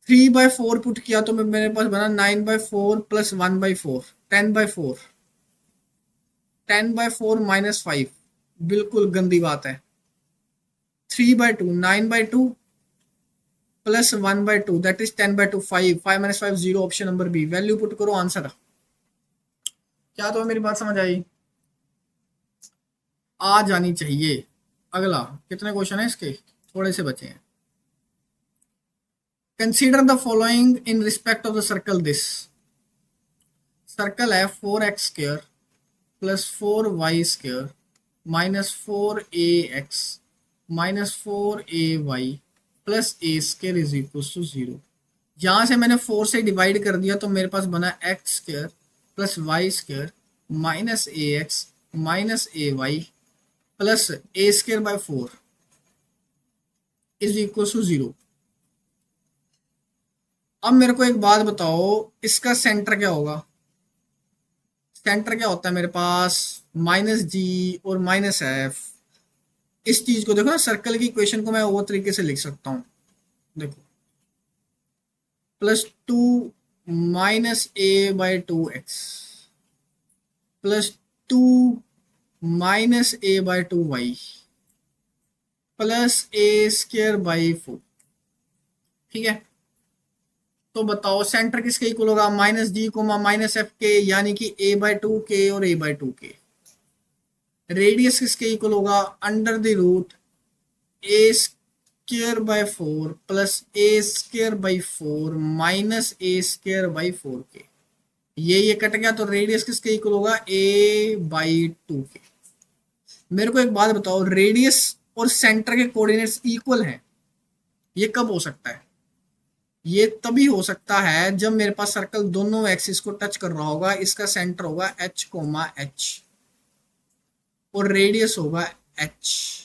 3/4 पुट किया तो मेरे पास बना 9/4 प्लस 1/4, 10/4, 10/4 माइनस 5, बिल्कुल गंदी बात है। 3/2, 9/2 plus 1/2 that is 10/2, 5, 5 minus 5 0, option number B. Value put करो, आंसर। क्या तो मेरी बात समझ आई? आ जानी चाहिए। अगला, कितने क्वेश्चन है इसके, थोड़े से बचे हैं। Consider the following in respect of the circle this. Circle है 4x square plus 4y square minus 4ax minus 4ay plus A square is equal to 0। यहां से मैंने 4 से डिवाइड कर दिया तो मेरे पास बना X square plus Y square minus A X minus A Y plus A square by 4 is equal to 0। अब मेरे को एक बात बताओ, इसका सेंटर क्या होगा, सेंटर क्या होता है मेरे पास, माइनस जी और माइनस एफ। इस चीज को देखो ना, सर्कल की इक्वेशन को मैं वो तरीके से लिख सकता हूं, देखो +2 minus A by 2x +2 minus A by 2y +a² by 4। ठीक है, तो बताओ सेंटर किसके इक्वल होगा, -d, -f के, यानी कि a/2k और a/2k। रेडियस किसके इक्वल होगा, √a² by 4 +a² by 4 -a²बाई 4k। ये कट गया, तो रेडियस किसके इक्वल होगा, a/2k। मेरे को एक बात बताओ, रेडियस और सेंटर के कोऑर्डिनेट्स इक्वल हैं, ये कब हो सकता है, ये तभी हो सकता है जब मेरे पास सर्कल दोनों एक्सिस को टच कर रहा होगा, इसका सेंटर होगा h, और रेडियस होगा h।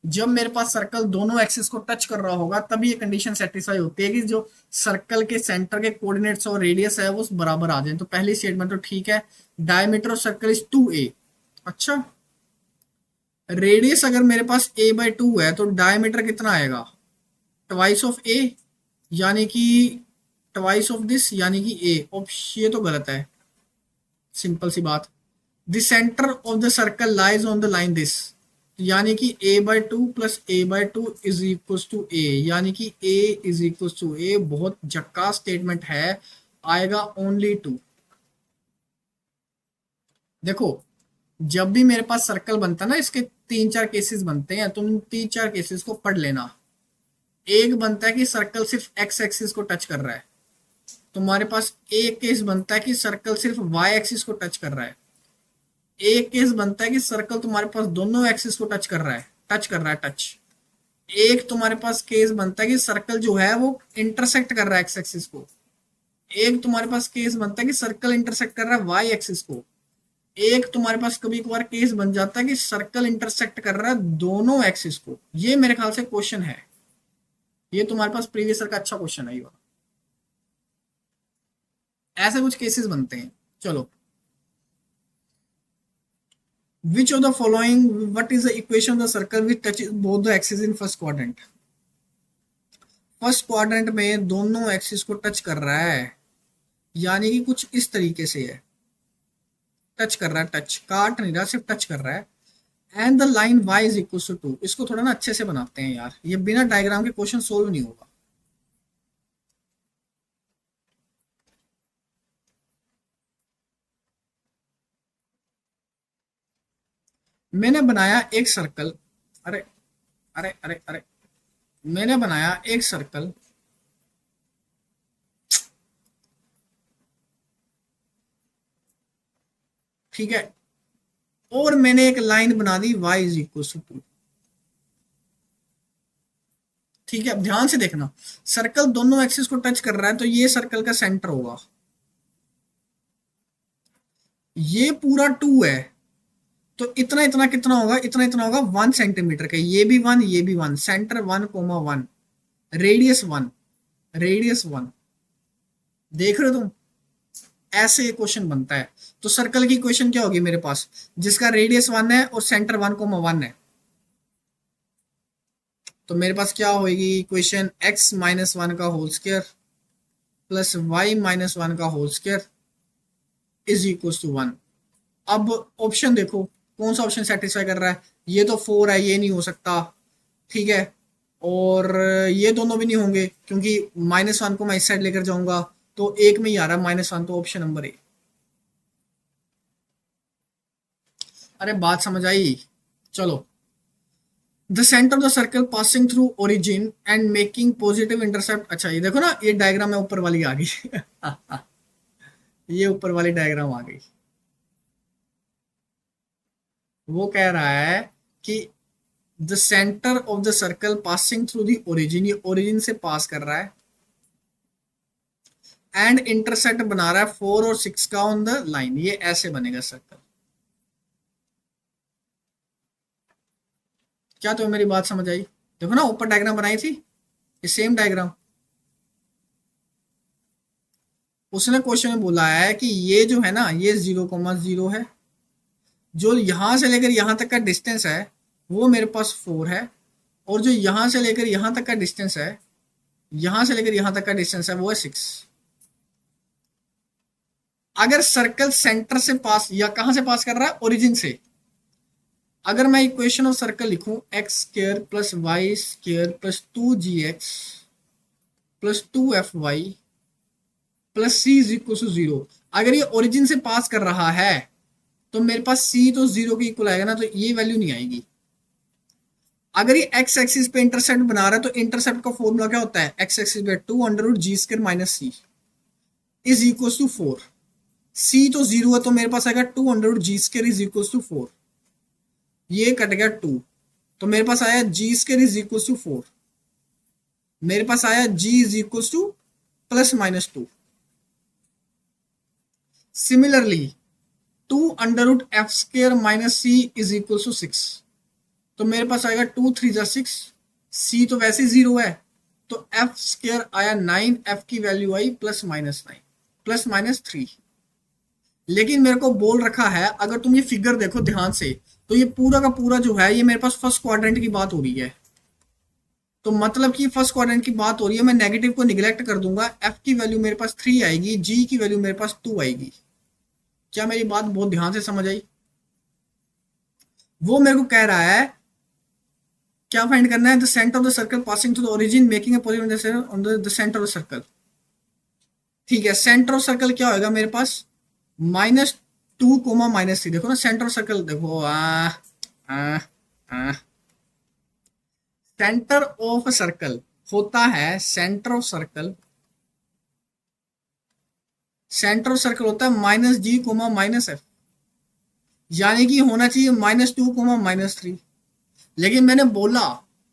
जब मेरे पास सर्कल दोनों एक्सिस को टच कर रहा होगा तभी ये कंडीशन सेटिस्फाई होती है कि जो सर्कल के सेंटर के कोऑर्डिनेट्स और रेडियस है वो बराबर आ जाए। तो पहली स्टेटमेंट तो ठीक है, diameter of circle is 2a। अच्छा, रेडियस अगर मेरे पास a/2 है तो डायमीटर कितना आएगा, ट्वाइस ऑफ ए, यानी कि ट्वाइस ऑफ दिस, यानी कि ए। ये तो गलत है, सिंपल सी बात। The centre of the circle lies on the line this, यानी कि a/2 plus a/2 is equal to a, यानी कि a is equal to a. बहुत जक्का स्टेटमेंट है, आएगा ओनली 2। देखो, जब भी मेरे पास सर्कल बनता है ना, इसके 3-4 केसेस बनते हैं, तुम 3-4 केसेस को पढ़ लेना। एक बनता है कि सर्कल सिर्फ एक्स एक्सिस को टच कर रहा है, तुम्हारे पास एक केस बनता है कि सर्कल सिर्फ वाई एक्सिस को टच कर रहा है, एक केस बनता है कि सर्कल तुम्हारे पास दोनों एक्सिस को टच कर रहा है, टच। एक तुम्हारे पास केस बनता है कि सर्कल जो है वो इंटरसेक्ट कर रहा है एक्स एक्सिस को। एक तुम्हारे पास केस बनता है कि सर्कल इंटरसेक्ट कर रहा है वाई एक्सिस को। एक तुम्हारे पास कभी कभार केस बन जाता है कि सर्कल इंटरसेक्ट कर रहा है दोनों एक्सिस को। ये मेरे ख्याल से क्वेश्चन है, ये तुम्हारे पास प्रीवियस ईयर का अच्छा क्वेश्चन है ये वाला। ऐसे कुछ केसेस बनते हैं। चलो, which of the following, what is the equation of the circle which touches both the axes in first quadrant? First quadrant में दोनों एक्सिस को टच कर रहा है, यानी कि कुछ इस तरीके से है, टच कर रहा है, टच काट नहीं रहा, सिर्फ टच कर रहा है। And the line y is equal to 2। इसको थोड़ा ना अच्छे से बनाते हैं यार, ये बिना डायग्राम के क्वेश्चन सोल्व नहीं होगा। मैंने बनाया एक सर्कल, अरे अरे अरे अरे, मैंने बनाया एक सर्कल, ठीक है, और मैंने एक लाइन बना दी y इज इक्वल टू 2। ठीक है, अब ध्यान से देखना, सर्कल दोनों एक्सिस को टच कर रहा है तो ये सर्कल का सेंटर होगा, ये पूरा 2 है, तो इतना इतना कितना होगा, इतना इतना होगा 1 सेंटीमीटर का। ये भी 1, ये भी 1, सेंटर 1,1, रेडियस 1, रेडियस 1। देख रहे हो तुम, ऐसे क्वेश्चन बनता है। तो सर्कल की इक्वेशन क्या होगी मेरे पास, जिसका रेडियस 1 है और सेंटर 1,1 है, तो मेरे पास क्या होगी इक्वेशन, x-1 का होल स्क्वायर प्लस y-1 का whole square is equal to 1। अब ऑप्शन देखो कौन सा ऑप्शन सेटिस्फाई कर रहा है, ये तो 4 है, ये नहीं हो सकता, ठीक है, और ये दोनों भी नहीं होंगे क्योंकि -1 को मैं इस साइड लेकर जाऊंगा, तो एक में ही आ रहा है -1, तो ऑप्शन नंबर ए। अरे बात समझ आई, चलो। The centre of the circle passing through origin and making positive intercept. अच्छा, ये देखो ना, ये डायग्राम है ऊपर वाली आ गई ये ऊपर वाली डायग्राम आ गई। वो कह रहा है कि the centre of the circle passing through the origin, ये ओरिजिन से पास कर रहा है, एंड इंटरसेक्ट बना रहा है 4 और 6 का ऑन द लाइन। ये ऐसे बनेगा सर्कल। क्या तुम्हें मेरी बात समझ आई? देखो ना, ऊपर डायग्राम बनाई थी, ये सेम डायग्राम। उसने क्वेश्चन में बोला है कि ये जो है ना, ये 0,0 है, जो यहां से लेकर यहां तक का डिस्टेंस है वो मेरे पास 4 है, और जो यहां से लेकर यहां तक का डिस्टेंस है, यहां से लेकर यहां तक का डिस्टेंस है वो है 6। अगर सर्कल सेंटर से पास या कहां से पास कर रहा है, ओरिजिन से, अगर मैं इक्वेशन ऑफ सर्कल लिखूं X square plus Y square plus 2gx plus 2fy plus C is equal to 0, अगर ये ओरिजिन से पास कर रहा है तो मेरे पास सी तो 0 के इक्वल आएगा ना, तो ये वैल्यू नहीं आएगी। अगर ये एक्स एक्सिस पे इंटरसेप्ट बना रहा है तो इंटरसेप्ट का फॉर्मूला क्या होता है, एक्स एक्सिस पे 2√g² minus C is equal to 4। C तो 0 है तो मेरे पास आएगा 2√g² इज इक्वल टू 4, ये कट गया 2, तो मेरे पास आया g² इज इक्वल टू 4, मेरे पास आया g is equal to plus minus 2। Similarly 2√f² minus C is equal to 6, तो मेरे पास आएगा 2×3 = 6, सी तो वैसे 0 है, तो f² आया 9, f की वैल्यू आई प्लस माइनस 9 प्लस माइनस 3। लेकिन मेरे को बोल रखा है, अगर तुम ये फिगर देखो ध्यान से, तो ये पूरा का पूरा जो है ये मेरे पास फर्स्ट क्वाड्रेंट की बात हो रही है, तो मतलब कि फर्स्ट क्वाड्रेंट की बात हो रही है, मैं नेगेटिव को निगलेक्ट कर दूंगा, f की वैल्यू मेरे पास 3 आएगी, g की वैल्यू मेरे पास 2 आएगी। क्या मेरी बात बहुत ध्यान से समझ आई? वो मेरे को कह रहा है क्या फाइंड करना है, the centre of the circle passing through the origin making a positive on the centre of the circle. ठीक है, सेंटर ऑफ सर्कल क्या होगा मेरे पास, -2, -3। देखो ना सेंटर ऑफ सर्कल, देखो सेंटर ऑफ सर्कल होता है, centre of circle, centre of circle होता है -g, -f, यानी कि होना चाहिए -2, -3। लेकिन मैंने बोला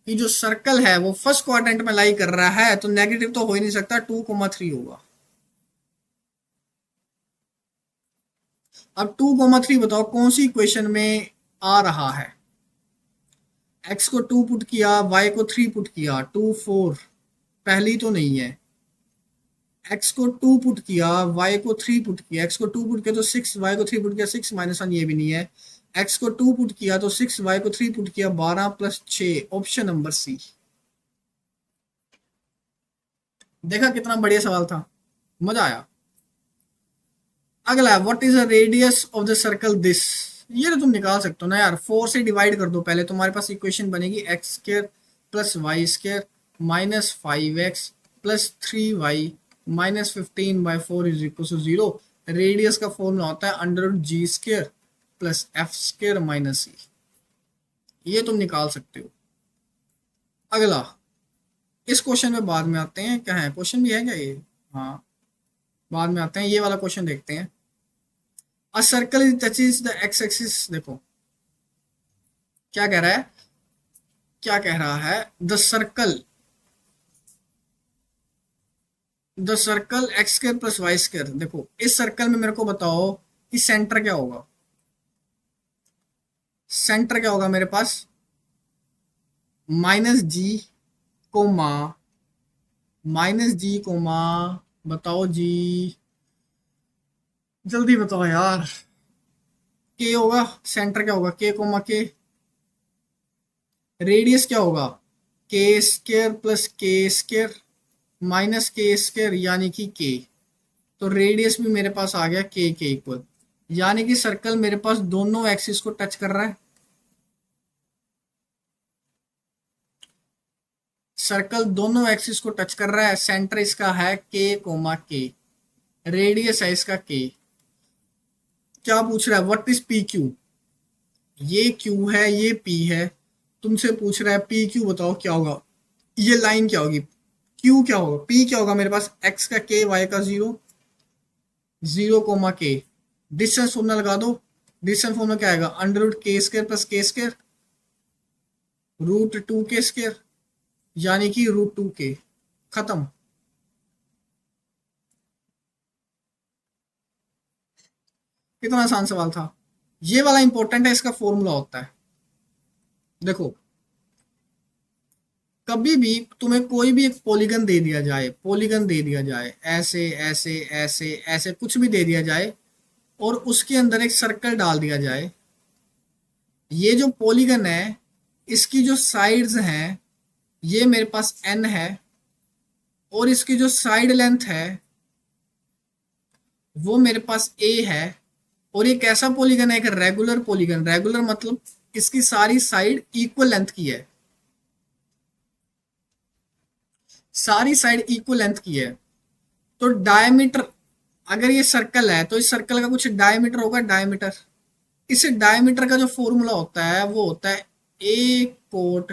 कि जो सर्कल है वो फर्स्ट क्वाड्रेंट में लाई कर रहा है, तो नेगेटिव तो हो ही नहीं सकता, 2,3 होगा। अब 2,3 बताओ कौन सी इक्वेशन में आ रहा है, x को 2 पुट किया, y को 3 पुट किया, 2 4, पहली तो नहीं है। x को 2 पुट किया, y को 3 पुट किया, x को 2 पुट किया तो 6, y को 3 पुट किया 6 -1, ये भी नहीं है। x को 2 पुट किया तो 6, y को 3 पुट किया 12 + 6, ऑप्शन नंबर सी। देखा कितना बढ़िया सवाल था, मजा आया। अगला, what is the radius of the circle this, ये तो तुम निकाल सकते हो ना यार, 4 से डिवाइड कर दो पहले, तुम्हारे पास इक्वेशन बनेगी x² + y² -5x + 3y -15/4 is equal to 0। Radius का फॉर्मूला होता है √g² + f² - c, ये तुम निकाल सकते हो। अगला, इस क्वेश्चन में बाद में आते हैं, क्या है क्वेश्चन भी है क्या ये, हाँ बाद में आते हैं, ये वाला क्वेश्चन देखते हैं। A circle is touches the x axis, देखो क्या कह रहा है, क्या कह रहा है, द सर्कल x² + y²। देखो इस सर्कल में मेरे को बताओ कि सेंटर क्या होगा, सेंटर क्या होगा मेरे पास, -g, -g, बताओ जी, जल्दी बताओ यार, के होगा, सेंटर क्या होगा, k, रेडियस क्या होगा, k² + k² -k², यानी कि k, तो रेडियस भी मेरे पास आ गया k के इक्वल, यानी कि सर्कल मेरे पास दोनों एक्सिस को टच कर रहा है, सर्कल दोनों एक्सिस को टच कर रहा है, सेंटर इसका है k, रेडियस है इसका k। क्या पूछ रहा है, व्हाट इज पी क्यू, ये q है ये p है, तुमसे पूछ रहा है पी क्यू बताओ क्या होगा, ये लाइन क्या होगी, q क्या होगा, p क्या होगा मेरे पास, x का k, y का 0, 0, k, डिस्टेंस फॉर्मूला लगा दो, डिस्टेंस फॉर्मूला क्या आएगा, √k² + k², √2k², यानी कि √2k, खत्म। कितना आसान सवाल था, ये वाला इंपॉर्टेंट है, इसका फॉर्मूला होता है, देखो कभी भी तुम्हें कोई भी एक पॉलीगन दे दिया जाए, पॉलीगन दे दिया जाए ऐसे ऐसे ऐसे ऐसे कुछ भी दे दिया जाए और उसके अंदर एक सर्कल डाल दिया जाए, ये जो पॉलीगन है इसकी जो साइड्स हैं ये मेरे पास n है और इसकी जो साइड लेंथ है वो मेरे पास a है। और ये कैसा पॉलीगन है? एक रेगुलर पॉलीगन। रेगुलर मतलब इसकी सारी साइड इक्वल लेंथ की है, सारी साइड इक्वल लेंथ की है। तो डायमीटर, अगर ये सर्कल है तो इस सर्कल का कुछ डायमीटर होगा, डायमीटर। इस डायमीटर का जो फॉर्मूला होता है वो होता है a कोट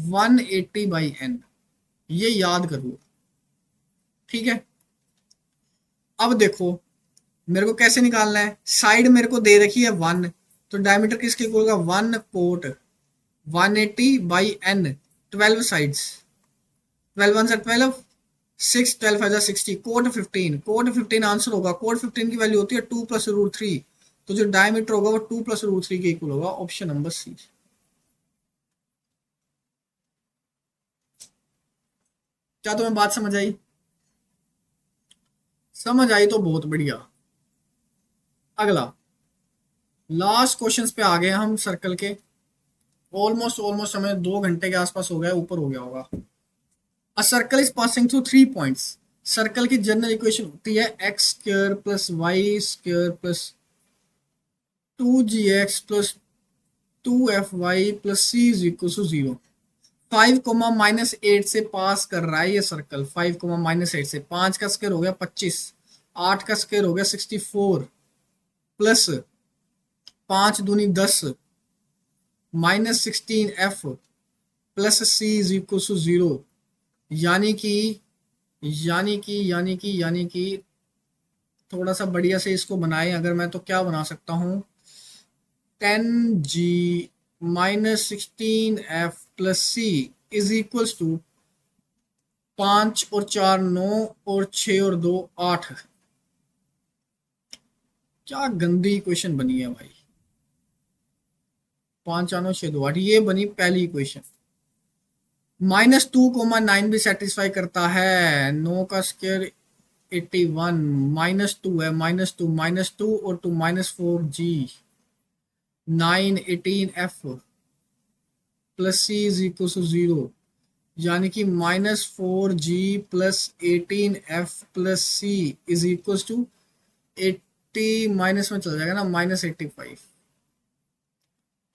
180/n। ये याद कर लो, ठीक है। अब देखो मेरे को कैसे निकालना है। साइड मेरे को दे रखी है 1, तो डायमीटर किसके इक्वल होगा? 1 cot 180/n, 12 sides, 12 1 12, 6 12 5 60, cot 15, cot 15 answer होगा। कोट 15 की वैल्यू होती है 2 + √3, तो जो डायमीटर होगा वो 2 + √3 के इक्वल होगा। Option number C. क्या तुम्हें बात समझ आई? समझ आई तो बहुत बढ़िया। अगला लास्ट क्वेश्चंस पे आ गए हम सर्कल के। ऑलमोस्ट ऑलमोस्ट हमें 2 घंटे के आसपास हो गया, ऊपर हो गया होगा। A circle is passing through 3 points. Circle की जनरल इक्वेशन होती है x² + y² + 2gx + 2fy + c = 0। 5, -8 से पास कर रहा है ये सर्कल। 5, -8 से 5 का स्क्वायर हो गया 25, 8 का स्क्वायर हो गया 64, प्लस 5 दूनी 10, -16f प्लस c = 0। यानी कि थोड़ा सा बढ़िया से इसको बनाए अगर मैं, तो क्या बना सकता हूँ? 10g -16f + c = 5 और 4 9 और 6 और 2 8। क्या गंदी इक्वेशन बनी है भाई। 5 4 9 6 2 8, ये बनी पहली इक्वेशन। -2, 9 भी सेटिस्फाई करता है। 9 का स्क्वायर 81, -2 है, -2 -2 और 2 -4g, 9 18f + c = 0। यानी कि -4g + 18f + c = 80, माइनस में चल जाएगा ना, -85।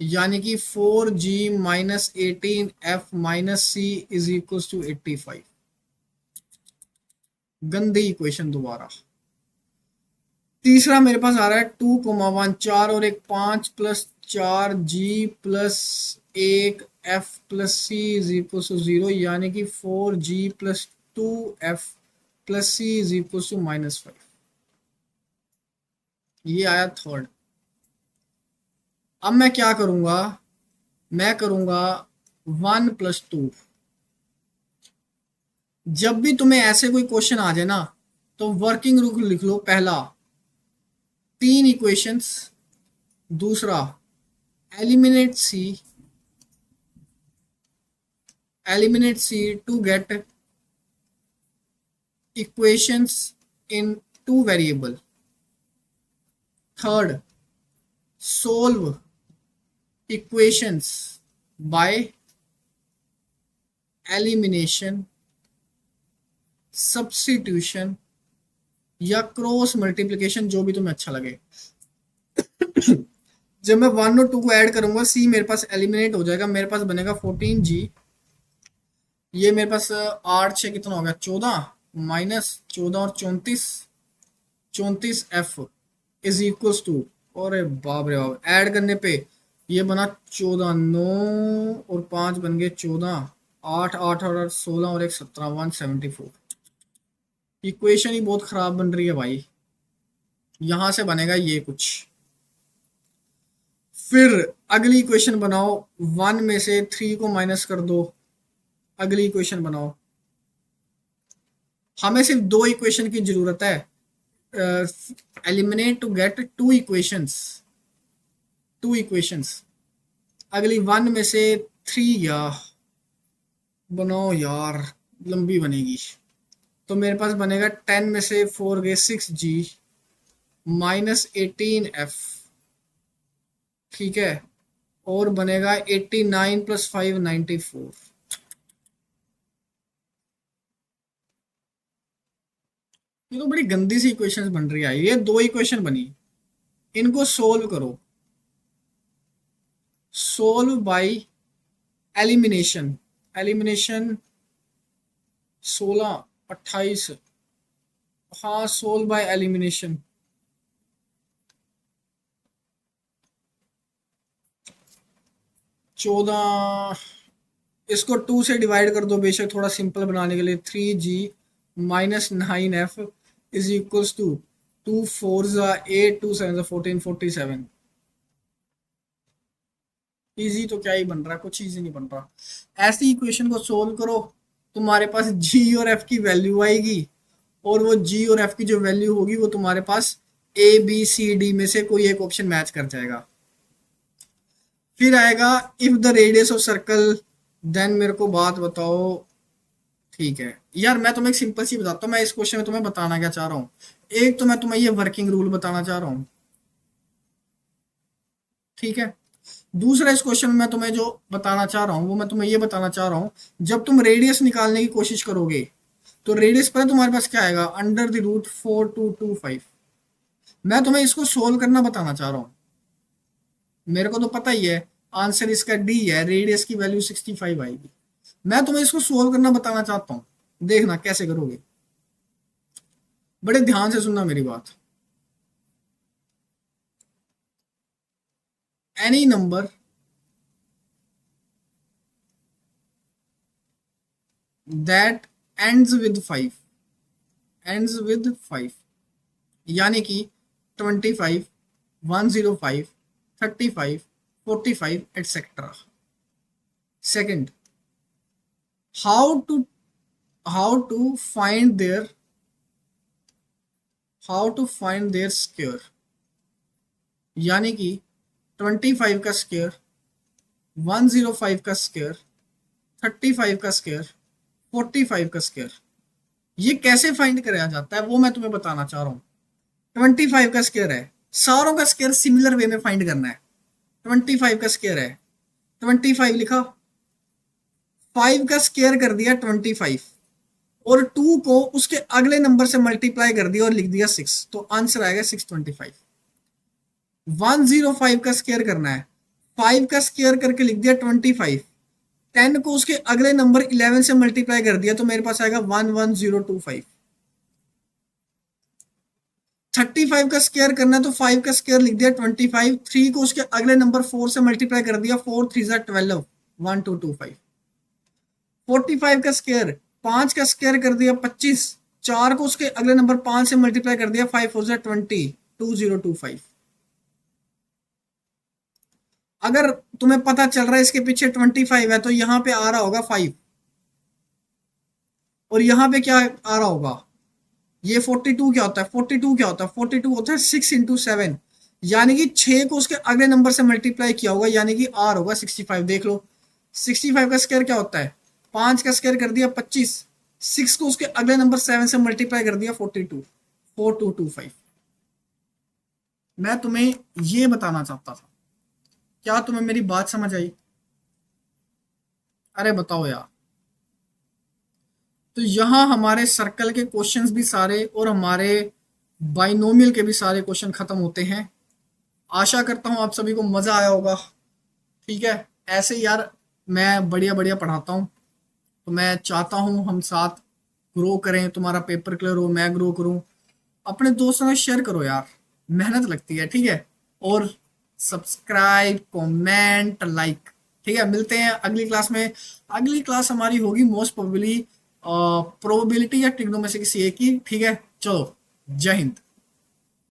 यानी कि 4g - 18f - c = 85। गंदी इक्वेशन दोबारा। तीसरा मेरे पास आ रहा है 2, 1 4 और एक 5 + 4g + 1f + c = 0। यानी कि 4g + 2f + c = -5। ये आया थर्ड। अब मैं क्या करूंगा? मैं करूंगा 1 + 2। जब भी तुम्हें ऐसे कोई क्वेश्चन आ जाए ना, तो वर्किंग रूल लिख लो। पहला 3 इक्वेशंस, दूसरा eliminate C to get equations in 2 variable, third solve equations by elimination, substitution या क्रॉस मल्टीप्लिकेशन, जो भी तुम्हें अच्छा लगे। जब मैं 1 और 2 को ऐड करूंगा, सी मेरे पास एलिमिनेट हो जाएगा, मेरे पास बनेगा 14g। ये मेरे पास 8 6 कितना हो गया? 14, -14 और 34, 34f = 2। अरे बाप रे बाप, ऐड करने पे ये बना 14, 9 और 5 बन गए 14, 8 8 और 16 और एक 17, 174। इक्वेशन ही बहुत खराब बन रही है भाई। यहां से बनेगा ये कुछ। फिर अगली इक्वेशन बनाओ, 1 में से 3 को माइनस कर दो, अगली इक्वेशन बनाओ। हमें सिर्फ 2 इक्वेशन की जरूरत है। Eliminate to get 2 equations, 2 equations. अगली 1 में से 3 या बनाओ यार, लंबी बनेगी। तो मेरे पास बनेगा 10 में से 4 गए 6G -18F, ठीक है। और बनेगा 89 + 5 94। ये तो बड़ी गंदी सी इक्वेशंस बन रही है, ये दो इक्वेशन बनी, इनको सोल्व करो। Solve by elimination. एलिमिनेशन 16 28, हाँ सोल्व बाय एलिमिनेशन। 14, इसको 2 से डिवाइड कर दो बेशक थोड़ा सिंपल बनाने के लिए। 3G -9F is equals to 2 4 8 2 7 14 47। Easy तो क्या ही बन रहा है, कुछ इजी नहीं बन रहा। ऐसी इक्वेशन को सोल्व करो, तुम्हारे पास जी और एफ की वैल्यू आएगी, और वो जी और एफ की जो वैल्यू होगी वो तुम्हारे पास ए बी सी डी में से कोई एक ऑप्शन मैच कर जाएगा। फिर आएगा if the radius of circle, then मेरे को बात बताओ। ठीक है यार, मैं तुम्हें एक सिंपल सी बताता हूँ, मैं इस क्वेश्चन में तुम्हें बताना क्या चाह रहा हूँ। एक तो मैं तुम्हें ये वर्किंग रूल बताना चाह रहा हूँ, ठीक है। दूसरा इस क्वेश्चन में मैं तुम्हें जो बताना चाह रहा हूँ वो मैं तुम्हें ये बताना चाह रहा हूँ, जब तुम रेडियस निकालने की कोशिश करोगे तो रेडियस पर तुम्हारे पास क्या आएगा, √4225। मैं तुम्हें इसको सोल्व करना बताना चाह रहा हूँ। मेरे को तो पता ही है आंसर इसका डी है, रेडियस की वैल्यू 65 आएगी। मैं तुम्हें इसको सोल्व करना बताना चाहता हूँ, देखना कैसे करोगे। बड़े ध्यान से सुनना मेरी बात। Any number that ends with 5 यानी कि 25 105 35 45 etcetera. Second, how to how to find their square, यानी कि 25 का स्क्वायर, 105 का स्क्वायर, 35 का स्क्वायर, 45 का स्क्वायर, ये कैसे फाइंड कराया जाता है वो मैं तुम्हें बताना चाह रहा हूँ। 25 का स्क्वायर है, सारों का स्क्वायर सिमिलर वे में फाइंड करना है। 25 का स्क्वायर है, 25 लिखा, 5 का स्क्वायर कर दिया 25, और 2 को उसके अगले नंबर से मल्टीप्लाई कर दिया और लिख दिया 6, तो आंसर आएगा 625। 105 का स्क्वायर करना है, 5 का स्क्वायर करके लिख दिया 25, 10 को उसके अगले नंबर 11 से मल्टीप्लाई कर दिया तो मेरे पास आएगा 11025। 35 का स्क्वायर करना है तो 5 का स्क्वायर लिख दिया 25, 3 को उसके अगले नंबर 4 से मल्टीप्लाई कर दिया, 4 3 12, 1225। 45 का स्क्वायर, 5 का स्क्वायर कर दिया 25, 4 को उसके अगले नंबर 5 से मल्टीप्लाई कर दिया, 5 4 20, 2025। अगर तुम्हें पता चल रहा है इसके पीछे 25 है तो यहां पे आ रहा होगा 5, और यहां पे क्या आ रहा होगा, ये 42 क्या होता है, 42 क्या होता है, 42 होता है 6 × 7, यानी कि 6 को उसके अगले नंबर से मल्टीप्लाई किया होगा, यानी कि आर होगा 65। देख लो 65 का स्क्वायर क्या होता है, 5 का स्क्वायर कर दिया 25, 6 को उसके अगले नंबर 7 से मल्टीप्लाई कर दिया 42, 4225। मैं तुम्हें ये बताना चाहता था, क्या तुम्हें मेरी बात समझ आई? अरे बताओ यार। तो यहाँ हमारे सर्कल के क्वेश्चंस भी सारे और हमारे बाइनोमियल के भी सारे क्वेश्चन खत्म होते हैं। आशा करता हूँ आप सभी को मज़ा आया होगा। ठीक है, ऐसे ही यार मैं बढ़िया बढ़िया पढ़ाता हूँ, तो मैं चाहता हूँ हम साथ ग्रो करें, तुम्हारा पेपर क्लियर हो, मैं ग्रो करूँ। अपने दोस्तों में शेयर करो यार, मेहनत लगती है, ठीक है। और सब्सक्राइब कमेंट लाइक, ठीक है। मिलते हैं अगली क्लास में। अगली क्लास हमारी होगी मोस्ट प्रोबेबली प्रोबेबिलिटी या ट्रिग्नोमेट्री में से किसी एक की, ठीक है। चलो, जय हिंद।